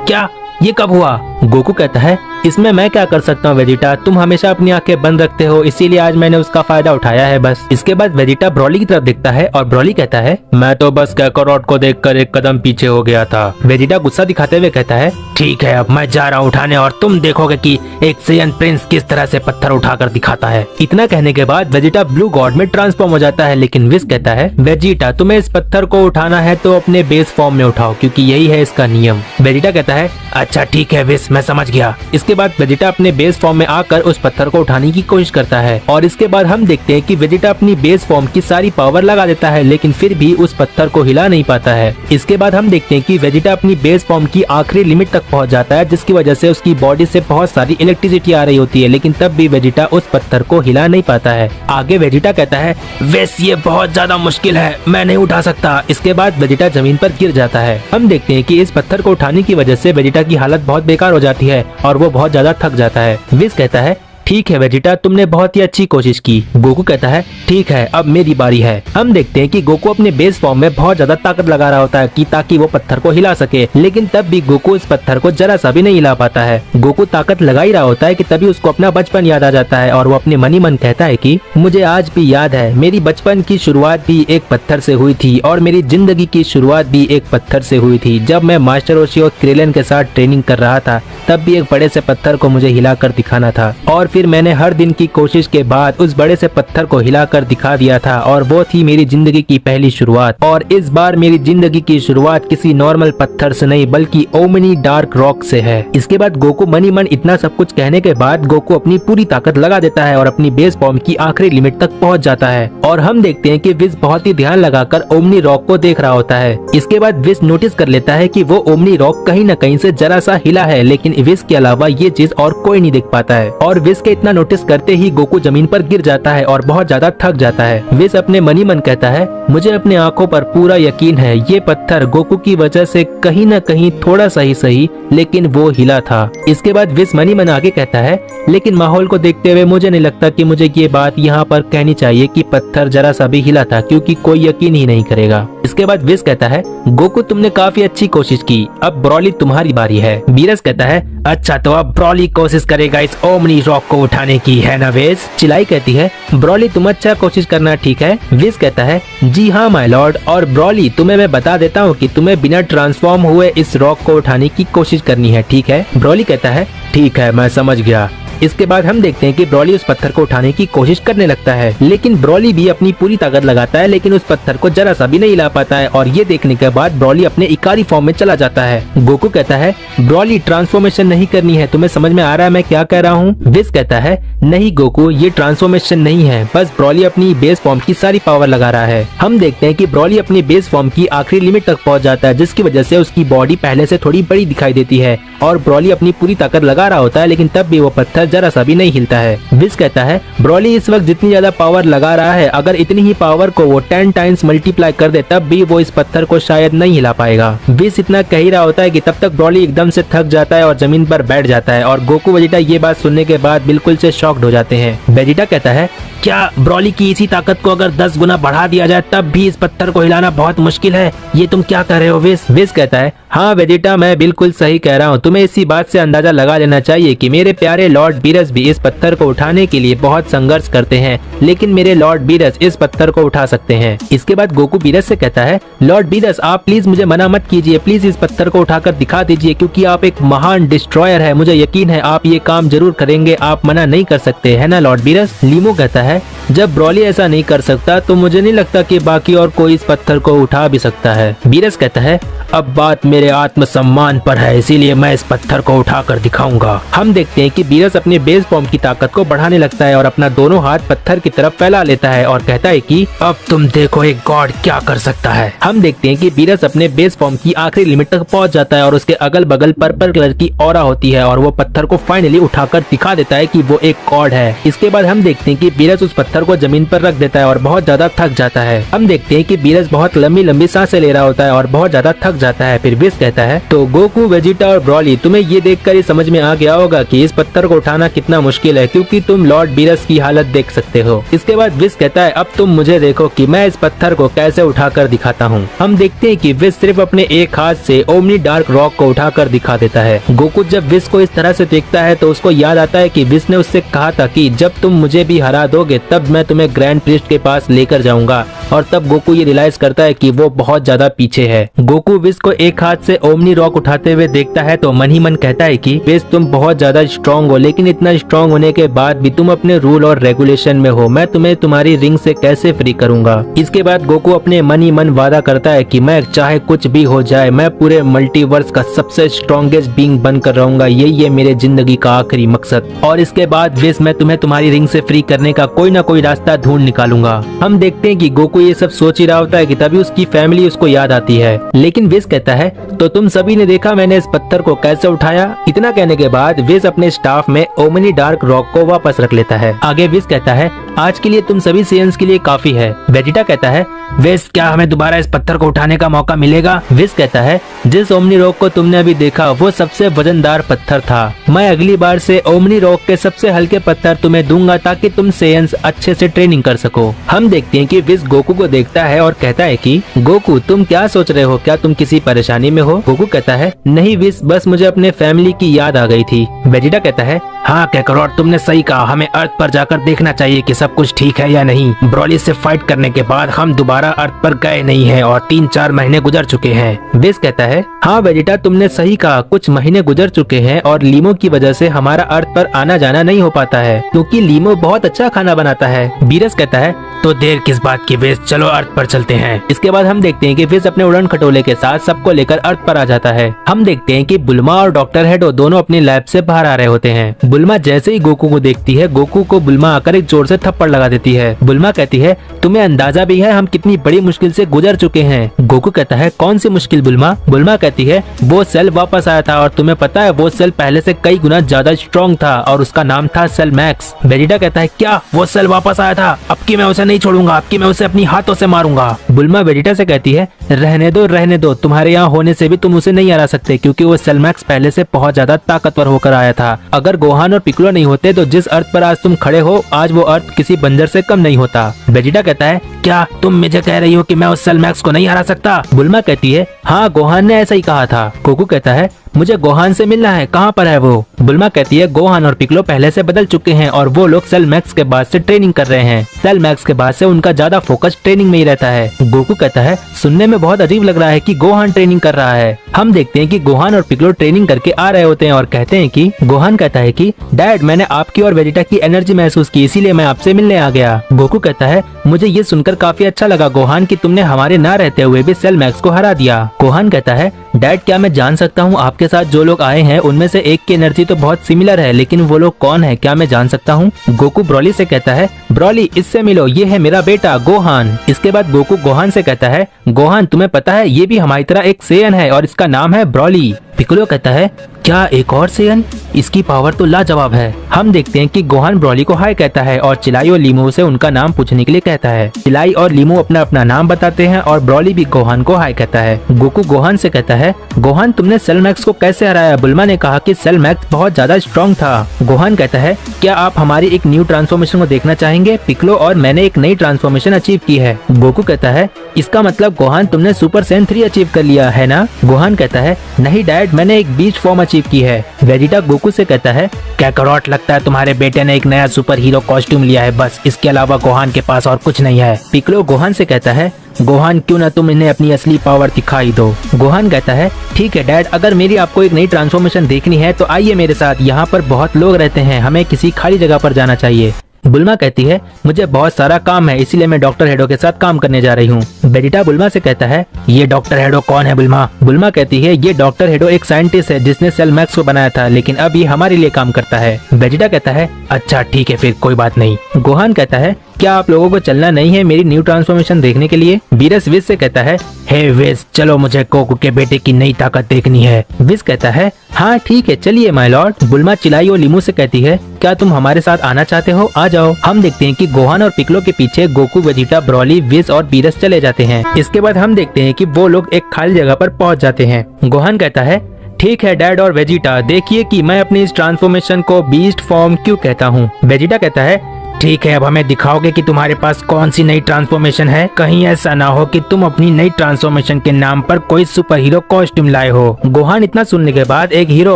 क्या ये कब हुआ? गोकू कहता है इसमें मैं क्या कर सकता हूँ वेजिटा, तुम हमेशा अपनी आंखें बंद रखते हो, इसीलिए आज मैंने उसका फायदा उठाया है बस। इसके बाद वेजिटा ब्रॉली की तरफ देखता है और ब्रॉली कहता है मैं तो बस कैकारोट को देखकर एक कदम पीछे हो गया था। वेजिटा गुस्सा दिखाते हुए कहता है ठीक है, अब मैं जा रहा हूँ उठाने और तुम देखोगे कि एक सेयन प्रिंस किस तरह से पत्थर उठाकर दिखाता है। इतना कहने के बाद वेजिटा ब्लू गॉड में ट्रांसफॉर्म हो जाता है, लेकिन विस कहता है वेजिटा तुम्हें इस पत्थर को उठाना है तो अपने बेस फॉर्म में उठाओ, क्योंकि यही है इसका नियम। वेजिटा कहता है अच्छा ठीक है विस, मैं समझ गया। इसके बाद वेजिटा अपने बेस फॉर्म में आकर उस पत्थर को उठाने की कोशिश करता है, और इसके बाद हम देखते हैं कि वेजिटा अपनी बेस फॉर्म की सारी पावर लगा देता है, लेकिन फिर भी उस पत्थर को हिला नहीं पाता है। इसके बाद हम देखते हैं कि वेजिटा अपनी बेस फॉर्म की आखिरी लिमिट तक पहुंच जाता है, जिसकी वजह से उसकी बॉडी से बहुत सारी इलेक्ट्रिसिटी आ रही होती है, लेकिन तब भी वेजिटा उस पत्थर को हिला नहीं पाता है। आगे वेजिटा कहता है वेस, ये बहुत ज्यादा मुश्किल है, मैं नहीं उठा सकता। इसके बाद वेजिटा जमीन पर गिर जाता है। हम देखते हैं कि इस पत्थर को उठाने की वजह से वेजिटा की हालत बहुत बेकार हो जाती है और वो बहुत ज्यादा थक जाता है। विस कहता है ठीक है वेजिटा, तुमने बहुत ही अच्छी कोशिश की। गोकू कहता है ठीक है अब मेरी बारी है। हम देखते हैं कि गोकू अपने बेस फॉर्म में बहुत ज्यादा ताकत लगा रहा होता है कि ताकि वो पत्थर को हिला सके, लेकिन तब भी गोकू इस पत्थर को जरा सा भी नहीं हिला पाता है। गोकू ताकत लगा ही रहा होता है कि तभी उसको अपना बचपन याद आ जाता है और वो अपने मन ही मन कहता है कि मुझे आज भी याद है, मेरी बचपन की शुरुआत भी एक पत्थर से हुई थी और मेरी जिंदगी की शुरुआत भी एक पत्थर से हुई थी। जब मैं मास्टर ओशी और क्रेलन के साथ ट्रेनिंग कर रहा था तब भी एक बड़े से पत्थर को मुझे हिलाकर दिखाना था और फिर मैंने हर दिन की कोशिश के बाद उस बड़े से पत्थर को हिलाकर दिखा दिया था और वो थी मेरी जिंदगी की पहली शुरुआत। और इस बार मेरी जिंदगी की शुरुआत किसी नॉर्मल पत्थर से नहीं बल्कि ओमनी डार्क रॉक से है। इसके बाद गोकू मनी मन इतना सब कुछ कहने के बाद गोकू अपनी पूरी ताकत लगा देता है और अपनी बेस फॉर्म की आखिरी लिमिट तक पहुंच जाता है। और हम देखते हैं कि विस बहुत ही ध्यान लगाकर ओमनी रॉक को देख रहा होता है। इसके बाद विस नोटिस कर लेता है कि वो ओमनी रॉक कहीं न कहीं से जरा सा हिला है, लेकिन विस के अलावा ये चीज और कोई नहीं देख पाता है। और विस के इतना नोटिस करते ही गोकू जमीन पर गिर जाता है और बहुत ज्यादा थक जाता है। विस अपने मनी मन कहता है मुझे अपने आंखों पर पूरा यकीन है ये पत्थर गोकू की वजह से कहीं न कहीं थोड़ा सा ही सही लेकिन वो हिला था। इसके बाद विस मनी मन आगे कहता है लेकिन माहौल को देखते हुए मुझे नहीं लगता कि मुझे ये बात यहाँ पर कहनी चाहिए कि पत्थर जरा सा भी हिला था, क्योंकि कोई यकीन ही नहीं करेगा। इसके बाद विस कहता है गोकू तुमने काफी अच्छी कोशिश की, अब ब्रॉली तुम्हारी बारी है। बीरस कहता है अच्छा तो अब ब्रॉली कोशिश करेगा इस ओमनी रॉक को उठाने की, है ना विस? चिलाई कहती है ब्रॉली तुम अच्छा कोशिश करना, ठीक है? विस कहता है जी हाँ माय लॉर्ड। और ब्रॉली तुम्हें मैं बता देता हूँ कि तुम्हें बिना ट्रांसफॉर्म हुए इस रॉक को उठाने की कोशिश करनी है, ठीक है? ब्रॉली कहता है ठीक है मैं समझ गया। इसके बाद हम देखते हैं कि ब्रॉली उस पत्थर को उठाने की कोशिश करने लगता है, लेकिन ब्रॉली भी अपनी पूरी ताकत लगाता है लेकिन उस पत्थर को जरा सा भी नहीं हिला पाता है। और ये देखने के बाद ब्रॉली अपने इकारी फॉर्म में चला जाता है। गोकू कहता है ब्रॉली ट्रांसफॉर्मेशन नहीं करनी है, तुम्हें समझ में आ रहा है मैं क्या कह रहा हूँ? विस कहता है नहीं गोकू ये ट्रांसफॉर्मेशन नहीं है, बस ब्रॉली अपनी बेस फॉर्म की सारी पावर लगा रहा है। हम देखते हैं कि ब्रॉली अपनी बेस फॉर्म की आखिरी लिमिट तक पहुंच जाता है, जिसकी वजह से उसकी बॉडी पहले से थोड़ी बड़ी दिखाई देती है और ब्रॉली अपनी पूरी ताकत लगा रहा होता है, लेकिन तब भी वो पत्थर जरा सा भी नहीं हिलता है। विस कहता है ब्रॉली इस वक्त जितनी ज्यादा पावर लगा रहा है, अगर इतनी ही पावर को वो 10 टाइम्स मल्टीप्लाई कर दे तब भी वो इस पत्थर को शायद नहीं हिला पाएगा। विस इतना कह ही रहा होता है कि तब तक ब्रॉली एकदम से थक जाता है और जमीन पर बैठ जाता है और गोकू वेजिटा ये बात सुनने के बाद बिल्कुल से शॉक्ड हो जाते हैं। वेजिटा कहता है क्या ब्रॉली की इसी ताकत को अगर 10 गुना बढ़ा दिया जाए तब भी इस पत्थर को हिलाना बहुत मुश्किल है, ये तुम क्या कर रहे हो विस? विस कहता है हाँ वेजिटा मैं बिल्कुल सही कह रहा हूँ, तुम्हें इसी बात से अंदाजा लगा लेना चाहिए कि मेरे प्यारे लॉर्ड बीरस भी इस पत्थर को उठाने के लिए बहुत संघर्ष करते हैं, लेकिन मेरे लॉर्ड बीरस इस पत्थर को उठा सकते हैं। इसके बाद गोकू बीरस से कहता है लॉर्ड बीरस आप प्लीज मुझे मना मत कीजिए, प्लीज इस पत्थर को उठाकर दिखा दीजिए क्योंकि आप एक महान डिस्ट्रॉयर है, मुझे यकीन है आप ये काम जरूर करेंगे, आप मना नहीं कर सकते है ना लॉर्ड बीरस? लीमो कहता है जब ब्रॉली ऐसा नहीं कर सकता तो मुझे नहीं लगता कि बाकी और कोई इस पत्थर को उठा भी सकता है। बीरस कहता है अब बात मेरे आत्मसम्मान पर है, इसीलिए मैं इस पत्थर को उठाकर दिखाऊंगा। हम देखते हैं कि बीरस अपने बेस फॉर्म की ताकत को बढ़ाने लगता है और अपना दोनों हाथ पत्थर की तरफ फैला लेता है और कहता है कि अब तुम देखो एक गॉड क्या कर सकता है। हम देखते हैं कि बीरस अपने बेस फॉर्म की आखिरी लिमिट तक पहुंच जाता है और उसके अगल बगल पर्पल कलर की ऑरा होती है और वो पत्थर को फाइनली उठाकर दिखा देता है कि वो एक गॉड है। इसके बाद हम देखते हैं कि बीरस उस पत्थर को जमीन पर रख देता है और बहुत ज्यादा थक जाता है। हम देखते हैं कि बीरस बहुत लंबी लंबी सांसें ले रहा होता है और बहुत ज्यादा थक जाता है। फिर विस कहता है तो गोकू वेजिटा और ब्रॉली तुम्हें ये देखकर ही समझ में आ गया होगा कि इस पत्थर को उठाना कितना मुश्किल है, क्योंकि तुम लॉर्ड बीरस की हालत देख सकते हो। इसके बाद विस कहता है अब तुम मुझे देखो कि मैं इस पत्थर को कैसे उठाकर दिखाता हूँ। हम देखते हैं कि विस सिर्फ अपने एक हाथ से ओमनी डार्क रॉक को उठाकर दिखा देता है। गोकू जब विस को इस तरह से देखता है तो उसको याद आता है कि विस ने उससे कहा था कि जब तुम मुझे भी हरा दोगे तब मैं तुम्हें ग्रैंड प्रिस्ट के पास लेकर जाऊंगा, और तब गोकू ये रियलाइज करता है कि वो बहुत ज्यादा पीछे है। गोकू विस को एक हाथ से ओमनी रॉक उठाते हुए देखता है तो मन ही मन कहता है कि विस तुम बहुत ज्यादा स्ट्रॉन्ग हो, लेकिन इतना स्ट्रॉन्ग होने के बाद भी तुम अपने रूल और रेगुलेशन में हो, मैं तुम्हें तुम्हारी रिंग से कैसे फ्री करूंगा। इसके बाद गोकू अपने मन ही मन वादा करता है कि मैं चाहे कुछ भी हो जाए मैं पूरे मल्टीवर्स का सबसे स्ट्रॉन्गेस्ट बीइंग बनकर रहूंगा, यही है मेरे जिंदगी का आखिरी मकसद। और इसके बाद विस मैं तुम्हें तुम्हारी रिंग से फ्री करने का कोई ना कोई रास्ता ढूंढ निकालूंगा। हम देखते हैं कि गोकू ये सब सोच ही रहा होता है कि तभी उसकी फैमिली उसको याद आती है, लेकिन विस कहता है तो तुम सभी ने देखा मैंने इस पत्थर को कैसे उठाया। इतना कहने के बाद विस अपने स्टाफ में ओमनी डार्क रॉक को वापस रख लेता है। आगे विस कहता है आज के लिए तुम सभी सेयंस के लिए काफी है। वेजिटा कहता है विस, क्या हमें दोबारा इस पत्थर को उठाने का मौका मिलेगा? विस कहता है, जिस ओमनी रॉक को तुमने अभी देखा वो सबसे वजनदार पत्थर था। मैं अगली बार से ओमनी रॉक के सबसे हल्के पत्थर तुम्हें दूंगा ताकि तुम सेयंस अच्छे से ट्रेनिंग कर सको। हम देखते हैं कि विस गोकू को देखता है और कहता है कि गोकू, तुम क्या सोच रहे हो? क्या तुम किसी परेशानी में हो? गोकू कहता है, नहीं विस, बस मुझे अपने फैमिली की याद आ गई थी। वेजिटा कहता है, हाँ काकारोट, तुमने सही कहा, हमें अर्थ पर जाकर देखना चाहिए कि सब कुछ ठीक है या नहीं। ब्रॉली से फाइट करने के बाद हम दोबारा अर्थ पर गए नहीं हैं और 3-4 महीने गुजर चुके हैं। विस कहता है, हाँ वेजिटा, तुमने सही कहा, कुछ महीने गुजर चुके हैं और लीमो की वजह से हमारा अर्थ पर आना जाना नहीं हो पाता है क्योंकि लीमो बहुत अच्छा खाना बनाता है। बीरस कहता है, तो देर किस बात की विस, चलो अर्थ पर चलते हैं। इसके बाद हम देखते हैं कि विस अपने उड़न खटोले के साथ सबको लेकर अर्थ पर आ जाता है। हम देखते हैं कि बुल्मा और डॉक्टर हेडो दोनों अपनी लैब से बाहर आ रहे होते हैं। बुल्मा जैसे ही गोकू को देखती है, गोकू को बुल्मा आकर एक जोर से थप्पड़ लगा देती है। बुल्मा कहती है, तुम्हें अंदाजा भी है हम कितनी बड़ी मुश्किल से गुजर चुके हैं? गोकू कहता है, कौन सी मुश्किल बुल्मा? बुल्मा कहती है, वो सेल वापस आया था और तुम्हें पता है वो सेल पहले से कई गुना ज्यादा स्ट्रॉन्ग था और उसका नाम था सेल मैक्स। वेजिटा कहता है, क्या वो सेल वापस आया था? अब की मैं उसे नहीं छोड़ूंगा, अब की मैं उसे अपनी हाथों से मारूंगा। बुल्मा वेजिटा से कहती है, रहने दो, तुम्हारे यहाँ होने से भी तुम उसे नहीं हरा सकते क्योंकि वो सेल मैक्स पहले से बहुत ज्यादा ताकतवर होकर आया था। अगर गोहान और पिक्कोलो नहीं होते तो जिस अर्थ पर आज तुम खड़े हो, आज वो अर्थ किसी बंजर से कम नहीं होता। वेजिटा कहता है, क्या तुम मुझे कह रही हो कि मैं उस सेल मैक्स को नहीं हरा सकता? बुल्मा कहती है, हाँ गोहान ने ऐसा ही कहा था। गोकू कहता है, मुझे गोहान से मिलना है, कहाँ पर है वो? बुल्मा कहती है, गोहान और पिक्कोलो पहले से बदल चुके हैं और वो लोग सेल मैक्स के बाद से ट्रेनिंग कर रहे हैं। सेल मैक्स के बाद से उनका ज्यादा फोकस ट्रेनिंग में ही रहता है। गोकू कहता है, सुनने में बहुत अजीब लग रहा है कि गोहान ट्रेनिंग कर रहा है। हम देखते हैं कि गोहान और पिक्कोलो ट्रेनिंग करके आ रहे होते हैं और कहते हैं कि गोहान कहता है कि डैड, मैंने आपकी और वेजिटा की एनर्जी महसूस की, इसीलिए मैं आपसे मिलने आ गया। गोकू कहता है, मुझे ये सुनकर काफी अच्छा लगा गोहान कि तुमने हमारे ना रहते हुए भी सेल मैक्स को हरा दिया। गोहान कहता है, डैड, क्या मैं जान सकता हूँ आपके साथ जो लोग आए हैं उनमें से एक की एनर्जी तो बहुत सिमिलर है, लेकिन वो लोग कौन है, क्या मैं जान सकता हूँ? गोकू ब्रॉली से कहता है, ब्रॉली इससे मिलो, ये है मेरा बेटा गोहान। इसके बाद गोकू गोहान से कहता है, गोहान तुम्हें पता है ये भी हमारी तरह एक सेयन है और इसका नाम है ब्रॉली। पिक्कोलो कहता है, क्या एक और सेयन? इसकी पावर तो लाजवाब है। हम देखते हैं कि गोहान ब्रॉली को हाय कहता है और चिलाई और लीमो से उनका नाम पूछने के लिए कहता है। चिलाई और लीमो अपना अपना नाम बताते हैं और ब्रॉली भी गोहान को हाय कहता है। गोकू गोहान से कहता है, गोहान तुमने सेल मैक्स को कैसे हराया? बुल्मा ने कहा कि सेल मैक्स बहुत ज्यादा स्ट्रॉन्ग था। गोहान कहता है, क्या आप हमारी एक न्यू ट्रांसफॉर्मेशन को देखना चाहेंगे? पिक्कोलो और मैंने एक नई ट्रांसफॉर्मेशन अचीव की है। गोकू कहता है, इसका मतलब गोहान तुमने सुपर सैयन 3 अचीव कर लिया है ना? गोहान कहता है, नहीं डैड, मैंने एक बीच फॉर्म अचीव की है। वेजिटा गोकू से कहता है, काकारोट, लगता है तुम्हारे बेटे ने एक नया सुपर हीरो कॉस्ट्यूम लिया है, बस इसके अलावा गोहान के पास और कुछ नहीं है। पिक्कोलो गोहान से कहता है, गोहान क्यों ना तुम इन्हें अपनी असली पावर दिखाई दो। गोहान कहता है, ठीक है डैड, अगर मेरी आपको एक नई ट्रांसफॉर्मेशन देखनी है तो आइए मेरे साथ, यहाँ पर बहुत लोग रहते हैं, हमें किसी खाली जगह पर जाना चाहिए। बुल्मा कहती है, मुझे बहुत सारा काम है, इसीलिए मैं डॉक्टर हेडो के साथ काम करने जा रही हूँ। वेजिटा बुल्मा से कहता है, ये डॉक्टर हेडो कौन है बुल्मा? बुल्मा कहती है, ये डॉक्टर हेडो एक साइंटिस्ट है जिसने सेल मैक्स को बनाया था, लेकिन अब ये हमारे लिए काम करता है। वेजिटा कहता है, अच्छा ठीक है, फिर कोई बात नहीं। गोहान कहता है, क्या आप लोगों को चलना नहीं है मेरी न्यू ट्रांसफॉर्मेशन देखने के लिए? बीरस विस से कहता है, हे विस, चलो मुझे गोकू के बेटे की नई ताकत देखनी है। विस कहता है, हाँ ठीक है, चलिए माय लॉर्ड। बुल्मा चिलाई और लीमू से कहती है, क्या तुम हमारे साथ आना चाहते हो? आ जाओ। हम देखते हैं कि गोहान और पिक्कोलो के पीछे गोकू, वेजिटा, ब्रॉली, विस और बीरस चले जाते हैं। इसके बाद हम देखते हैं कि वो लोग एक खाली जगह पर पहुंच जाते हैं। गोहान कहता है, ठीक है डैड और वेजिटा, देखिए कि मैं अपनी इस ट्रांसफॉर्मेशन को बीस्ट फॉर्म क्यों कहता हूँ। वेजिटा कहता है, ठीक है, अब हमें दिखाओगे कि तुम्हारे पास कौन सी नई ट्रांसफॉर्मेशन है। कहीं ऐसा ना हो कि तुम अपनी नई ट्रांसफॉर्मेशन के नाम पर कोई सुपर हीरो कॉस्ट्यूम लाए हो। गोहान इतना सुनने के बाद एक हीरो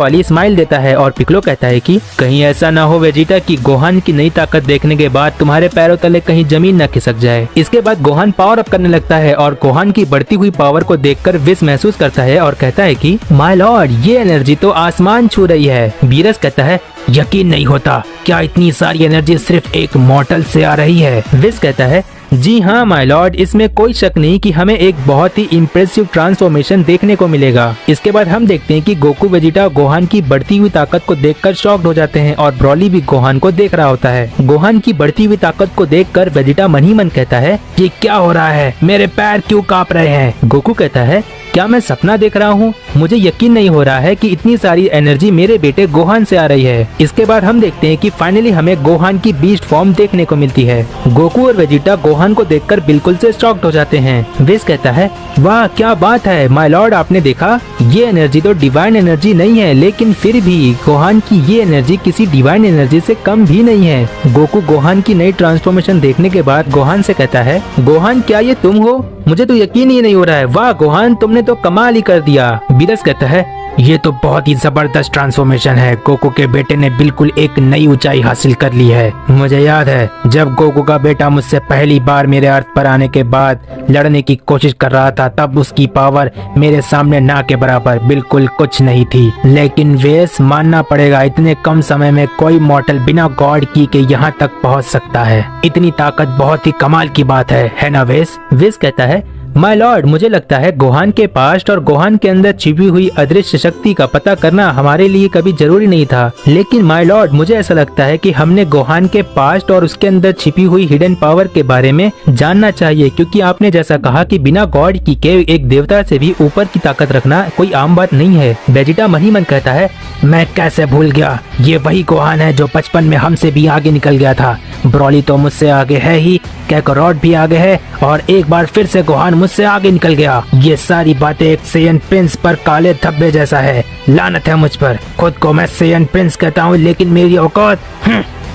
वाली स्माइल देता है और पिक्कोलो कहता है कि कहीं ऐसा ना हो वेजिटा कि गोहान की नई ताकत देखने के बाद तुम्हारे पैरों तले कहीं जमीन न खिसक जाए। इसके बाद गोहान पावर अप करने लगता है और गोहान की बढ़ती हुई पावर को देखकर विस महसूस करता है और कहता है कि माय लॉर्ड, ये एनर्जी तो आसमान छू रही है। बीरस कहता है, यकीन नहीं होता, क्या इतनी सारी एनर्जी सिर्फ एक मॉर्टल से आ रही है? विस कहता है, जी हाँ माय लॉर्ड, इसमें कोई शक नहीं कि हमें एक बहुत ही इम्प्रेसिव ट्रांसफॉर्मेशन देखने को मिलेगा। इसके बाद हम देखते हैं कि गोकू, वेजिटा गोहान की बढ़ती हुई ताकत को देखकर शॉक्ड हो जाते हैं और ब्रॉली भी गोहान को देख रहा होता है। गोहान की बढ़ती हुई ताकत को देखकर वेजिटा मन ही मन कहता है, ये क्या हो रहा है, मेरे पैर क्यों कांप रहे हैं? गोकू कहता है, क्या मैं सपना देख रहा हूँ? मुझे यकीन नहीं हो रहा है कि इतनी सारी एनर्जी मेरे बेटे गोहान से आ रही है। इसके बाद हम देखते हैं कि फाइनली हमें गोहान की बीस्ट फॉर्म देखने को मिलती है। गोकू और वेजिटा गोहान को देखकर बिल्कुल से शॉक्ड हो जाते हैं। विज कहता है, वाह क्या बात है माय लॉर्ड, आपने देखा ये एनर्जी तो डिवाइन एनर्जी नहीं है, लेकिन फिर भी गोहान की ये एनर्जी किसी डिवाइन एनर्जी से कम भी नहीं है। गोकू गोहान की नई ट्रांसफॉर्मेशन देखने के बाद गोहान से कहता है, गोहान क्या ये तुम हो? मुझे तो यकीन ही नहीं हो रहा है। वाह गोहान, तुमने तो कमाल ही कर दिया। बीरस कहता है, ये तो बहुत ही जबरदस्त ट्रांसफॉर्मेशन है। गोकू के बेटे ने बिल्कुल एक नई ऊंचाई हासिल कर ली है। मुझे याद है जब गोकू का बेटा मुझसे पहली बार मेरे अर्थ पर आने के बाद लड़ने की कोशिश कर रहा था, तब उसकी पावर मेरे सामने ना के बराबर बिल्कुल कुछ नहीं थी। लेकिन वेस मानना पड़ेगा, इतने कम समय में कोई मॉर्टल बिना गॉड की के यहाँ तक पहुँच सकता है। इतनी ताकत बहुत ही कमाल की बात है ना वेस? वेस कहता है, माय लॉर्ड, मुझे लगता है गोहान के पास्ट और गोहान के अंदर छिपी हुई अदृश्य शक्ति का पता करना हमारे लिए कभी जरूरी नहीं था। लेकिन माय लॉर्ड, मुझे ऐसा लगता है कि हमने गोहान के पास्ट और उसके अंदर छिपी हुई हिडन पावर के बारे में जानना चाहिए, क्योंकि आपने जैसा कहा कि बिना गॉड की के एक देवता से भी ऊपर की ताकत रखना कोई आम बात नहीं है। वेजिटा मन ही मन कहता है, मैं कैसे भूल गया, ये वही गोहान है जो बचपन में हमसे भी आगे निकल गया था। ब्रॉली तो मुझसे आगे है ही, कैकरॉट भी आगे है, और एक बार फिर से गोहान मुझसे आगे निकल गया। ये सारी बातें एक सेयन प्रिंस पर काले धब्बे जैसा है। लानत है मुझ पर, खुद को मैं सेयन प्रिंस कहता हूँ, लेकिन मेरी औकात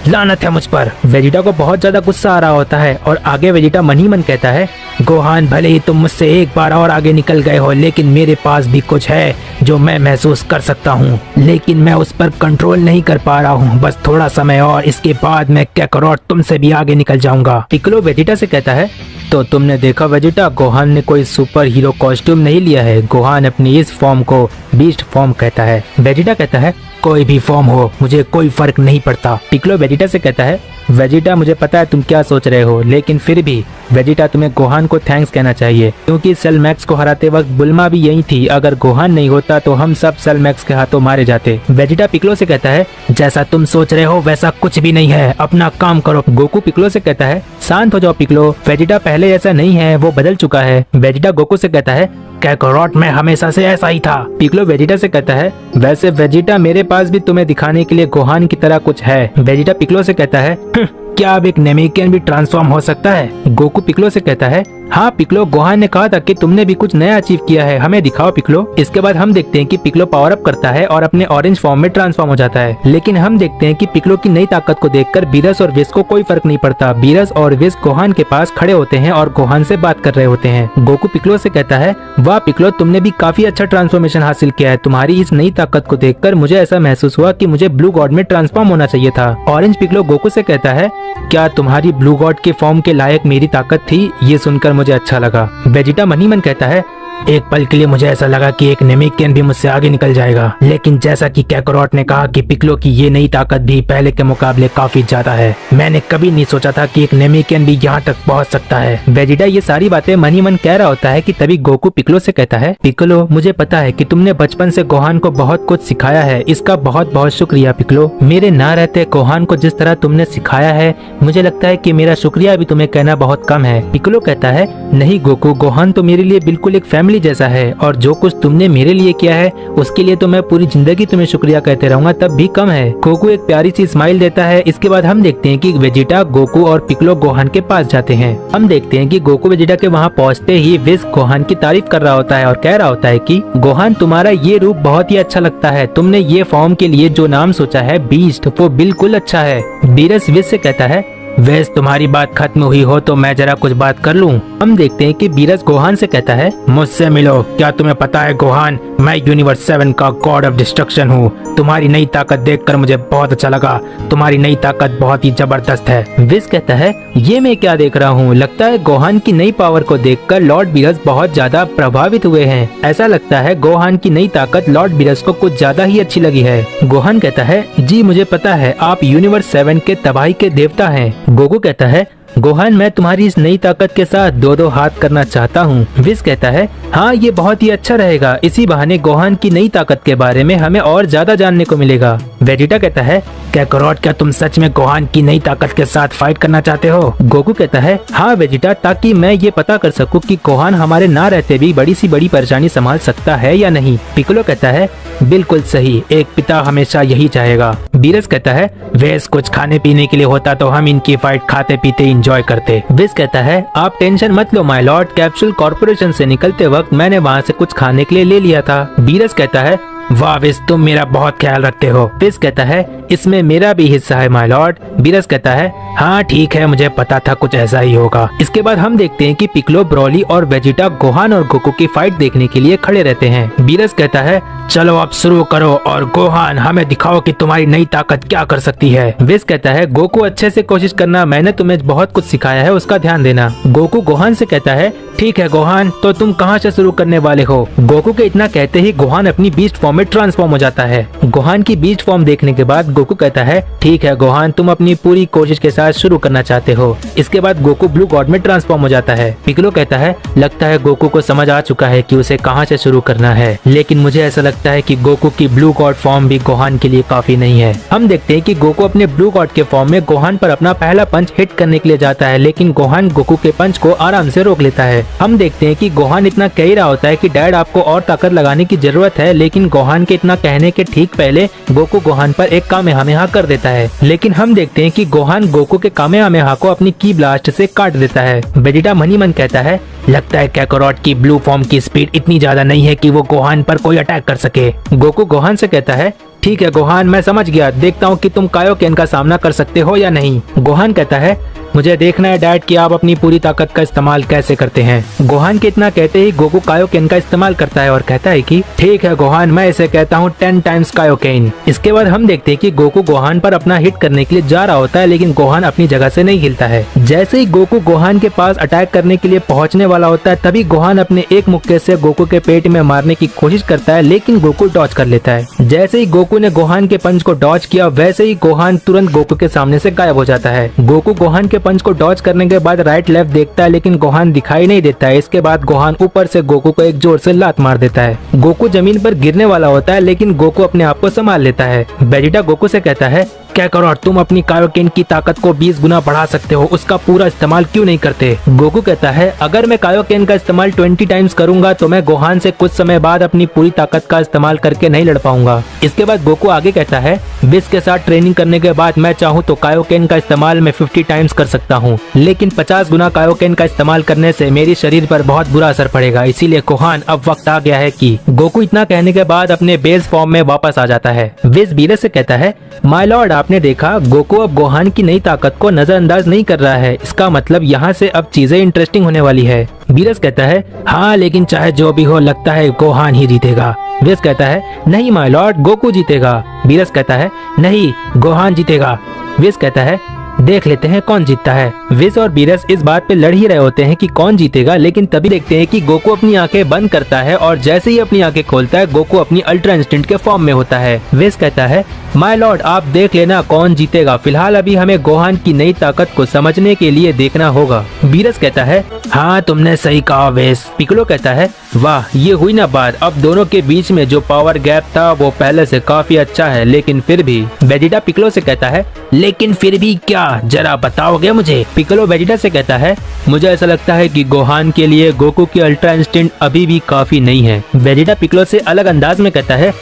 लानत है मुझ पर। वेजिटा को बहुत ज्यादा गुस्सा आ रहा होता है और आगे वेजिटा मन ही मन कहता है, गोहान भले ही तुम मुझसे एक बार और आगे निकल गए हो, लेकिन मेरे पास भी कुछ है जो मैं महसूस कर सकता हूँ, लेकिन मैं उस पर कंट्रोल नहीं कर पा रहा हूँ। बस थोड़ा समय और, इसके बाद मैं कैकरॉट तुमसे भी आगे निकल जाऊंगा। पिक्कोलो वेजिटा से कहता है, तो तुमने देखा वेजिटा, गोहान ने कोई सुपर हीरो कॉस्ट्यूम नहीं लिया है। गोहान अपनी इस फॉर्म को बीस्ट फॉर्म कहता है। वेजिटा कहता है, कोई भी फॉर्म हो मुझे कोई फर्क नहीं पड़ता। पिक्कोलो वेजिटा से कहता है, वेजिटा मुझे पता है तुम क्या सोच रहे हो, लेकिन फिर भी वेजिटा तुम्हें गोहान को थैंक्स कहना चाहिए, क्योंकि सेल मैक्स को हराते वक्त बुल्मा भी यही थी। अगर गोहान नहीं होता तो हम सब सेल मैक्स के हाथों मारे जाते। वेजिटा पिक्कोलो से कहता है, जैसा तुम सोच रहे हो वैसा कुछ भी नहीं है, अपना काम करो। गोकू पिक्कोलो से कहता है, शांत हो जाओ पिक्कोलो, वेजिटा पहले जैसा नहीं है, वो बदल चुका है। वेजिटा गोकू से कहता है, कैकरॉट में हमेशा से ऐसा ही था। पिक्कोलो वेजिटा से कहता है, वैसे वेजिटा मेरे पास भी तुम्हें दिखाने के लिए गोहान की तरह कुछ है। वेजिटा पिक्कोलो से कहता है, क्या अब एक नेमेकियन भी ट्रांसफॉर्म हो सकता है? गोकू पिक्कोलो से कहता है, हाँ पिक्कोलो, गोहान ने कहा था कि तुमने भी कुछ नया अचीव किया है, हमें दिखाओ पिक्कोलो। इसके बाद हम देखते हैं कि पिक्कोलो पावर अप करता है और अपने ऑरेंज फॉर्म में ट्रांसफॉर्म हो जाता है। लेकिन हम देखते हैं कि पिक्कोलो की नई ताकत को देखकर बीरस और विस को कोई फर्क नहीं पड़ता। बीरस और विस गोहान के पास खड़े होते हैं और गोहान से बात कर रहे होते हैं। गोकू पिक्कोलो से कहता है, वाह पिक्कोलो, तुमने भी काफी अच्छा ट्रांसफॉर्मेशन हासिल किया है। तुम्हारी इस नई ताकत को देखकर मुझे ऐसा महसूस हुआ कि मुझे ब्लू गॉड में ट्रांसफॉर्म होना चाहिए था। ऑरेंज पिक्कोलो गोकू से कहता है, क्या तुम्हारी ब्लू गॉड के फॉर्म के लायक मेरी ताकत थी? ये सुनकर मुझे अच्छा लगा। वेजिटा मन ही मन कहता है, एक पल के लिए मुझे ऐसा लगा कि एक नेमेकियन भी मुझसे आगे निकल जाएगा, लेकिन जैसा कि कैकरॉट ने कहा कि पिक्कोलो की ये नई ताकत भी पहले के मुकाबले काफी ज्यादा है। मैंने कभी नहीं सोचा था कि एक नेमेकियन भी यहाँ तक पहुँच सकता है। वेजिटा ये सारी बातें मन ही मन कह रहा होता है कि तभी गोकू पिक्कोलो से कहता है, पिक्कोलो, मुझे पता है कि तुमने बचपन से गोहान को बहुत कुछ सिखाया है, इसका बहुत बहुत शुक्रिया पिक्कोलो। मेरे ना रहते गोहान को जिस तरह तुमने सिखाया है, मुझे लगता है कि मेरा शुक्रिया भी तुम्हें कहना बहुत कम है। पिक्कोलो कहता है, नहीं गोकू, गोहान तो मेरे लिए बिल्कुल एक फैमिली जैसा है, और जो कुछ तुमने मेरे लिए किया है उसके लिए तो मैं पूरी जिंदगी तुम्हें शुक्रिया कहते रहूंगा, तब भी कम है। गोकू एक प्यारी सी स्माइल देता है। इसके बाद हम देखते हैं कि वेजिटा, गोकू और पिक्कोलो गोहान के पास जाते हैं। हम देखते हैं कि गोकू वेजिटा के वहाँ पहुँचते ही विस गोहान की तारीफ कर रहा होता है और कह रहा होता है कि गोहान, तुम्हारा ये रूप बहुत ही अच्छा लगता है। तुमने ये फॉर्म के लिए जो नाम सोचा है बीस्ट, वो बिल्कुल अच्छा है। बीरस विस से कहता है, वेस तुम्हारी बात खत्म हुई हो तो मैं जरा कुछ बात कर लूं। हम देखते हैं कि बीरस गोहान से कहता है, मुझसे मिलो। क्या तुम्हें पता है गोहान, मैं यूनिवर्स 7 का गॉड ऑफ डिस्ट्रक्शन हूँ। तुम्हारी नई ताकत देखकर मुझे बहुत अच्छा लगा। तुम्हारी नई ताकत बहुत ही जबरदस्त है। विस कहता है, ये मैं क्या देख रहा हूँ? लगता है गोहान की नई पावर को देखकर लॉर्ड बीरस बहुत ज्यादा प्रभावित हुए हैं। ऐसा लगता है गोहान की नई ताकत लॉर्ड बीरस को कुछ ज्यादा ही अच्छी लगी है। गोहान कहता है, जी मुझे पता है, आप यूनिवर्स 7 के तबाही के देवता हैं। गोकू कहता है, गोहान, मैं तुम्हारी इस नई ताकत के साथ दो हाथ करना चाहता हूँ। विस कहता है, हाँ ये बहुत ही अच्छा रहेगा। इसी बहाने गोहान की नई ताकत के बारे में हमें और ज्यादा जानने को मिलेगा। वेजिटा कहता है काकारोट, क्या तुम सच में गोहान की नई ताकत के साथ फाइट करना चाहते हो? गोकू कहता है हाँ वेजिटा, ताकि मैं ये पता कर सकूं कि गोहान हमारे ना रहते भी बड़ी सी बड़ी परेशानी संभाल सकता है या नहीं। पिक्कोलो कहता है बिल्कुल सही, एक पिता हमेशा यही चाहेगा। बीरस कहता है वेस, कुछ खाने पीने के लिए होता तो हम इनकी फाइट खाते पीते एंजॉय करते। विस कहता है आप टेंशन मत लो माय लॉर्ड, कैप्सूल कॉर्पोरेशन से निकलते वक्त मैंने वहाँ से कुछ खाने के लिए ले लिया था। बीरस कहता है वाह विस, तुम मेरा बहुत ख्याल रखते हो। विस कहता है इसमें मेरा भी हिस्सा है माय लॉर्ड। बीरस कहता है हाँ ठीक है, मुझे पता था कुछ ऐसा ही होगा। इसके बाद हम देखते हैं कि पिक्कोलो, ब्रोली और वेजिटा गोहान और गोकू की फाइट देखने के लिए खड़े रहते हैं। बीरस कहता है चलो अब शुरू करो और गोहान हमें दिखाओ कि तुम्हारी नई ताकत क्या कर सकती है। विस कहता है गोकू अच्छे से कोशिश करना, मैंने तुम्हें बहुत कुछ सिखाया है, उसका ध्यान देना। गोकू गोहान से कहता है ठीक है गोहान, तो तुम कहाँ से शुरू करने वाले हो? गोकू के इतना कहते ही गोहान अपनी बीस्ट फॉर्म में ट्रांसफॉर्म हो जाता है। गोहान की बीस्ट फॉर्म देखने के बाद गोकू कहता है ठीक है गोहान, तुम अपनी पूरी कोशिश के साथ शुरू करना चाहते हो। इसके बाद गोकू ब्लू गॉड में ट्रांसफॉर्म हो जाता है। पिक्कोलो कहता है लगता है गोकू को समझ आ चुका है कि उसे कहाँ से शुरू करना है, लेकिन मुझे ऐसा लगता है कि गोकू की ब्लू गॉड फॉर्म भी गोहान के लिए काफी नहीं है। हम देखते हैं कि गोकू अपने ब्लू गॉड के फॉर्म में गोहान पर अपना पहला पंच हिट करने के लिए जाता है, लेकिन गोहान गोकू के पंच को आराम से रोक लेता है। हम देखते हैं कि गोहान इतना कह ही रहा होता है कि डैड आपको और ताकत लगाने की जरूरत है, लेकिन गोहान के इतना कहने के ठीक पहले गोकू गोहान पर एक कामेहामेहा कर देता है। लेकिन हम देखते हैं कि गोहान गोकू के कामेहामेहा को अपनी की ब्लास्ट से काट देता है। वेजिटा मन ही मन कहता है लगता है काकारोट की ब्लू फॉर्म की स्पीड इतनी ज्यादा नहीं है कि वो गोहान पर कोई अटैक कर सके। गोकू गोहान से कहता है ठीक है गोहान, मैं समझ गया, देखता हूँ कि तुम कायोकेन का सामना कर सकते हो या नहीं। गोहान कहता है मुझे देखना है डैड कि आप अपनी पूरी ताकत का इस्तेमाल कैसे करते हैं। गोहान के इतना कहते ही गोकू कायोकेन का इस्तेमाल करता है और कहता है कि ठीक है गोहान, मैं इसे कहता हूँ 10 टाइम्स कायोकेन। इसके बाद हम देखते हैं कि गोकू गोहान पर अपना हिट करने के लिए जा रहा होता है, लेकिन गोहान अपनी जगह से नहीं हिलता है। जैसे ही गोकू गोहान के पास अटैक करने के लिए पहुँचने वाला होता है, तभी गोहान अपने एक मुक्के से गोकू के पेट में मारने की कोशिश करता है, लेकिन गोकू डॉज कर लेता है। जैसे ही गोकू ने गोहान के पंच को डॉज किया, वैसे ही गोहान तुरंत गोकू के सामने से गायब हो जाता है। गोकू गोहान के पंच को डॉज करने के बाद राइट लेफ्ट देखता है, लेकिन गोहान दिखाई नहीं देता है। इसके बाद गोहान ऊपर से गोकू को एक जोर से लात मार देता है। गोकू जमीन पर गिरने वाला होता है, लेकिन गोकू अपने आप को संभाल लेता है। वेजिटा गोकू से कहता है काकारोट, तुम अपनी कायोकेन की ताकत को 20 गुना बढ़ा सकते हो, उसका पूरा इस्तेमाल क्यों नहीं करते? गोकू कहता है अगर मैं कायोकेन का इस्तेमाल 20 टाइम्स करूंगा तो मैं गोहान से कुछ समय बाद अपनी पूरी ताकत का इस्तेमाल करके नहीं लड़ पाऊंगा। इसके बाद गोकू आगे कहता है विस के साथ ट्रेनिंग करने के बाद मैं चाहूँ तो कायोकेन का इस्तेमाल मैं 50 टाइम्स कर सकता हूँ, लेकिन 50 गुना कायोकेन का इस्तेमाल करने से मेरे शरीर पर बहुत बुरा असर पड़ेगा। इसीलिए गोहान, अब वक्त आ गया है कि। गोकू इतना कहने के बाद अपने बेस फॉर्म में वापस आ जाता है। विस बीरस से कहता है माय लॉर्ड, आपने देखा गोकू अब गोहान की नई ताकत को नजरअंदाज नहीं कर रहा है, इसका मतलब यहाँ से अब चीजें इंटरेस्टिंग होने वाली है। बीरस कहता है हाँ, लेकिन चाहे जो भी हो लगता है गोहान ही जीतेगा। विस कहता है नहीं माय लॉर्ड, गोकू जीतेगा। बीरस कहता है नहीं, गोहान जीतेगा। विस कहता है देख लेते हैं कौन जीतता है। विस और बीरस इस बात पे लड़ ही रहे होते हैं कि कौन जीतेगा, लेकिन तभी देखते हैं कि गोकू अपनी आंखें बंद करता है और जैसे ही अपनी आंखें खोलता है गोकू अपनी अल्ट्रा इंस्टेंट के फॉर्म में होता है। विस कहता है माय लॉर्ड, आप देख लेना कौन जीतेगा, फिलहाल अभी हमें गोहान की नई ताकत को समझने के लिए देखना होगा। बीरस कहता है हाँ तुमने सही कहा विस। पिक्कोलो कहता है वाह, ये हुई ना बात, अब दोनों के बीच में जो पावर गैप था वो पहले से काफी अच्छा है, लेकिन फिर भी। वेजिटा पिक्कोलो से कहता है लेकिन फिर भी क्या, जरा बताओगे मुझे? पिक्कोलो वेजिटा से कहता है मुझे ऐसा लगता है कि गोहान के लिए गोकू की अल्ट्रा इंस्टेंट अभी भी काफी नहीं है। वेजिटा पिक्कोलो से अलग अंदाज में कहता है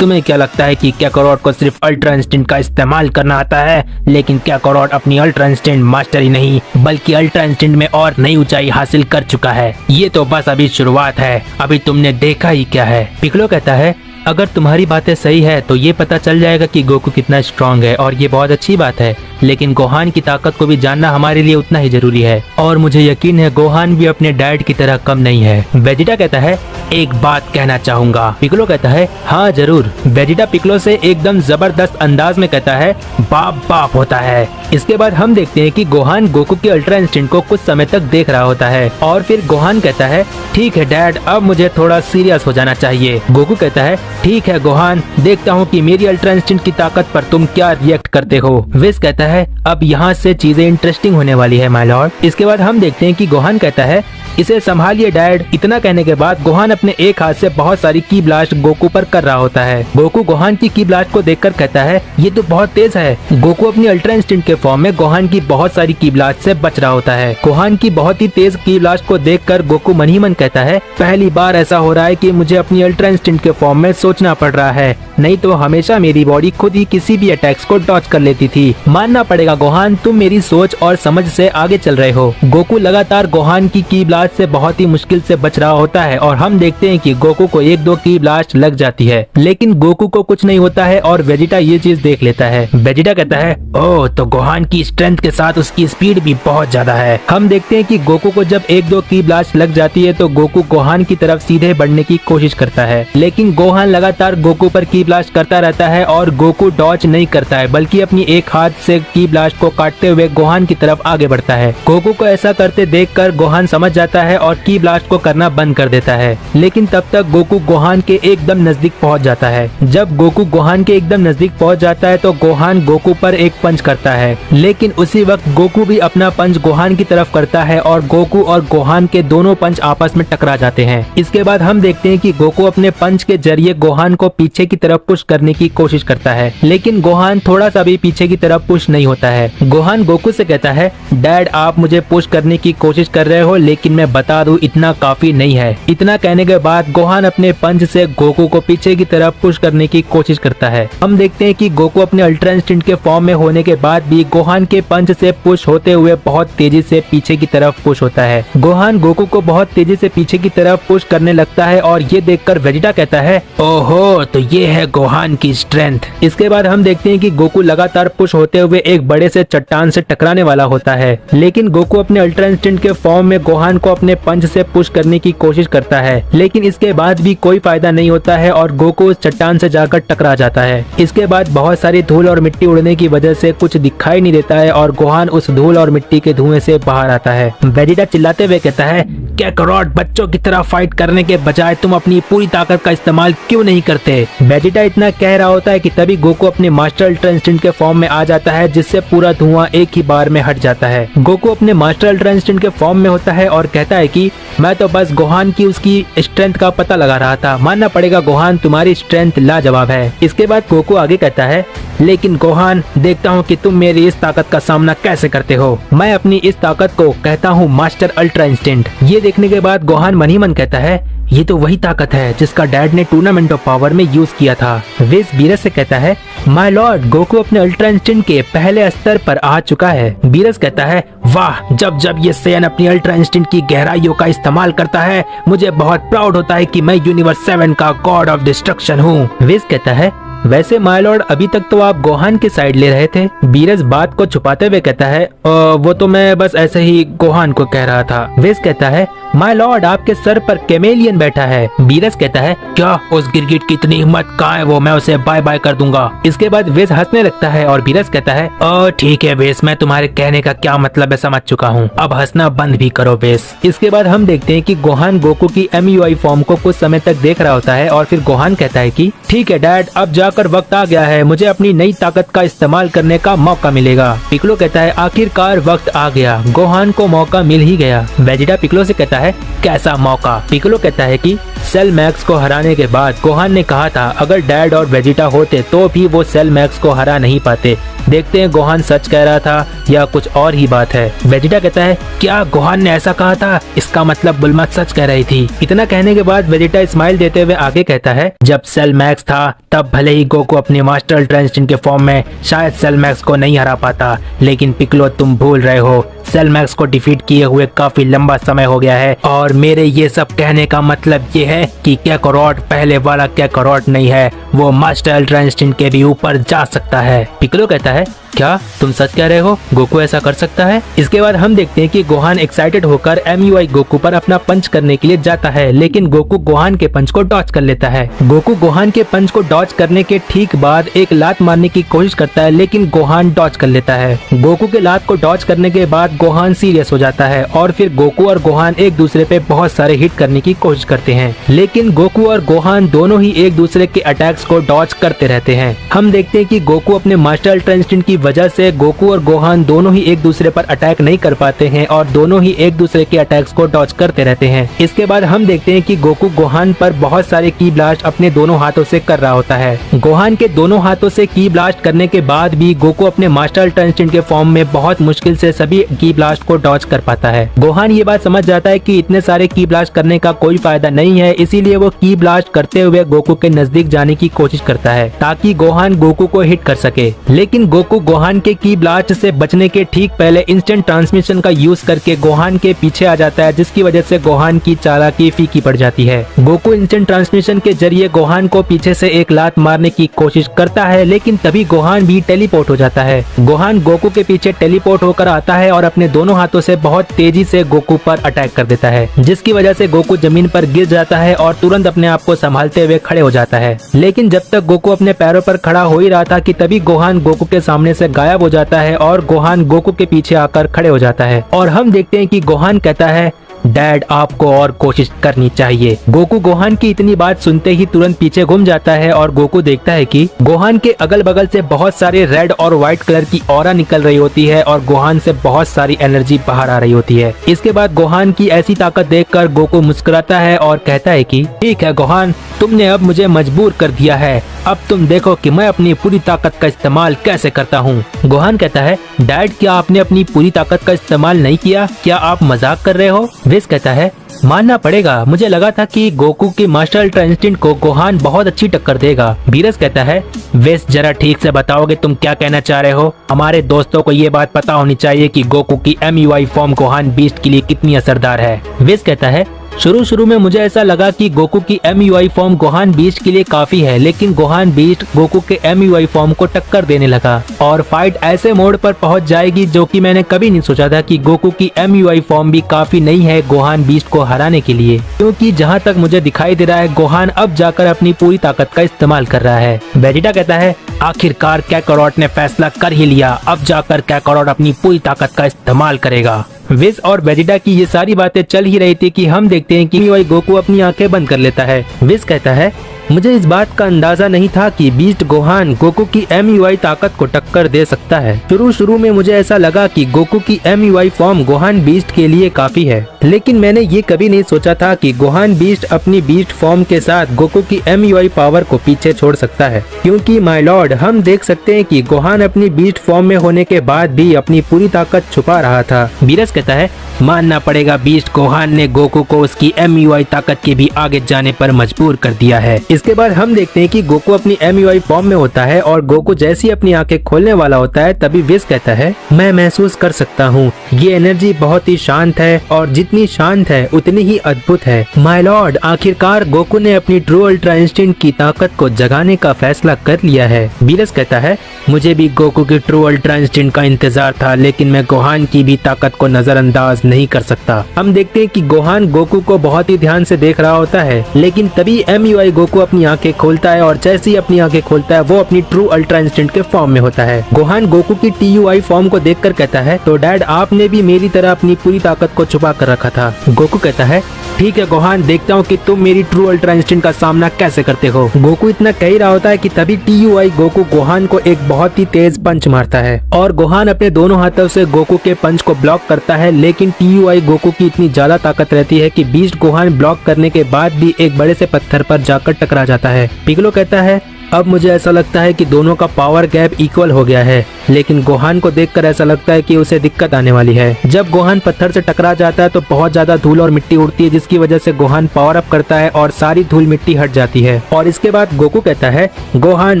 तुम्हें क्या लगता है कि काकारोट को सिर्फ अल्ट्रा इंस्टेंट का इस्तेमाल करना आता है? लेकिन काकारोट अपनी अल्ट्रा इंस्टेंट मास्टर ही नहीं बल्कि अल्ट्रा इंस्टेंट में और नई ऊंचाई हासिल कर चुका है। ये तो बस अभी शुरुआत है, अभी तुमने देखा ही क्या है। पिक्कोलो कहता है अगर तुम्हारी बातें सही है तो ये पता चल जाएगा कि गोकू कितना स्ट्रांग है और ये बहुत अच्छी बात है, लेकिन गोहान की ताकत को भी जानना हमारे लिए उतना ही जरूरी है और मुझे यकीन है गोहान भी अपने डैड की तरह कम नहीं है। वेजिटा कहता है एक बात कहना चाहूंगा। पिक्कोलो कहता है हाँ जरूर। वेजिटा पिक्कोलो से एकदम जबरदस्त अंदाज में कहता है बाप बाप होता है। इसके बाद हम देखते हैं कि गोहान गोकू के अल्ट्रा इंस्टेंट को कुछ समय तक देख रहा होता है और फिर गोहान कहता है ठीक है डैड, अब मुझे थोड़ा सीरियस हो जाना चाहिए। गोकू कहता है ठीक है गोहान, देखता हूँ कि मेरी अल्ट्रा इंस्टेंट की ताकत पर तुम क्या रिएक्ट करते हो। विस कहता है अब यहाँ से चीजें इंटरेस्टिंग होने वाली है माय लॉर्ड। इसके बाद हम देखते हैं कि गोहान कहता है इसे संभालिए डैड। इतना कहने के बाद गोहान अपने एक हाथ से बहुत सारी की ब्लास्ट गोकू पर कर रहा होता है। गोकू गोहान की ब्लास्ट को देखकर कहता है ये तो बहुत तेज है। गोकू अपनी अल्ट्रा इंस्टिंक्ट के फॉर्म में गोहान की बहुत सारी की ब्लास्ट से बच रहा होता है। गोहान की बहुत ही तेज की ब्लास्ट को देखकर गोकू मन ही मन कहता है पहली बार ऐसा हो रहा है कि मुझे अपनी अल्ट्रा इंस्टिंक्ट के फॉर्म में सोचना पड़ रहा है, नहीं तो हमेशा मेरी बॉडी खुद ही किसी भी अटैक्स को डॉज कर लेती थी। मानना पड़ेगा गोहान, तुम मेरी सोच और समझ से आगे चल रहे हो। गोकू लगातार गोहान की ब्लास्ट से बहुत ही मुश्किल से बच रहा होता है और हम देखते हैं कि गोकू को एक दो की ब्लास्ट लग जाती है, लेकिन गोकू को कुछ नहीं होता है और वेजिटा ये चीज देख लेता है। वेजिटा कहता है ओह, तो गोहान की स्ट्रेंथ के साथ उसकी स्पीड भी बहुत ज्यादा है। हम देखते हैं कि गोकू को जब एक दो की ब्लास्ट लग जाती है तो गोकू गोहान की तरफ सीधे बढ़ने की कोशिश करता है, लेकिन गोहान लगातार गोकू पर की ब्लास्ट करता रहता है और गोकू डॉज नहीं करता है, बल्कि अपनी एक हाथ से की ब्लास्ट को काटते हुए गोहान की तरफ आगे बढ़ता है। गोकू को ऐसा करते देखकर गोहान समझ जाता है और की ब्लास्ट को करना बंद कर देता है, लेकिन तब तक गोकू गोहान के एकदम नजदीक पहुंच जाता है। जब गोकू गोहान के एकदम नजदीक पहुंच जाता है तो गोहान गोकू पर एक पंच करता है, लेकिन उसी वक्त गोकू भी अपना पंच गोहान की तरफ करता है और गोकू और गोहान के दोनों पंच आपस में टकरा जाते हैं। इसके बाद हम देखते हैं कि गोकू अपने पंच के जरिए गोहान को पीछे की तरफ पुश करने की कोशिश करता है, लेकिन गोहान थोड़ा सा भी पीछे की तरफ पुश नहीं होता है। गोहान गोकू से कहता है डैड, आप मुझे पुश करने की कोशिश कर रहे हो, लेकिन मैं बता दूं इतना काफी नहीं है। इतना कहने के बाद गोहान अपने पंच से गोकू को पीछे की तरफ पुश करने की कोशिश करता है। हम देखते हैं कि गोकू अपने अल्ट्रा इंस्टिंक्ट के फॉर्म में होने के बाद भी गोहान के पंच से पुश होते हुए बहुत तेजी से पीछे की तरफ पुश होता है। गोहान गोकू को बहुत तेजी से पीछे की तरफ पुश करने लगता है और ये देखकर वेजिटा कहता है ओहो, तो ये है गोहान की स्ट्रेंथ। इसके बाद हम देखते हैं कि गोकू लगातार पुश होते हुए एक बड़े से चट्टान से टकराने वाला होता है, लेकिन गोकू अपने अल्ट्रा इंस्टिंक्ट के फॉर्म में गोहान को अपने पंच से पुश करने की कोशिश करता है, लेकिन इसके बाद भी कोई फायदा नहीं होता है और गोकू उस चट्टान से जाकर टकरा जाता है। इसके बाद बहुत सारी धूल और मिट्टी उड़ने की वजह से कुछ दिखाई नहीं देता है और गोहान उस धूल और मिट्टी के धुएं से बाहर आता है। वेजिटा चिल्लाते हुए कहता है काकारोट, बच्चों की तरह फाइट करने के बजाय तुम अपनी पूरी ताकत का इस्तेमाल क्यों नहीं करते। वेजिटा इतना कह रहा होता है कि तभी गोकू अपने मास्टर अल्ट्रा इंस्टिंक्ट के फॉर्म में आ जाता है, जिससे पूरा धुआं एक ही बार में हट जाता है। गोकू अपने मास्टर अल्ट्रा इंस्टिंक्ट के फॉर्म में होता है और कहता है कि मैं तो बस गोहान की उसकी स्ट्रेंथ का पता लगा रहा था। मानना पड़ेगा गोहान, तुम्हारी स्ट्रेंथ लाजवाब है। इसके बाद गोकू आगे कहता है लेकिन गोहान, देखता हूँ कि तुम मेरी इस ताकत का सामना कैसे करते हो। मैं अपनी इस ताकत को कहता हूँ मास्टर अल्ट्रा इंस्टिंक्ट। ये देखने के बाद गोहान मन ही मन कहता है ये तो वही ताकत है जिसका डैड ने टूर्नामेंट ऑफ पावर में यूज किया था। विज बीरस से कहता है माय लॉर्ड, गोकू अपने अल्ट्रा इंस्टिंक्ट के पहले स्तर पर आ चुका है। बीरस कहता है वाह, जब जब ये सैयन अपनी अल्ट्रा इंस्टिंक्ट की गहराइयों का इस्तेमाल करता है मुझे बहुत प्राउड होता है कि मैं यूनिवर्स 7 का गॉड ऑफ डिस्ट्रक्शन हूँ। विज कहता है वैसे माय लॉर्ड, अभी तक तो आप गोहान की साइड ले रहे थे। बीरस बात को छुपाते हुए कहता है वो तो मैं बस ऐसे ही गोहान को कह रहा था। विज कहता है माय लॉर्ड, आपके सर पर कैमेलियन बैठा है। बीरस कहता है क्या उस गिरगिट की इतनी हिम्मत, कहाँ है वो, मैं उसे बाय बाय कर दूंगा। इसके बाद विज हंसने लगता है और बीरस कहता है ठीक है वेस, मैं तुम्हारे कहने का क्या मतलब है समझ चुका हूँ, अब हंसना बंद भी करो वेस। इसके बाद हम देखते हैं कि गोहान गोकू की MUI फॉर्म को कुछ समय तक देख रहा होता है और फिर गोहान कहता है कि ठीक है डैड, अब जाकर वक्त आ गया है, मुझे अपनी नई ताकत का इस्तेमाल करने का मौका मिलेगा। पिकलो कहता है आखिरकार वक्त आ गया, गोहान को मौका मिल ही गया। वेजिटा पिकलो से कहता है कैसा मौका। पिकलो कहता है कि सेल मैक्स को हराने के बाद गोहान ने कहा था अगर डैड और वेजिटा होते तो भी वो सेल मैक्स को हरा नहीं पाते। देखते हैं गोहान सच कह रहा था या कुछ और ही बात है। वेजिटा कहता है क्या गोहान ने ऐसा कहा था, इसका मतलब बुलमा सच कह रही थी। इतना कहने के बाद वेजिटा स्माइल देते हुए आगे कहता है जब सेल मैक्स था तब भले ही गोकू अपने मास्टर अल्ट्रा इंस्टिंक्ट के फॉर्म में शायद सेल मैक्स को नहीं हरा पाता, लेकिन पिकलो तुम भूल रहे हो, सेल मैक्स को डिफीट किए हुए काफी लंबा समय हो गया है और मेरे ये सब कहने का मतलब ये है कि काकारोट पहले वाला काकारोट नहीं है, वो मास्टर अल्ट्रा इंस्टिंक्ट के भी ऊपर जा सकता है। पिकलो कहता है क्या तुम सच कह रहे हो, गोकू ऐसा कर सकता है। इसके बाद हम देखते हैं कि गोहान एक्साइटेड होकर MUI गोकू पर अपना पंच करने के लिए जाता है, लेकिन गोकू गोहान के पंच को डॉज कर लेता है। गोकू गोहान के पंच को डॉज करने के ठीक बाद एक लात मारने की कोशिश करता है, लेकिन गोहान डॉज कर लेता है। गोकू के लात को डॉज करने के बाद गोहान सीरियस हो जाता है और फिर गोकू और गोहान एक दूसरे पे बहुत सारे हिट करने की कोशिश करते हैं, लेकिन गोकू और गोहान दोनों ही एक दूसरे के अटैक्स को डॉज करते रहते हैं। हम देखते हैं कि गोकू अपने मास्टर अल्ट्रा इंस्टिंक्ट की वजह से गोकू और गोहान दोनों ही एक दूसरे पर अटैक नहीं कर पाते हैं और दोनों ही एक दूसरे के अटैक्स को डॉज करते रहते हैं। इसके बाद हम देखते हैं कि गोकू गोहान पर बहुत सारे की ब्लास्ट अपने दोनों हाथों से कर रहा होता है। गोहान के दोनों हाथों से की ब्लास्ट करने के बाद भी गोकू अपने मास्टर अल्ट्रा इंस्टिंक्ट के फॉर्म में बहुत मुश्किल से सभी की ब्लास्ट को डॉज कर पाता है। गोहान ये बात समझ जाता है कि इतने सारे की ब्लास्ट करने का कोई फायदा नहीं है, इसीलिए वो की ब्लास्ट करते हुए गोकू के नजदीक जाने की कोशिश करता है ताकि गोहान गोकू को हिट कर सके। लेकिन गोकू गोहान के की ब्लास्ट से बचने के ठीक पहले इंस्टेंट ट्रांसमिशन का यूज करके गोहान के पीछे आ जाता है, जिसकी वजह से गोहान की चालाकी फीकी पड़ जाती है। गोकू इंस्टेंट ट्रांसमिशन के जरिए गोहान को पीछे से एक लात मारने की कोशिश करता है, लेकिन तभी गोहान भी टेलीपोर्ट हो जाता है। गोहान गोकू के पीछे टेलीपोर्ट होकर आता है और अपने दोनों हाथों से बहुत तेजी से गोकू पर अटैक कर देता है, जिसकी वजह से गोकू जमीन पर गिर जाता है और तुरंत अपने आप को संभालते हुए खड़े हो जाता है। लेकिन जब तक गोकू अपने पैरों पर खड़ा हो ही रहा था कि तभी गोहान गोकू के सामने से गायब हो जाता है और गोहान गोकू के पीछे आकर खड़े हो जाता है। और हम देखते हैं कि गोहान कहता है, डैड आपको और कोशिश करनी चाहिए। गोकू गोहान की इतनी बात सुनते ही तुरंत पीछे घूम जाता है और गोकू देखता है कि गोहान के अगल बगल से बहुत सारे रेड और व्हाइट कलर की ऑरा निकल रही होती है और गोहान से बहुत सारी एनर्जी बाहर आ रही होती है। इसके बाद गोहान की ऐसी ताकत देखकर गोकू मुस्कुराता है और कहता है कि ठीक है गोहान, तुमने अब मुझे मजबूर कर दिया है, अब तुम देखो कि मैं अपनी पूरी ताकत का इस्तेमाल कैसे करता हूँ। गोहान कहता है, डैड क्या आपने अपनी पूरी ताकत का इस्तेमाल नहीं किया? क्या आप मजाक कर रहे हो? विस कहता है, मानना पड़ेगा, मुझे लगा था कि गोकू की मास्टर अल्ट्रा इंस्टिंक्ट को गोहान बहुत अच्छी टक्कर देगा। बीरस कहता है, विस जरा ठीक से बताओगे तुम क्या कहना चाह रहे हो? हमारे दोस्तों को ये बात पता होनी चाहिए कि गोकू की MUI फॉर्म गोहान बीस्ट के लिए कितनी असरदार है। विस कहता है, शुरू में मुझे ऐसा लगा कि गोकू की MUI फॉर्म गोहान बीस्ट के लिए काफी है, लेकिन गोहान बीस्ट गोकू के MUI फॉर्म को टक्कर देने लगा और फाइट ऐसे मोड पर पहुंच जाएगी जो कि मैंने कभी नहीं सोचा था कि गोकू की MUI फॉर्म भी काफी नहीं है गोहान बीस्ट को हराने के लिए, क्योंकि जहां तक मुझे दिखाई दे रहा है गोहान अब जाकर अपनी पूरी ताकत का इस्तेमाल कर रहा है। वेजिटा कहता है, आखिरकार कैकारोट ने फैसला कर ही लिया, अब जाकर कैकारोट अपनी पूरी ताकत का इस्तेमाल करेगा। विज और वेजिटा की ये सारी बातें चल ही रही थी कि हम देखते हैं कि MUI गोकू अपनी आंखें बंद कर लेता है। विज कहता है, मुझे इस बात का अंदाजा नहीं था कि बीस्ट गोहान गोकू की MUI ताकत को टक्कर दे सकता है। शुरू में मुझे ऐसा लगा कि गोकू की MUI फॉर्म गोहान बीस्ट के लिए काफी है, लेकिन मैंने ये कभी नहीं सोचा था कि गोहान बीस्ट अपनी बीस्ट फॉर्म के साथ गोकू की MUI पावर को पीछे छोड़ सकता है, क्योंकि माय लॉर्ड हम देख सकते हैं कि गोहान अपनी बीस्ट फॉर्म में होने के बाद भी अपनी पूरी ताकत छुपा रहा था। बीरस कहता है, मानना पड़ेगा बीस्ट गोहान ने गोकू को उसकी MUI ताकत के भी आगे जाने पर मजबूर कर दिया है। इसके बाद हम देखते हैं कि गोकू अपनी MUI फॉर्म में होता है और गोकू जैसी अपनी आंखें खोलने वाला होता है तभी विस कहता है, मैं महसूस कर सकता हूँ ये एनर्जी बहुत ही शांत है और जितनी शांत है उतनी ही अद्भुत है। माय लॉर्ड आखिरकार गोकू ने अपनी ट्रू अल्ट्रा इंस्टिंक्ट की ताकत को जगाने का फैसला कर लिया है। बीरस कहता है, मुझे भी गोकू की ट्रू अल्ट्रा इंस्टिंक्ट का इंतजार था, लेकिन मैं गोहान की भी ताकत को नजरअंदाज नहीं कर सकता। हम देखते हैं कि गोहान गोकू को बहुत ही ध्यान से देख रहा होता है, लेकिन तभी MUI गोकू अपनी आंखें खोलता है और जैसे ही अपनी आंखें खोलता है वो अपनी ट्रू अल्ट्रा इंस्टिंक्ट के फॉर्म में होता है। गोहान गोकू की TUI फॉर्म को देखकर कहता है, तो डैड आपने भी मेरी तरह अपनी पूरी ताकत को छुपा कर रखा था। गोकू कहता है, ठीक है गोहान, देखता हूँ कि तुम मेरी ट्रू अल्ट्रा इंस्टिंक्ट का सामना कैसे करते हो। गोकू इतना कह ही रहा होता है कि तभी TUI गोकू गोहान को एक बहुत ही तेज पंच मारता है और गोहान अपने दोनों हाथों से गोकू के पंच को ब्लॉक करता है, लेकिन TUI गोकू की इतनी ज्यादा ताकत रहती है कि बीस्ट गोहान ब्लॉक करने के बाद भी एक बड़े से पत्थर पर जाकर टकरा जाता है। पिगलो कहता है, अब मुझे ऐसा लगता है कि दोनों का पावर गैप इक्वल हो गया है, लेकिन गोहान को देखकर ऐसा लगता है कि उसे दिक्कत आने वाली है। जब गोहान पत्थर से टकरा जाता है तो बहुत ज्यादा धूल और मिट्टी उड़ती है, जिसकी वजह से गोहान पावर अप करता है और सारी धूल मिट्टी हट जाती है। और इसके बाद गोकू कहता है, गोहान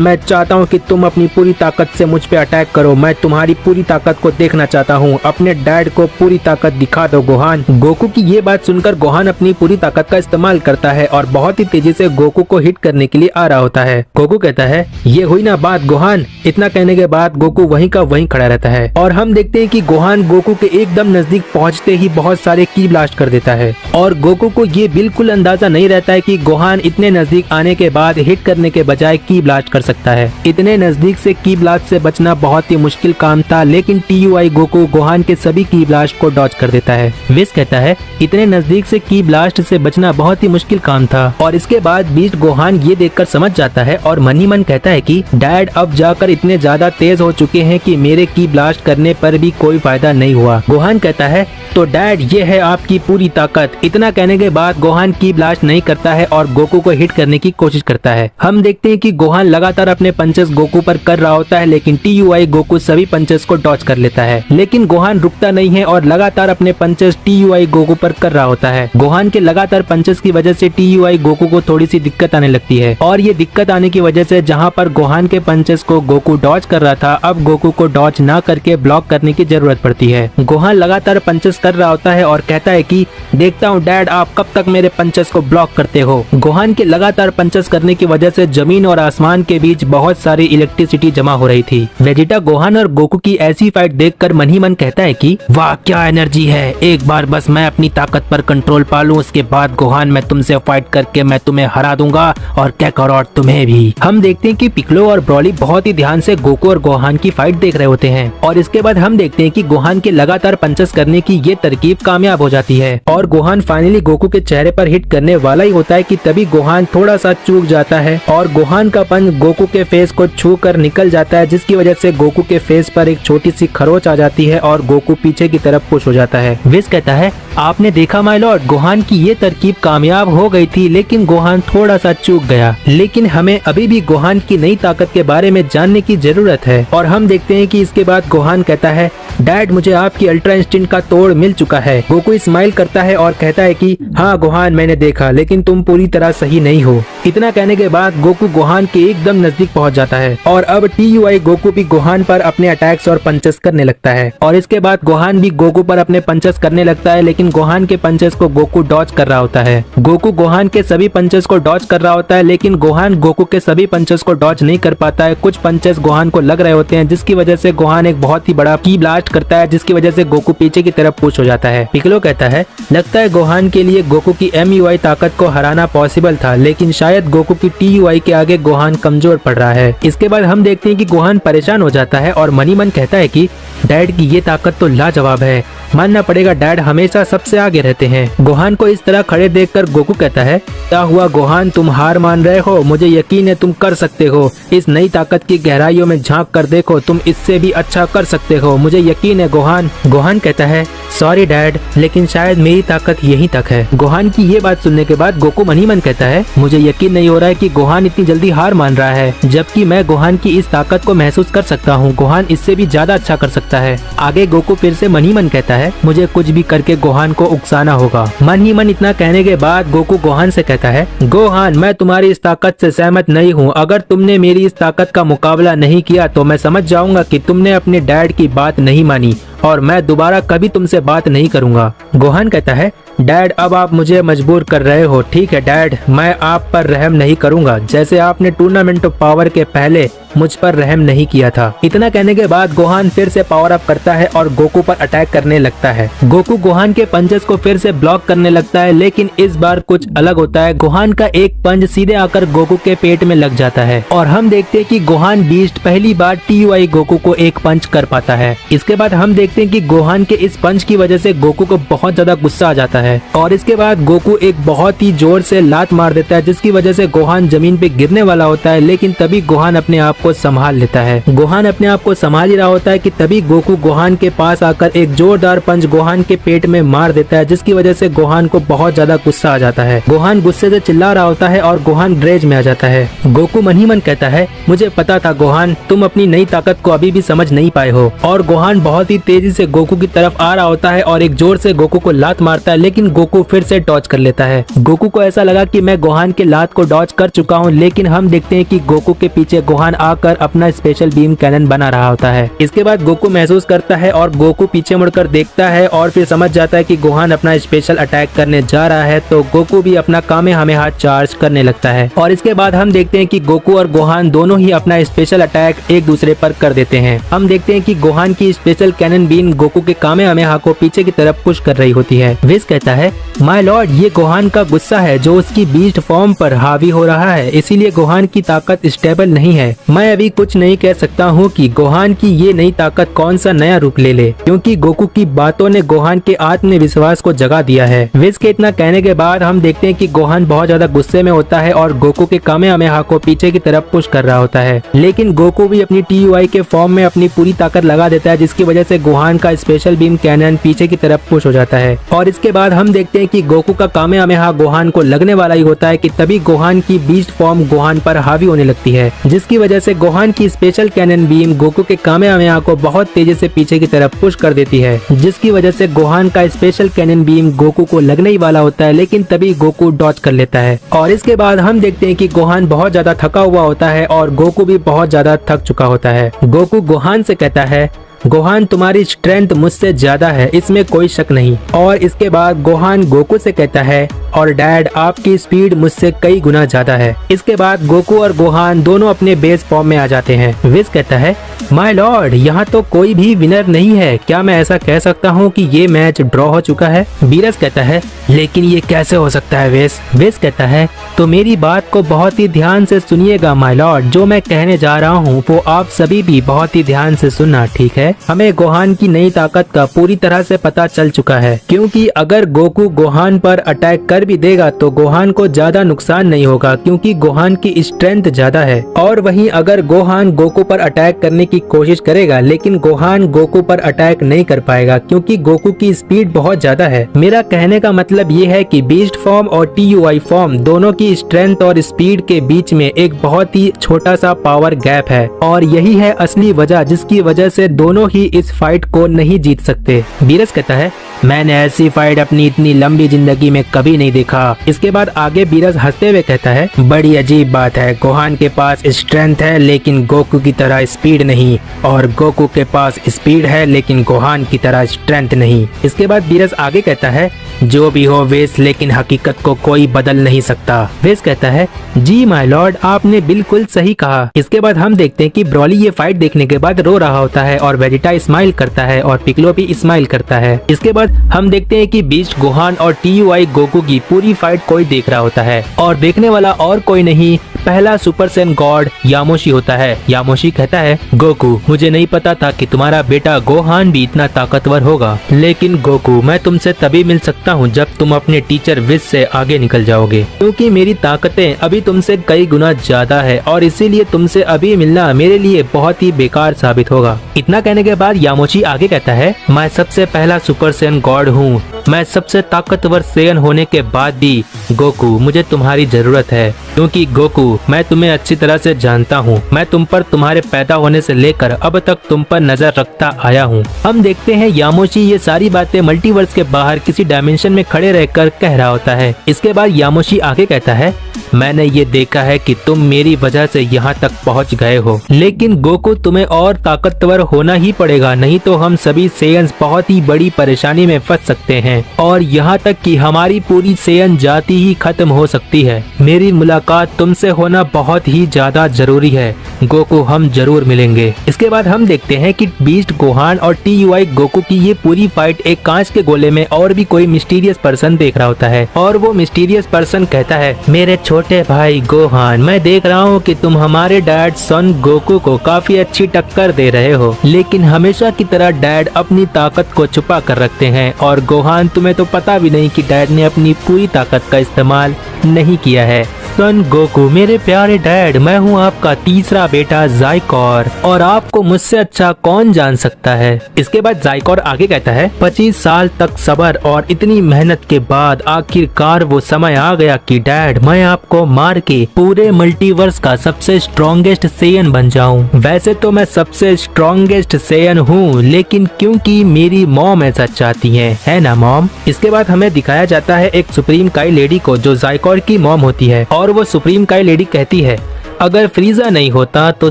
मैं चाहता हूँ कि तुम अपनी पूरी ताकत से मुझ पे अटैक करो, मैं तुम्हारी पूरी ताकत को देखना चाहता हूँ, अपने डैड को पूरी ताकत दिखा दो गोहान। गोकू की ये बात सुनकर गोहान अपनी पूरी ताकत का इस्तेमाल करता है और बहुत ही तेजी से गोकू को हिट करने के लिए आ रहा होता है। गोकू कहता है, ये हुई ना बात गोहान। इतना कहने के बाद गोकू वहीं का वहीं खड़ा रहता है और हम देखते हैं कि गोहान गोकू के एकदम नजदीक पहुंचते ही बहुत सारे की ब्लास्ट कर देता है और गोकू को ये बिल्कुल अंदाजा नहीं रहता है कि गोहान इतने नजदीक आने के बाद हिट करने के बजाय की ब्लास्ट कर सकता है। इतने नजदीक से की ब्लास्ट से बचना बहुत ही मुश्किल काम था, लेकिन TUI गोकू गोहान के सभी की ब्लास्ट को डॉज कर देता है। विस कहता है, इतने नजदीक से की ब्लास्ट से बचना बहुत ही मुश्किल काम था और इसके बाद बीस्ट गोहान ये देखकर समझ जाता है और मन ही मन कहता है कि डैड अब जाकर इतने ज्यादा तेज हो चुके हैं कि मेरे की ब्लास्ट करने पर भी कोई फायदा नहीं हुआ। गोहान कहता है तो डैड ये है आपकी पूरी ताकत। इतना कहने के बाद गोहान की ब्लास्ट नहीं करता है और गोकू को हिट करने की कोशिश करता है। हम देखते हैं कि गोहान लगातार अपने पंचेस गोकू पर कर रहा होता है, लेकिन TUI गोकू सभी पंचेस को डॉच कर लेता है। लेकिन गोहान रुकता नहीं है और लगातार अपने पंचेस TUI गोकू पर कर रहा होता है। गोहान के लगातार पंचेस की वजह से TUI गोकू को थोड़ी सी दिक्कत आने लगती है और ये दिक्कत आने की वजह से जहाँ पर गोहान के पंचेस को गोकू डॉच कर रहा था, अब गोकू को डॉच ना करके ब्लॉक करने की जरूरत पड़ती है। गोहान लगातार पंचेस कर रहा होता है और कहता है कि देखता हूँ डैड आप कब तक मेरे पंचेस को ब्लॉक करते हो। गोहान के लगातार पंचेस करने की वजह से जमीन और आसमान के बीच बहुत सारी इलेक्ट्रिसिटी जमा हो रही थी। वेजिटा गोहान और गोकू की ऐसी फाइट देखकर मन ही मन कहता है कि वाह क्या एनर्जी है, एक बार बस मैं अपनी ताकत पर कंट्रोल पा लूं, उसके बाद गोहान मैं तुमसे फाइट करके मैं तुम्हें हरा दूंगा और काकारोट तुम्हें भी। हम देखते हैं कि पिक्लो और ब्रॉली बहुत ही ध्यान से गोकू और गोहान की फाइट देख रहे होते हैं और इसके बाद हम देखते हैं कि गोहान के लगातार पंचेस करने की ये तरकीब कामयाब हो जाती है और गोहान फाइनली गोकू के चेहरे पर हिट करने वाला ही होता है कि तभी गोहान थोड़ा सा चूक जाता है और गोहान का पंच गोकू के फेस को छू कर निकल जाता है, जिसकी वजह से गोकू के फेस पर एक छोटी सी खरोच आ जाती है और गोकू पीछे की तरफ पुश हो जाता है। विस कहता है आपने देखा माय लॉर्ड, गोहान की ये तरकीब कामयाब हो गई थी लेकिन गोहान थोड़ा सा चूक गया, लेकिन हमें अभी भी गोहान की नई ताकत के बारे में जानने की जरूरत है। और हम देखते हैं कि इसके बाद गोहान कहता है डैड मुझे आपकी अल्ट्रा इंस्टिंक्ट का तोड़ मिल चुका है। गोकू स्माइल करता है और कहता है कि हाँ गोहान मैंने देखा, लेकिन तुम पूरी तरह सही नहीं हो। इतना कहने के बाद गोकू गोहान के एकदम नजदीक पहुंच जाता है और अब TUI गोकू भी गोहान पर अपने अटैक्स और पंचेस करने लगता है और इसके बाद गोहान भी गोकू पर अपने पंचेस करने लगता है, लेकिन गोहान के पंचेस को गोकू डॉच कर रहा होता है। गोकू गोहान के सभी पंचेस को डॉच कर रहा होता है, लेकिन गोहान गोकू के सभी पंचेस को डॉच नहीं कर पाता है। कुछ पंचेस गोहान को लग रहे होते हैं, जिसकी वजह से गोहान एक बहुत ही बड़ा की ब्लास्ट करता है, जिसकी वजह से गोकू पीछे की तरफ पुश हो जाता है। पिक्लो कहता है लगता है गोहान के लिए गोकू की MUI ताकत को हराना पॉसिबल था, लेकिन शायद गोकू की TUI के आगे गोहान कमजोर पड़ रहा है। इसके बाद हम देखते हैं कि गोहान परेशान हो जाता है और मन ही मन कहता है कि डैड की ये ताकत तो लाजवाब है, मानना पड़ेगा डैड हमेशा सबसे आगे रहते हैं। गोहान को इस तरह खड़े देखकर गोकू कहता है क्या हुआ गोहान, तुम हार मान रहे हो? मुझे यकीन है तुम कर सकते हो। इस नई ताकत की गहराइयों में झांक कर देखो, तुम इससे भी अच्छा कर सकते हो, मुझे यकीन है गोहान। गोहान कहता है सॉरी डैड, लेकिन शायद मेरी ताकत यहीं तक है। गोहान की ये बात सुनने के बाद गोकू मन ही मन कहता है मुझे यकीन नहीं हो रहा है कि गोहान इतनी जल्दी हार मान रहा है, जबकि मैं गोहान की इस ताकत को महसूस कर सकता हूँ। गोहान इससे भी ज्यादा अच्छा कर सकता है। आगे गोकू फिर से मन ही मन कहता है मुझे कुछ भी करके गोहान को उकसाना होगा। मन ही मन इतना कहने के बाद गोकू गोहान से कहता है गोहान मैं तुम्हारी इस ताकत से सहमत नहीं हूँ। अगर तुमने मेरी इस ताकत का मुकाबला नहीं किया तो मैं समझ जाऊंगा कि तुमने अपने डैड की बात नहीं मानी और मैं दोबारा कभी तुमसे बात नहीं करूंगा। गोहान कहता है डैड अब आप मुझे मजबूर कर रहे हो। ठीक है डैड, मैं आप पर रहम नहीं करूंगा, जैसे आपने टूर्नामेंट ऑफ पावर के पहले मुझ पर रहम नहीं किया था। इतना कहने के बाद गोहान फिर से पावर अप करता है और गोकू पर अटैक करने लगता है। गोकू गोहान के पंचेस को फिर से ब्लॉक करने लगता है, लेकिन इस बार कुछ अलग होता है। गोहान का एक पंच सीधे आकर गोकू के पेट में लग जाता है और हम देखते हैं कि गोहान बीस्ट पहली बार TUI गोकू को एक पंच कर पाता है। इसके बाद हम देखते हैं कि गोहान के इस पंच की वजह से गोकू को बहुत ज्यादा गुस्सा आ जाता है और इसके बाद गोकू एक बहुत ही जोर से लात मार देता है, जिसकी वजह से गोहान जमीन पे गिरने वाला होता है, लेकिन तभी गोहान अपने आप को संभाल लेता है। गोहान अपने आप को संभाल ही रहा होता है कि तभी गोकू गोहान के पास आकर एक जोरदार पंच गोहान के पेट में मार देता है, जिसकी वजह से गोहान को बहुत ज्यादा गुस्सा आ जाता है। गोहान गुस्से से चिल्ला रहा होता है और गोहान ड्रेज में आ जाता है। गोकू मन ही मन कहता है मुझे पता था गोहान, तुम अपनी नई ताकत को अभी भी समझ नहीं पाए हो। और गोहान बहुत ही तेजी से गोकू की तरफ आ रहा होता है और एक जोर से गोकू को लात मारता है, लेकिन गोकू फिर से डॉच कर लेता है। गोकू को ऐसा लगा कि मैं गोहान के लात को डॉच कर चुका हूँ, लेकिन हम देखते हैं कि गोकू के पीछे गोहान आकर अपना स्पेशल बीम कैनन बना रहा होता है। इसके बाद गोकू महसूस करता है और गोकू पीछे मुड़कर देखता है और फिर समझ जाता है कि गोहान अपना स्पेशल अटैक करने जा रहा है, तो गोकू भी अपना कामेहामेहा चार्ज करने लगता है। और इसके बाद हम देखते हैं कि गोकू और गोहान दोनों ही अपना स्पेशल अटैक एक दूसरे पर कर देते हैं। हम देखते हैं कि गोहान की special cannon cannon beam Goku के कामेहामेहा को पीछे की तरफ पुश कर रही होती है। विज कहता है, माय लॉर्ड, ये गोहान का गुस्सा है जो उसकी बीस्ट फॉर्म पर हावी हो रहा है, इसीलिए गोहान की ताकत स्टेबल नहीं है। मैं अभी कुछ नहीं कह सकता हूँ कि गोहान की ये नई ताकत कौन सा नया रूप ले ले, क्योंकि गोकू की बातों ने गोहान के आत्मविश्वास को जगा दिया है। विज के इतना कहने के बाद हम देखते हैं कि गोहान बहुत ज्यादा गुस्से में होता है और गोकू के कामेहामेहा को पीछे की तरफ पुश कर रहा होता है, लेकिन गोकू भी अपनी TUI के फॉर्म में अपनी पूरी ताकत लगा देता है, जिसकी वजह से गोहान का स्पेशल बीम कैनन पीछे की तरफ पुश हो जाता है। और इसके बाद हम देखते हैं कि गोकू का कामेहामेहा गोहान को लगने वाला ही होता है कि तभी गोहान की बीस्ट फॉर्म गोहान पर हावी होने लगती है, जिसकी वजह से गोहान की स्पेशल कैनन बीम गोकू के कामेहामेहा को बहुत तेजी से पीछे की तरफ पुश कर देती है, जिसकी वजह से गोहान का स्पेशल कैनन बीम गोकू को लगने ही वाला होता है, लेकिन तभी गोकू डॉज कर लेता है। और इसके बाद हम देखते हैं कि गोहान बहुत ज्यादा थका हुआ होता है और गोकू भी बहुत ज्यादा थक चुका होता है। गोकू गोहान से कहता है, गोहान तुम्हारी स्ट्रेंथ मुझसे ज्यादा है, इसमें कोई शक नहीं। और इसके बाद गोहान गोकू से कहता है, और डैड आपकी स्पीड मुझसे कई गुना ज्यादा है। इसके बाद गोकू और गोहान दोनों अपने बेस फॉर्म में आ जाते हैं। विज कहता है, माय लॉर्ड, यहाँ तो कोई भी विनर नहीं है, क्या मैं ऐसा कह सकता हूँ कि ये मैच ड्रॉ हो चुका है? बीरस कहता है, लेकिन ये कैसे हो सकता है वेस? वेस कहता है, तो मेरी बात को बहुत ही ध्यान से सुनिएगा माय लॉर्ड, जो मैं कहने जा रहा हूँ वो आप सभी भी बहुत ही ध्यान से सुनना, ठीक है? हमें गोहान की नई ताकत का पूरी तरह से पता चल चुका है, क्योंकि अगर गोकू गोहान पर अटैक कर भी देगा तो गोहान को ज्यादा नुकसान नहीं होगा, क्योंकि गोहान की स्ट्रेंथ ज्यादा है। और वहीं अगर गोहान गोकू पर अटैक करने की कोशिश करेगा, लेकिन गोहान गोकू पर अटैक नहीं कर पाएगा, क्योंकि गोकू की स्पीड बहुत ज्यादा है। मेरा कहने का मतलब ये है कि बीस्ट फॉर्म और TUI फॉर्म दोनों की स्ट्रेंथ और स्पीड के बीच में एक बहुत ही छोटा सा पावर गैप है, और यही है असली वजह जिसकी वजह से दोनों ही इस फाइट को नहीं जीत सकते। बीरस कहता है, मैंने ऐसी फाइट अपनी इतनी लंबी जिंदगी में कभी नहीं देखा। इसके बाद आगे बीरस हंसते हुए कहता है, बड़ी अजीब बात है, गोहान के पास स्ट्रेंथ है लेकिन गोकू की तरह स्पीड नहीं, और गोकू के पास स्पीड है लेकिन गोहान की तरह स्ट्रेंथ नहीं। इसके बाद बीरस आगे कहता है, जो भी हो वेस, लेकिन हकीकत को कोई बदल नहीं सकता। वेस कहता है, जी माय लॉर्ड, आपने बिल्कुल सही कहा। इसके बाद हम देखते हैं कि ब्रॉली ये फाइट देखने के बाद रो रहा होता है और वेजिटा स्माइल करता है और पिकलो भी स्माइल करता है। इसके बाद हम देखते हैं कि बीस्ट गोहान और TUI गोकू की पूरी फाइट कोई देख रहा होता है, और देखने वाला और कोई नहीं, पहला सुपर सैन गॉड यामोशी होता है। यामोशी कहता है, गोकू, मुझे नहीं पता था कि तुम्हारा बेटा गोहान भी इतना ताकतवर होगा, लेकिन गोकू, मैं तुमसे तभी मिल सकता हूँ जब तुम अपने टीचर विज से आगे निकल जाओगे, क्योंकि मेरी ताकतें अभी तुमसे कई गुना ज्यादा है, और इसीलिए तुमसे अभी मिलना मेरे लिए बहुत ही बेकार साबित होगा। इतना कहने के बाद यामोशी आगे कहता है, मैं सबसे पहला सुपर सैन गॉड हूँ, मैं सबसे ताकतवर सेयन होने के बाद भी गोकू, मुझे तुम्हारी जरूरत है, क्योंकि गोकू, मैं तुम्हें अच्छी तरह से जानता हूँ। मैं तुम पर तुम्हारे पैदा होने से लेकर अब तक तुम पर नजर रखता आया हूँ। हम देखते हैं यामोशी ये सारी बातें मल्टीवर्स के बाहर किसी डायमेंशन में खड़े रहकर कह रहा होता है। इसके बाद यामोशी आगे कहता है, मैंने ये देखा है कि तुम मेरी वजह से यहाँ तक पहुँच गए हो, लेकिन गोकू, तुम्हें और ताकतवर होना ही पड़ेगा, नहीं तो हम सभी सेयन्स बहुत ही बड़ी परेशानी में फंस सकते हैं, और यहाँ तक कि हमारी पूरी सेयन जाति ही खत्म हो सकती है। मेरी मुलाकात तुमसे होना बहुत ही ज्यादा जरूरी है गोकू, हम जरूर मिलेंगे। इसके बाद हम देखते हैं कि बीस्ट गोहान और TUI गोकू की ये पूरी फाइट एक कांच के गोले में और भी कोई मिस्टीरियस पर्सन देख रहा होता है, और वो मिस्टीरियस पर्सन कहता है, मेरे छोटे भाई गोहान, मैं देख रहा हूँ कि तुम हमारे डैड सन गोकू को काफी अच्छी टक्कर दे रहे हो, लेकिन हमेशा की तरह डैड अपनी ताकत को छुपा कर रखते हैं, और गोहान, तुम्हें तो पता भी नहीं कि डैड ने अपनी पूरी ताकत का इस्तेमाल नहीं किया है। सन गोकू, मेरे प्यारे डैड, मैं हूँ आपका तीसरा बेटा ज़ाइकोर, और आपको मुझसे अच्छा कौन जान सकता है। इसके बाद ज़ाइकोर आगे कहता है, 25 साल तक सब्र और इतनी मेहनत के बाद आखिरकार वो समय आ गया कि डैड, मैं आपको मार के पूरे मल्टीवर्स का सबसे स्ट्रॉन्गेस्ट सेयन बन जाऊं। वैसे तो मैं सबसे स्ट्रॉन्गेस्ट सेयन हूँ, लेकिन क्योंकि मेरी मॉम ऐसा चाहती है ना मॉम। इसके बाद हमें दिखाया जाता है एक सुप्रीम काई लेडी को, जो ज़ाइकोर की मॉम होती है, और वो सुप्रीम काई लेडी कहती है, अगर फ्रीजा नहीं होता तो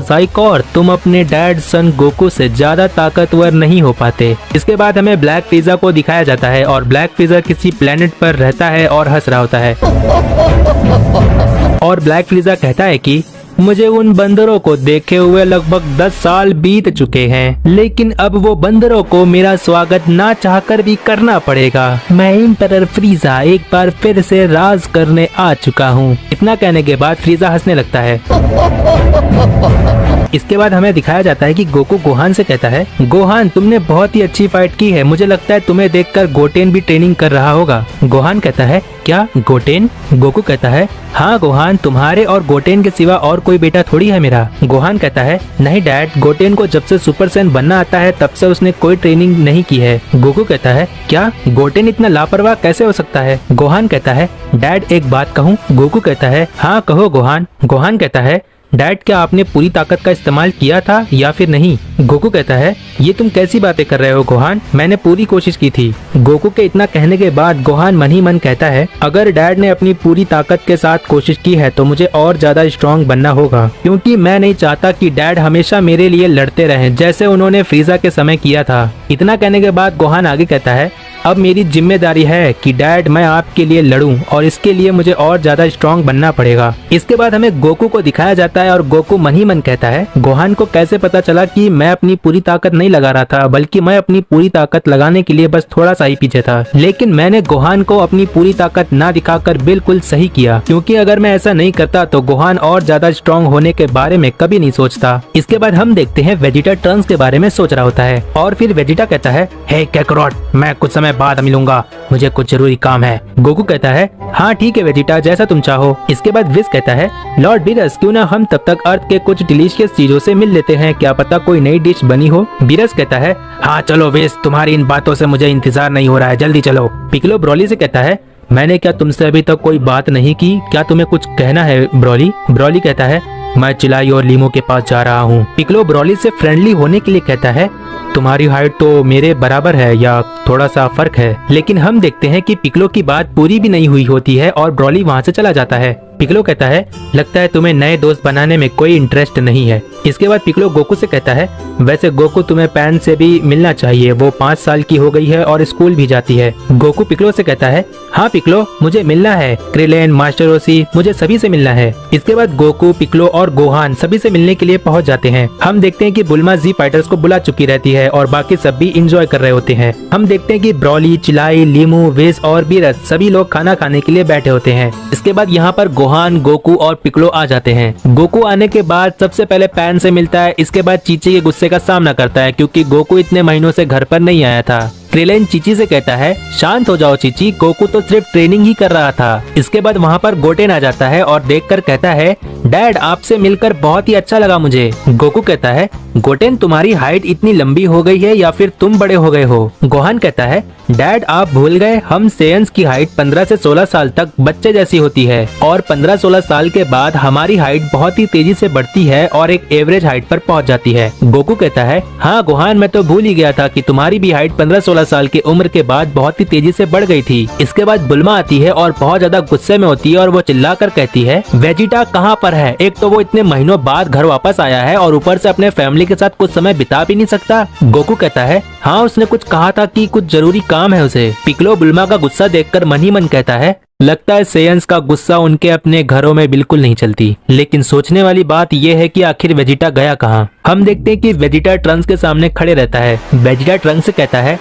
ज़ाइकोर, तुम अपने डैड सन गोकू से ज्यादा ताकतवर नहीं हो पाते। इसके बाद हमें ब्लैक फ्रीजा को दिखाया जाता है, और ब्लैक फ्रीजा किसी प्लेनेट पर रहता है और हंस रहा होता है, और ब्लैक फ्रीजा कहता है कि मुझे उन बंदरों को देखे हुए लगभग 10 साल बीत चुके हैं, लेकिन अब वो बंदरों को मेरा स्वागत ना चाहकर भी करना पड़ेगा। मैं एम्परर फ्रीजा एक बार फिर से राज करने आ चुका हूँ। इतना कहने के बाद फ्रीजा हंसने लगता है। इसके बाद हमें दिखाया जाता है कि गोकू गोहान से कहता है, गोहान तुमने बहुत ही अच्छी फाइट की है, मुझे लगता है तुम्हें देखकर गोटेन भी ट्रेनिंग कर रहा होगा। गोहान कहता है, क्या गोटेन? गोकू कहता है, हाँ गोहान, तुम्हारे और गोटेन के सिवा और कोई बेटा थोड़ी है मेरा। गोहान कहता है, नहीं डैड, गोटेन को जब से सुपर सैन बनना आता है तब से उसने कोई ट्रेनिंग नहीं की है। गोकू कहता है, क्या गोटेन इतना लापरवाह कैसे हो सकता है? गोहान कहता है, डैड एक बात कहूँ? गोकू कहता है, हाँ कहो गोहान। गोहान कहता है, डैड क्या आपने पूरी ताकत का इस्तेमाल किया था या फिर नहीं? गोकू कहता है, ये तुम कैसी बातें कर रहे हो गोहान, मैंने पूरी कोशिश की थी। गोकू के इतना कहने के बाद गोहान मन ही मन कहता है, अगर डैड ने अपनी पूरी ताकत के साथ कोशिश की है तो मुझे और ज्यादा स्ट्रॉन्ग बनना होगा, क्योंकि मैं नहीं चाहता कि डैड हमेशा मेरे लिए लड़ते रहें जैसे उन्होंने फ्रीजा के समय किया था। इतना कहने के बाद गोहान आगे कहता है, अब मेरी जिम्मेदारी है कि डैड मैं आपके लिए लड़ूं और इसके लिए मुझे और ज्यादा स्ट्रॉन्ग बनना पड़ेगा। इसके बाद हमें गोकू को दिखाया जाता है और गोकू मन ही मन कहता है, गोहान को कैसे पता चला कि मैं अपनी पूरी ताकत नहीं लगा रहा था, बल्कि मैं अपनी पूरी ताकत लगाने के लिए बस थोड़ा सा ही पीछे था। लेकिन मैंने गोहान को अपनी पूरी ताकत ना दिखाकर बिल्कुल सही किया, क्योंकि अगर मैं ऐसा नहीं करता तो गोहान और ज्यादा स्ट्रॉन्ग होने के बारे में कभी नहीं सोचता। इसके बाद हम देखते हैं वेजिटा ट्रंक्स के बारे में सोच रहा होता है और फिर वेजिटा कहता है, हे कैकरोट, मैं कुछ समय बाद मिलूंगा, मुझे कुछ जरूरी काम है। गोकू कहता है, हाँ ठीक है वेजिटा, जैसा तुम चाहो। इसके बाद विस कहता है, लॉर्ड बीरस, क्यों ना हम तब तक अर्थ के कुछ डिलीशियस चीजों से मिल लेते हैं, क्या पता कोई नई डिश बनी हो। बीरस कहता है, हाँ चलो विस, तुम्हारी इन बातों से मुझे इंतजार नहीं हो रहा है, जल्दी चलो। पिकलो ब्रोली से कहता है, मैंने क्या तुमसे अभी तक कोई बात नहीं की, क्या तुम्हें कुछ कहना है ब्रोली? ब्रोली कहता है, मैं चिलाई और लीमो के पास जा रहा हूँ। पिकलो ब्रोली से फ्रेंडली होने के लिए कहता है, तुम्हारी हाइट तो मेरे बराबर है या थोड़ा सा फर्क है। लेकिन हम देखते हैं कि पिकलो की बात पूरी भी नहीं हुई होती है और ब्रोली वहाँ से चला जाता है। पिकलो कहता है, लगता है तुम्हें नए दोस्त बनाने में कोई इंटरेस्ट नहीं है। इसके बाद पिकलो गोकू से कहता है, वैसे गोकू तुम्हें पैन से भी मिलना चाहिए, वो 5 साल की हो गई है और स्कूल भी जाती है। गोकू पिकलो से कहता है, हाँ पिकलो, मुझे मिलना है, क्रिलेन, मास्टर रोसी, मुझे सभी से मिलना है। इसके बाद गोकू, पिकलो और गोहान सभी से मिलने के लिए पहुँच जाते हैं। हम देखते हैं कि बुल्मा जी फाइटर्स को बुला चुकी रहती है और बाकी सब भी इंजॉय कर रहे होते हैं। हम देखते हैं कि ब्रोली, चिलाई, लीमू, विस और बीरस सभी लोग खाना खाने के लिए बैठे होते हैं। इसके बाद यहाँ पर गोहान, गोकू और पिकलो आ जाते हैं। गोकू आने के बाद सबसे पहले पैन से मिलता है, इसके बाद चीची के गुस्से का सामना करता है क्योंकि गोकू इतने महीनों से घर पर नहीं आया था। क्रिलेन चीची से कहता है, शांत हो जाओ चीची, गोकू तो सिर्फ ट्रेनिंग ही कर रहा था। इसके बाद वहाँ पर गोटेन आ जाता है और देखकर कहता है, डैड आपसे मिलकर बहुत ही अच्छा लगा मुझे। गोकू कहता है, गोटेन तुम्हारी हाइट इतनी लंबी हो गई है या फिर तुम बड़े हो गए हो? गोहान कहता है, डैड आप भूल गए, हम सेयंस की हाइट 15 से 16 साल तक बच्चे जैसी होती है और 15-16 साल के बाद हमारी हाइट बहुत ही तेजी से बढ़ती है और एक एवरेज हाइट पर पहुंच जाती है। गोकू कहता है, हाँ गोहान, मैं तो भूल ही गया था कि तुम्हारी भी हाइट 15-16 साल की उम्र के बाद बहुत ही तेजी से बढ़ गई थी। इसके बाद बुल्मा आती है और बहुत ज्यादा गुस्से में होती है और वो चिल्लाकर कहती है, वेजिटा कहाँ पर है? एक तो वो इतने महीनों बाद घर वापस आया है और ऊपर से अपने फैमिली के साथ कुछ समय बिता भी नहीं सकता। गोकू कहता है, हाँ उसने कुछ कहा था कि कुछ जरूरी काम है उसे। पिकलो बुल्मा का गुस्सा देखकर मन ही मन कहता है, लगता है सेयंस का गुस्सा उनके अपने घरों में बिल्कुल नहीं चलती। लेकिन सोचने वाली बात यह है कि आखिर वेजिटा गया कहाँ? हम देखते हैं कि वेजिटा ट्रंक्स के सामने खड़े रहता है। वेजिटा ट्रंक्स से कहता है,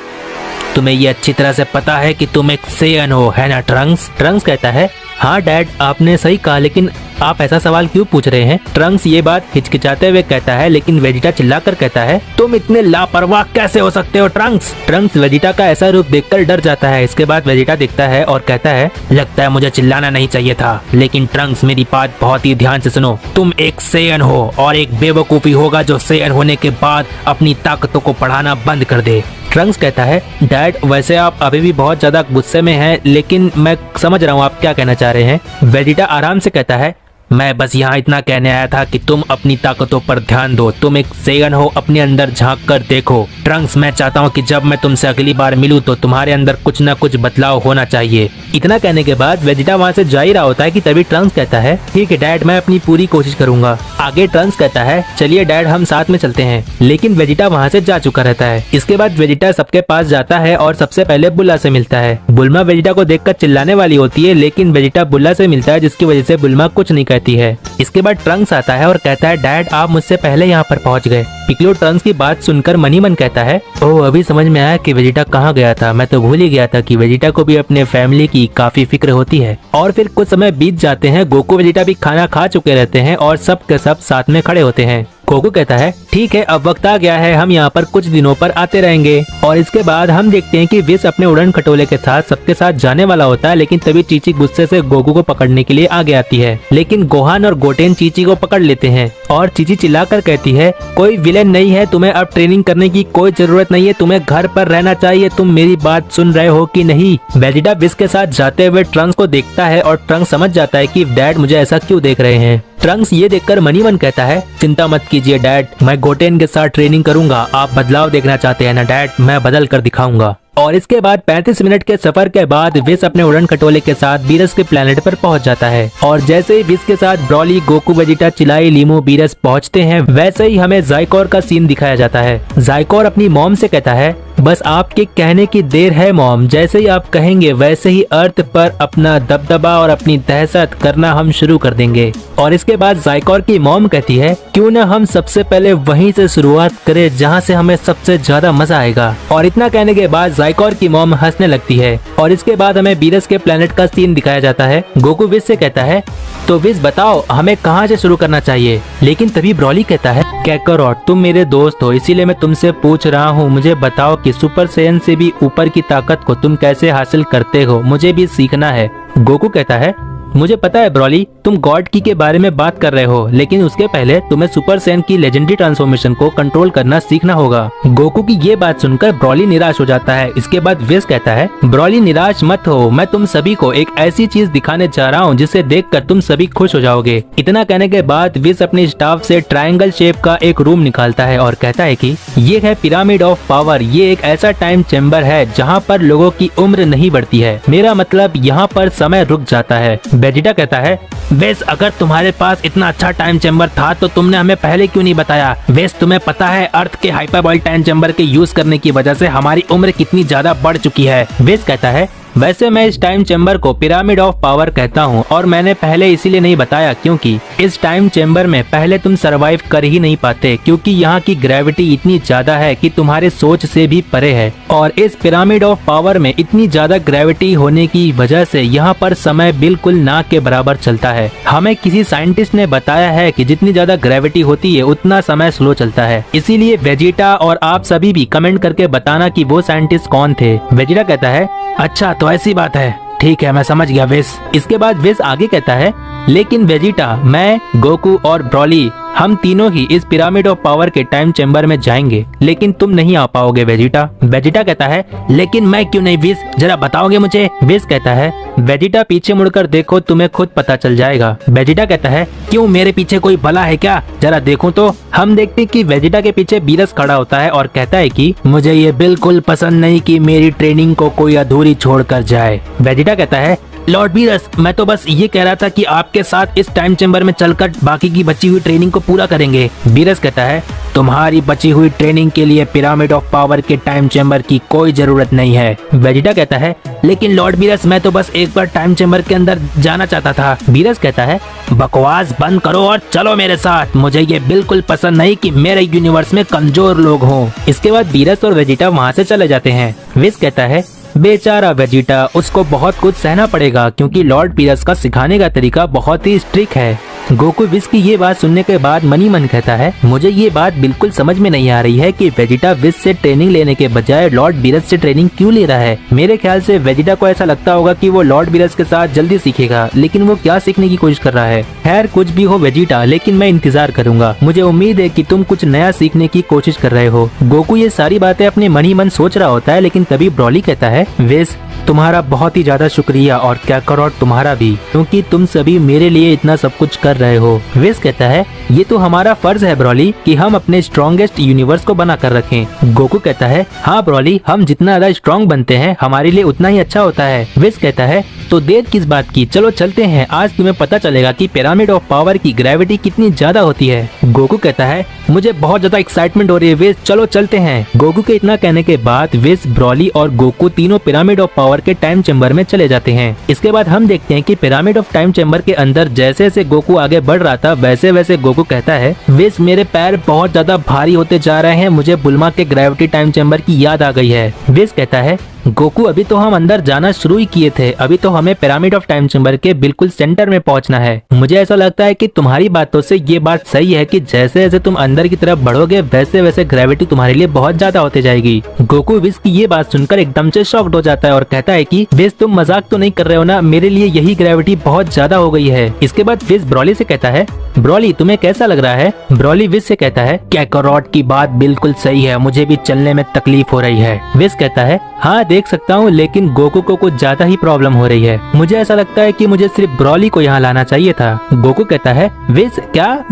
तुम्हें ये अच्छी तरह से पता है कि तुम एक सेयन हो, है ना ट्रंक्स? ट्रंक्स कहता है, हाँ डैड आपने सही कहा, लेकिन आप ऐसा सवाल क्यों पूछ रहे हैं? ट्रंक्स ये बात हिचकिचाते हुए कहता है, लेकिन वेजिटा चिल्लाकर कहता है, तुम इतने लापरवाह कैसे हो सकते हो ट्रंक्स? ट्रंक्स वेजिटा का ऐसा रूप देखकर डर जाता है। इसके बाद वेजिटा दिखता है और कहता है, लगता है मुझे चिल्लाना नहीं चाहिए था, लेकिन ट्रंक्स मेरी बात बहुत ही ध्यान से सुनो, तुम एक सेयन हो और एक बेवकूफी होगा जो सेयन होने के बाद अपनी ताकतों को बढ़ाना बंद कर दे। ट्रंक्स कहता है, डैड वैसे आप अभी भी बहुत ज्यादा गुस्से में हैं, लेकिन मैं समझ रहा हूँ आप क्या कहना चाह रहे हैं। वेजिटा आराम से कहता है, मैं बस यहाँ इतना कहने आया था कि तुम अपनी ताकतों पर ध्यान दो, तुम एक सेयन हो, अपने अंदर झांक कर देखो। ट्रंक्स मैं चाहता हूँ कि जब मैं तुमसे अगली बार मिलूं तो तुम्हारे अंदर कुछ न कुछ बदलाव होना चाहिए। इतना कहने के बाद वेजिटा वहाँ से जा ही रहा होता है कि तभी ट्रंक्स कहता है, ठीक है डैड, मैं अपनी पूरी कोशिश करूंगा। आगे ट्रंक्स कहता है, चलिए डैड हम साथ में चलते हैं, लेकिन वेजिटा वहाँ से जा चुका रहता है। इसके बाद वेजिटा सबके पास जाता है और सबसे पहले बुल्ला से मिलता है। बुल्मा वेजिटा को देखकर चिल्लाने वाली होती है, लेकिन वेजिटा बुल्ला से मिलता है जिसकी वजह से बुल्मा कुछ नहीं कहती है। इसके बाद ट्रंक्स आता है और कहता है डैड आप मुझसे पहले यहाँ पर पहुँच गए। पिक्लो ट्रंक्स की बात सुनकर मन ही मन कहता है ओह अभी समझ में आया कि वेजिटा कहाँ गया था, मैं तो भूल ही गया था कि वेजिटा को भी अपने फैमिली की काफी फिक्र होती है। और फिर कुछ समय बीत जाते हैं, गोकू वेजिटा भी खाना खा चुके रहते हैं और सब के सब साथ में खड़े होते हैं। गोकू कहता है ठीक है अब वक्त आ गया है, हम यहाँ पर कुछ दिनों पर आते रहेंगे। और इसके बाद हम देखते हैं कि विस अपने उड़न खटोले के साथ सबके साथ जाने वाला होता है, लेकिन तभी चीची गुस्से से गोकू को पकड़ने के लिए आगे आती है। लेकिन गोहान और गोटेन चीची को पकड़ लेते हैं और चीची चिल्लाकर कहती है कोई विलेन नहीं है, तुम्हें अब ट्रेनिंग करने की कोई जरूरत नहीं है, तुम्हें घर पर रहना चाहिए, तुम मेरी बात सुन रहे हो कि नहीं। वेजिटा विस के साथ जाते हुए ट्रंक्स को देखता है और ट्रंक्स समझ जाता है कि डैड मुझे ऐसा क्यों देख रहे हैं। ट्रंक्स ये देखकर मन ही मन कहता है चिंता मत कीजिए डैड, मैं गोटेन के साथ ट्रेनिंग करूंगा, आप बदलाव देखना चाहते हैं ना डैड, मैं बदल कर दिखाऊंगा। और इसके बाद 35 मिनट के सफर के बाद विस अपने उड़न खटोले के साथ बीरस के प्लेनेट पर पहुंच जाता है। और जैसे ही विस के साथ ब्रॉली, गोकू, वेजिटा, चिलाई, लीमो, बीरस पहुंचते हैं, वैसे ही हमें जाइकोर का सीन दिखाया जाता है। जाइकोर अपनी मॉम से कहता है बस आपके कहने की देर है मॉम, जैसे ही आप कहेंगे वैसे ही अर्थ पर अपना दबदबा और अपनी दहशत करना हम शुरू कर देंगे। और इसके बाद जाइकोर की मॉम कहती है क्यों न हम सबसे पहले वहीं से शुरुआत करें जहां से हमें सबसे ज्यादा मजा आएगा। और इतना कहने के बाद जाइकोर की मॉम हंसने लगती है। और इसके बाद हमें बीरस के प्लेनेट का सीन दिखाया जाता है। गोकू विस से कहता है तो विस बताओ हमें कहां से शुरू करना चाहिए। लेकिन तभी ब्रॉली कहता है कैकरॉट तुम मेरे दोस्त हो, इसीलिए मैं तुमसे पूछ रहा हूँ, मुझे बताओ कि सुपर सैयन से भी ऊपर की ताकत को तुम कैसे हासिल करते हो, मुझे भी सीखना है। गोकू कहता है मुझे पता है ब्रॉली तुम गॉड की के बारे में बात कर रहे हो, लेकिन उसके पहले तुम्हें सुपर सैयन की लेजेंडरी ट्रांसफॉर्मेशन को कंट्रोल करना सीखना होगा। गोकू की ये बात सुनकर ब्रॉली निराश हो जाता है। इसके बाद विस कहता है ब्रॉली निराश मत हो, मैं तुम सभी को एक ऐसी चीज दिखाने जा रहा हूँ जिसे देखकर तुम सभी खुश हो जाओगे। इतना कहने के बाद विस अपने स्टाफ से ट्रायंगल शेप का एक रूम निकालता है और कहता है कि ये है पिरामिड ऑफ पावर, ये एक ऐसा टाइम चैम्बर है जहाँ पर लोगों की उम्र नहीं बढ़ती है, मेरा मतलब यहाँ पर समय रुक जाता है। वेजिटा कहता है वेस अगर तुम्हारे पास इतना अच्छा टाइम चैम्बर था तो तुमने हमें पहले क्यों नहीं बताया। वेस तुम्हें पता है अर्थ के हाइपरबॉलिक टाइम चैम्बर के यूज करने की वजह से हमारी उम्र कितनी ज्यादा बढ़ चुकी है। वेस कहता है वैसे मैं इस टाइम चैम्बर को पिरामिड ऑफ पावर कहता हूँ और मैंने पहले इसीलिए नहीं बताया क्योंकि इस टाइम चैम्बर में पहले तुम सरवाइव कर ही नहीं पाते, क्योंकि यहाँ की ग्रेविटी इतनी ज्यादा है कि तुम्हारे सोच से भी परे है। और इस पिरामिड ऑफ पावर में इतनी ज्यादा ग्रेविटी होने की वजह से यहाँ पर समय बिल्कुल ना के बराबर चलता है। हमें किसी साइंटिस्ट ने बताया है कि जितनी ज्यादा ग्रेविटी होती है उतना समय स्लो चलता है। इसीलिए वेजिटा और आप सभी भी कमेंट करके बताना कि वो साइंटिस्ट कौन थे। वेजिटा कहता है अच्छा तो ऐसी बात है, ठीक है मैं समझ गया विस। इसके बाद विस आगे कहता है लेकिन वेजिटा, मैं, गोकू और ब्रॉली हम तीनों ही इस पिरामिड ऑफ पावर के टाइम चैम्बर में जाएंगे, लेकिन तुम नहीं आ पाओगे वेजिटा। वेजिटा कहता है लेकिन मैं क्यों नहीं विस, जरा बताओगे मुझे। विस कहता है वेजिटा पीछे मुड़कर देखो, तुम्हें खुद पता चल जाएगा। वेजिटा कहता है क्यों मेरे पीछे कोई भला है क्या, जरा देखो तो। हम देखते कि वेजिटा के पीछे बीरस खड़ा होता है और कहता है कि मुझे ये बिल्कुल पसंद नहीं कि मेरी ट्रेनिंग को कोई अधूरी छोड़कर जाए। वेजिटा कहता है लॉर्ड बीरस, मैं तो बस ये कह रहा था कि आपके साथ इस टाइम चैम्बर में चलकर बाकी की बची हुई ट्रेनिंग को पूरा करेंगे। बीरस कहता है तुम्हारी बची हुई ट्रेनिंग के लिए पिरामिड ऑफ पावर के टाइम चैम्बर की कोई जरूरत नहीं है। वेजिटा कहता है लेकिन लॉर्ड बीरस, मैं तो बस एक बार टाइम चैम्बर के अंदर जाना चाहता था। बीरस कहता है बकवास बंद करो और चलो मेरे साथ, मुझे ये बिल्कुल पसंद नहीं कि मेरे यूनिवर्स में कमजोर लोग हों। इसके बाद बीरस और वेजिटा वहाँ से चले जाते हैं। विस कहता है बेचारा वेजिटा, उसको बहुत कुछ सहना पड़ेगा क्योंकि लॉर्ड बीरस का सिखाने का तरीका बहुत ही स्ट्रिक्ट है। गोकू विस की ये बात सुनने के बाद मन ही मन कहता है मुझे ये बात बिल्कुल समझ में नहीं आ रही है कि वेजिटा विस से ट्रेनिंग लेने के बजाय लॉर्ड बीरस से ट्रेनिंग क्यों ले रहा है। मेरे ख्याल से वेजिटा को ऐसा लगता होगा कि वो लॉर्ड बीरस के साथ जल्दी सीखेगा, लेकिन वो क्या सीखने की कोशिश कर रहा है। खैर कुछ भी हो वेजिटा, लेकिन मैं इंतजार करूंगा, मुझे उम्मीद है कि तुम कुछ नया सीखने की कोशिश कर रहे हो। गोकू ये सारी बातें अपने मन ही मन सोच रहा होता है, लेकिन तभी ब्रॉली कहता है विस तुम्हारा बहुत ही ज्यादा शुक्रिया और कैकरॉट तुम्हारा भी, क्योंकि तुम सभी मेरे लिए इतना सब कुछ कर रहे हो। विस कहता है ये तो हमारा फर्ज है ब्रॉली कि हम अपने स्ट्रॉन्गेस्ट यूनिवर्स को बना कर रखें। गोकू कहता है हाँ ब्रॉली, हम जितना ज्यादा स्ट्रॉन्ग बनते हैं हमारे लिए उतना ही अच्छा होता है। विस कहता है तो देर किस बात की, चलो चलते हैं। आज तुम्हें पता चलेगा कि पिरामिड ऑफ पावर की ग्रेविटी कितनी ज्यादा होती है। गोकू कहता है मुझे बहुत ज्यादा एक्साइटमेंट हो रही है विज, चलो चलते हैं। गोकू के इतना कहने के बाद विज, ब्रॉली और गोकू तीनों पिरामिड ऑफ पावर के टाइम चेम्बर में चले जाते हैं। इसके बाद हम देखते हैं कि पिरामिड ऑफ टाइम चेम्बर के अंदर जैसे जैसे गोकू आगे बढ़ रहा था वैसे वैसे गोकू कहता है विज मेरे पैर बहुत ज्यादा भारी होते जा रहे हैं, मुझे बुल्मा के ग्रेविटी टाइम चेम्बर की याद आ गई है। विज कहता है गोकू अभी तो हम अंदर जाना शुरू ही किए थे, अभी तो हमें पिरामिड ऑफ टाइम चेम्बर के बिल्कुल सेंटर में पहुंचना है। मुझे ऐसा लगता है कि तुम्हारी बातों से ये बात सही है कि जैसे जैसे तुम अंदर की तरफ बढ़ोगे वैसे वैसे ग्रेविटी तुम्हारे लिए बहुत ज्यादा होती जाएगी। गोकू विज की ये बात सुनकर एकदम से शॉक्ड हो जाता है और कहता है कि विज तुम मजाक तो नहीं कर रहे हो ना, मेरे लिए यही ग्रेविटी बहुत ज्यादा हो गई है। इसके बाद विज ब्रॉली से कहता है ब्रॉली तुम्हें कैसा लग रहा है। ब्रॉली विज से कहता है कैकारोट की बात बिल्कुल सही है, मुझे भी चलने में तकलीफ हो रही है। विज कहता है हाँ देख सकता हूँ, लेकिन गोकू को कुछ ज्यादा ही प्रॉब्लम हो रही है। मुझे ऐसा लगता है कि मुझे सिर्फ ब्रॉली को यहाँ लाना चाहिए था। गोकू कहता है विज क्या,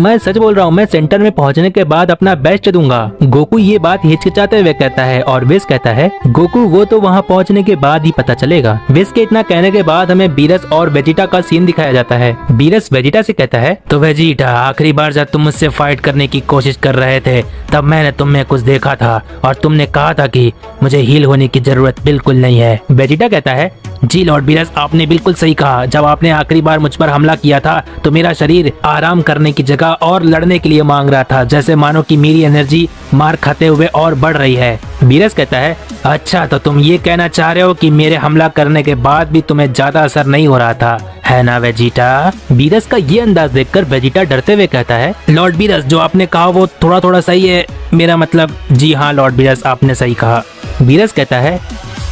मैं सच बोल रहा हूँ, मैं सेंटर में पहुँचने के बाद अपना बेस्ट दूंगा। गोकू ये बात हिचकिचाते हुए कहता है और विज कहता है गोकू वो तो वहाँ पहुँचने के बाद ही पता चलेगा। विज के इतना कहने के बाद हमें बीरस और वेजिटा का सीन दिखाया जाता है। बीरस वेजिटा से कहता है तो वेजिटा आखिरी बार जब तुम मुझसे फाइट करने की कोशिश कर रहे थे तब मैंने तुम में कुछ देखा था और तुमने कहा था कि मुझे हील होने की जरूरत बिल्कुल नहीं है। वेजिटा कहता है जी लॉर्ड बीरस आपने बिल्कुल सही कहा, जब आपने आखिरी बार मुझ पर हमला किया था तो मेरा शरीर आराम करने की जगह और लड़ने के लिए मांग रहा था, जैसे मानो कि मेरी एनर्जी मार खाते हुए और बढ़ रही है। बीरस कहता है अच्छा तो तुम ये कहना चाह रहे हो कि मेरे हमला करने के बाद भी तुम्हें ज्यादा असर नहीं हो रहा था, है ना वेजिटा। बीरस का ये अंदाज देखकर वेजिटा डरते हुए कहता है लॉर्ड बीरस जो आपने कहा वो थोड़ा थोड़ा सही है, मेरा मतलब जी हाँ लॉर्ड बीरस आपने सही कहा। बीरस कहता है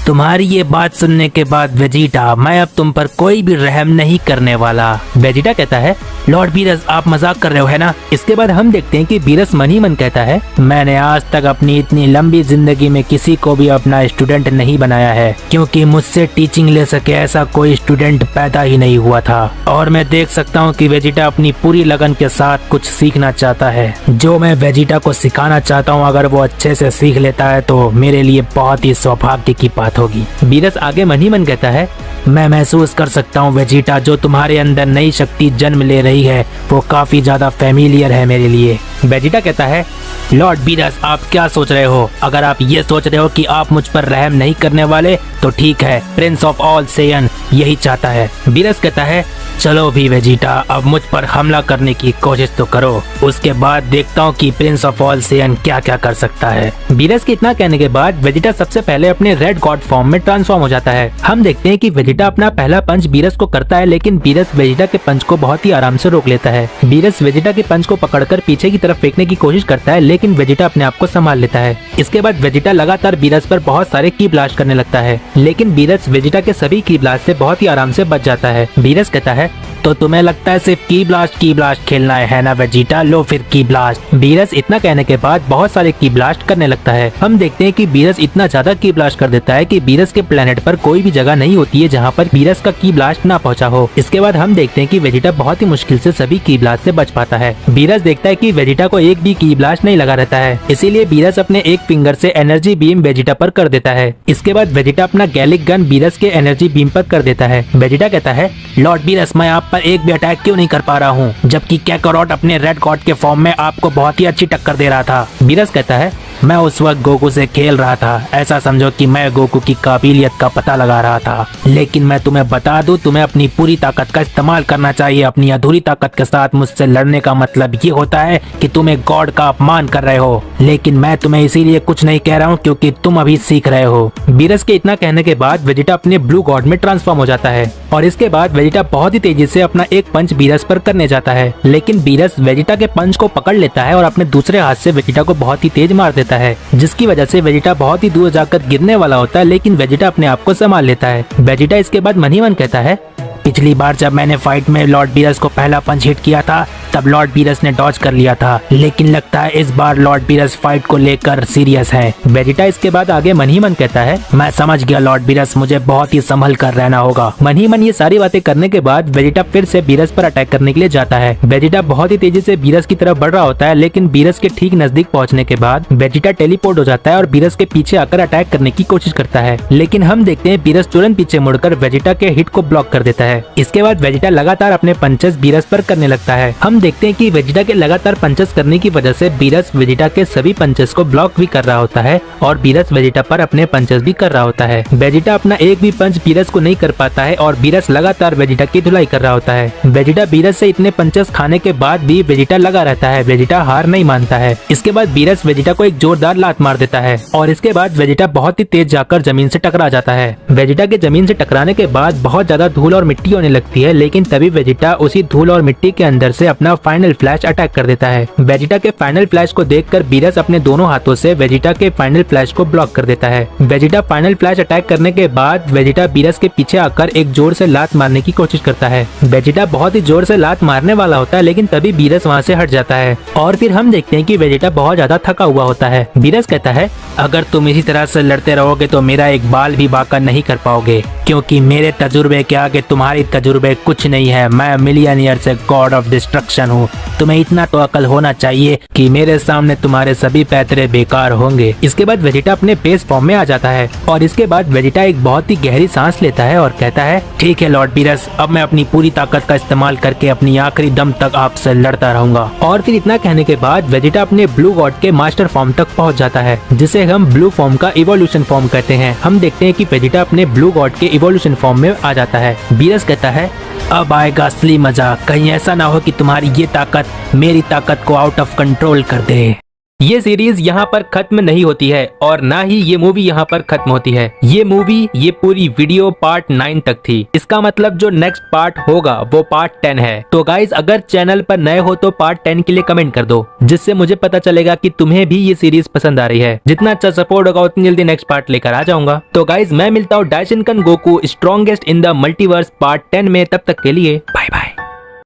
तुम्हारी ये बात सुनने के बाद वेजिटा मैं अब तुम पर कोई भी रहम नहीं करने वाला। वेजिटा कहता है लॉर्ड बीरस आप मजाक कर रहे हो है ना। इसके बाद हम देखते हैं कि बीरस मन ही मन कहता है मैंने आज तक अपनी इतनी लंबी जिंदगी में किसी को भी अपना स्टूडेंट नहीं बनाया है, क्योंकि मुझसे टीचिंग ले सके ऐसा कोई स्टूडेंट पैदा ही नहीं हुआ था। और मैं देख सकता हूँ कि वेजिटा अपनी पूरी लगन के साथ कुछ सीखना चाहता है। जो मैं वेजिटा को सिखाना चाहता हूँ अगर वो अच्छे से सीख लेता है तो मेरे लिए बहुत ही सौभाग्य की बात होगी। बीरस आगे मन ही मन कहता है मैं महसूस कर सकता हूँ वेजिटा जो तुम्हारे अंदर नई शक्ति जन्म ले रही है वो काफी ज्यादा फेमिलियर है मेरे लिए। वेजिटा कहता है लॉर्ड बीरस आप क्या सोच रहे हो, अगर आप ये सोच रहे हो कि आप मुझ पर रहम नहीं करने वाले तो ठीक है, प्रिंस ऑफ ऑल सेयन यही चाहता है। बीरस कहता है चलो भी वेजिटा अब मुझ पर हमला करने की कोशिश तो करो, उसके बाद देखता हूँ कि प्रिंस ऑफ ऑल सेयन क्या क्या कर सकता है। बीरस के इतना कहने के बाद वेजिटा सबसे पहले अपने रेड गॉड फॉर्म में ट्रांसफॉर्म हो जाता है। हम देखते हैं कि वेजिटा अपना पहला पंच बीरस को करता है, लेकिन बीरस वेजिटा के पंच को बहुत ही आराम से रोक लेता है। बीरस वेजिटा के पंच को पकड़कर पीछे की तरफ फेंकने की कोशिश करता है, लेकिन वेजिटा अपने आप को संभाल लेता है। इसके बाद वेजिटा लगातार बीरस पर बहुत सारे की ब्लास्ट करने लगता है, लेकिन बीरस वेजिटा के सभी की ब्लास्ट से बहुत ही आराम से बच जाता है। बीरस कहता है तो तुम्हें लगता है सिर्फ की ब्लास्ट खेलना है ना वेजिटा, लो फिर की ब्लास्ट। बीरस इतना कहने के बाद बहुत सारे की ब्लास्ट करने लगता है। हम देखते हैं कि बीरस इतना ज्यादा की ब्लास्ट कर देता है कि बीरस के प्लेनेट पर कोई भी जगह नहीं होती है जहाँ पर बीरस का की ब्लास्ट ना पहुँचा हो। इसके बाद हम देखते हैं कि वेजिटा बहुत ही मुश्किल से सभी की ब्लास्ट से बच पाता है। बीरस देखता है कि वेजिटा को एक भी की ब्लास्ट नहीं लगा रहता है, इसीलिए बीरस अपने एक फिंगर से एनर्जी बीम वेजिटा पर कर देता है। इसके बाद वेजिटा अपना गैलिक गन बीरस के एनर्जी बीम पर कर देता है। वेजिटा कहता है लॉर्ड बीरस मैं आप पर एक भी अटैक क्यों नहीं कर पा रहा हूँ, जबकि कैकारोट अपने रेड गॉड के फॉर्म में आपको बहुत ही अच्छी टक्कर दे रहा था। बीरस कहता है मैं उस वक्त गोकू से खेल रहा था, ऐसा समझो कि मैं गोकू की काबिलियत का पता लगा रहा था, लेकिन मैं तुम्हें बता दूं तुम्हें अपनी पूरी ताकत का इस्तेमाल करना चाहिए। अपनी अधूरी ताकत के साथ मुझसे लड़ने का मतलब ये होता है कि तुम एक गॉड का अपमान कर रहे हो, लेकिन मैं तुम्हें इसीलिए कुछ नहीं कह रहा हूँ क्योंकि तुम अभी सीख रहे हो। बीरस के इतना कहने के बाद वेजिटा अपने ब्लू गॉड में ट्रांसफॉर्म हो जाता है और इसके बाद वेजिटा बहुत ही तेजी से अपना एक पंच बीरस पर करने जाता है, लेकिन बीरस वेजिटा के पंच को पकड़ लेता है और अपने दूसरे हाथ से वेजिटा को बहुत ही तेज मार देता है, जिसकी वजह से वेजिटा बहुत ही दूर जाकर गिरने वाला होता है, लेकिन वेजिटा अपने आप को संभाल लेता है। वेजिटा इसके बाद मन ही मन कहता है पिछली बार जब मैंने फाइट में लॉर्ड बीरस को पहला पंच हिट किया था तब लॉर्ड बीरस ने डॉज कर लिया था, लेकिन लगता है इस बार लॉर्ड बीरस फाइट को लेकर सीरियस है। वेजिटा इसके बाद आगे मन ही मन कहता है, मैं समझ गया लॉर्ड बीरस, मुझे बहुत ही संभल कर रहना होगा। मन ही मन ये सारी बातें करने के बाद वेजिटा फिर से बीरस पर अटैक करने के लिए जाता है। वेजिटा बहुत ही तेजी से बीरस की तरफ बढ़ रहा होता है, लेकिन बीरस के ठीक नजदीक पहुंचने के बाद वेजिटा टेलीपोर्ट हो जाता है और बीरस के पीछे आकर अटैक करने की कोशिश करता है, लेकिन हम देखते हैं बीरस तुरंत पीछे मुड़कर वेजिटा के हिट को ब्लॉक कर देता है। इसके बाद वेजिटा लगातार अपने पंचेस बीरस पर करने लगता है। हम देखते हैं कि वेजिटा के लगातार पंचेस करने की वजह से बीरस वेजिटा के सभी पंचेस को ब्लॉक भी कर रहा होता है और बीरस वेजिटा पर अपने पंचेस भी कर रहा होता है। वेजिटा अपना एक भी पंच बीरस को नहीं कर पाता है और बीरस लगातार वेजिटा की धुलाई कर रहा होता है। वेजिटा बीरस से इतने पंचेस खाने के बाद भी वेजिटा लगा रहता है, वेजिटा हार नहीं मानता है। इसके बाद बीरस वेजिटा को एक जोरदार लात मार देता है और इसके बाद वेजिटा बहुत ही तेज जाकर जमीन से टकरा जाता है। वेजिटा के जमीन से टकराने के बाद बहुत ज्यादा धूल और मिट्टी होने लगती है, लेकिन तभी वेजिटा उसी धूल और मिट्टी के अंदर से अपना फाइनल फ्लैश अटैक कर देता है। वेजिटा के फाइनल फ्लैश को देखकर बीरस अपने दोनों हाथों से वेजिटा के फाइनल फ्लैश को ब्लॉक कर देता है। वेजिटा फाइनल फ्लैश अटैक करने के बाद वेजिटा बीरस के पीछे आकर एक जोर से लात मारने की कोशिश करता है। वेजिटा बहुत ही जोर से लात मारने वाला होता है, लेकिन तभी बीरस वहाँ से हट जाता है और फिर हम देखते हैं कि वेजिटा बहुत ज्यादा थका हुआ होता है। बीरस कहता है, अगर तुम इसी तरह से लड़ते रहोगे तो मेरा एक बाल भी बाका नहीं कर पाओगे, क्योंकि मेरे तजुर्बे के आगे तुम्हारी तजुर्बे कुछ नहीं है। मैं मिलियनियर से गॉड ऑफ डिस्ट्रक्शन हूँ। तुम्हें इतना तो अकल होना चाहिए कि मेरे सामने तुम्हारे सभी पैतरे बेकार होंगे। इसके बाद वेजिटा अपने बेस फॉर्म में आ जाता है और इसके बाद वेजिटा एक बहुत ही गहरी सांस लेता है और कहता है, ठीक है लॉर्ड बीरस, अब मैं अपनी पूरी ताकत का इस्तेमाल करके अपनी आखिरी दम तक आपसे लड़ता रहूंगा। और फिर इतना कहने के बाद वेजिटा अपने ब्लू गॉड के मास्टर फॉर्म तक पहुंच जाता है, जिसे हम ब्लू फॉर्म का इवोल्यूशन फॉर्म कहते हैं। हम देखते हैं कि वेजिटा अपने ब्लू गॉड के इवोल्यूशन फॉर्म में आ जाता है। बीरस कहता है, अब आएगा असली मजा, कहीं ऐसा ना हो कि तुम्हारी ये ताकत मेरी ताकत को आउट ऑफ कंट्रोल कर दे। ये सीरीज यहाँ पर खत्म नहीं होती है और ना ही ये मूवी यहाँ पर खत्म होती है। ये मूवी, ये पूरी वीडियो पार्ट 9 तक थी। इसका मतलब जो नेक्स्ट पार्ट होगा वो पार्ट 10 है। तो गाइज, अगर चैनल पर नए हो तो पार्ट 10 के लिए कमेंट कर दो, जिससे मुझे पता चलेगा कि तुम्हें भी ये सीरीज पसंद आ रही है। जितना अच्छा सपोर्ट होगा उतनी जल्दी नेक्स्ट पार्ट लेकर आ जाऊंगा। तो गाइज, मैं मिलता हूँ Daishinkan Goku strongest in the multiverse part 10 में। तब तक के लिए बाय बाय।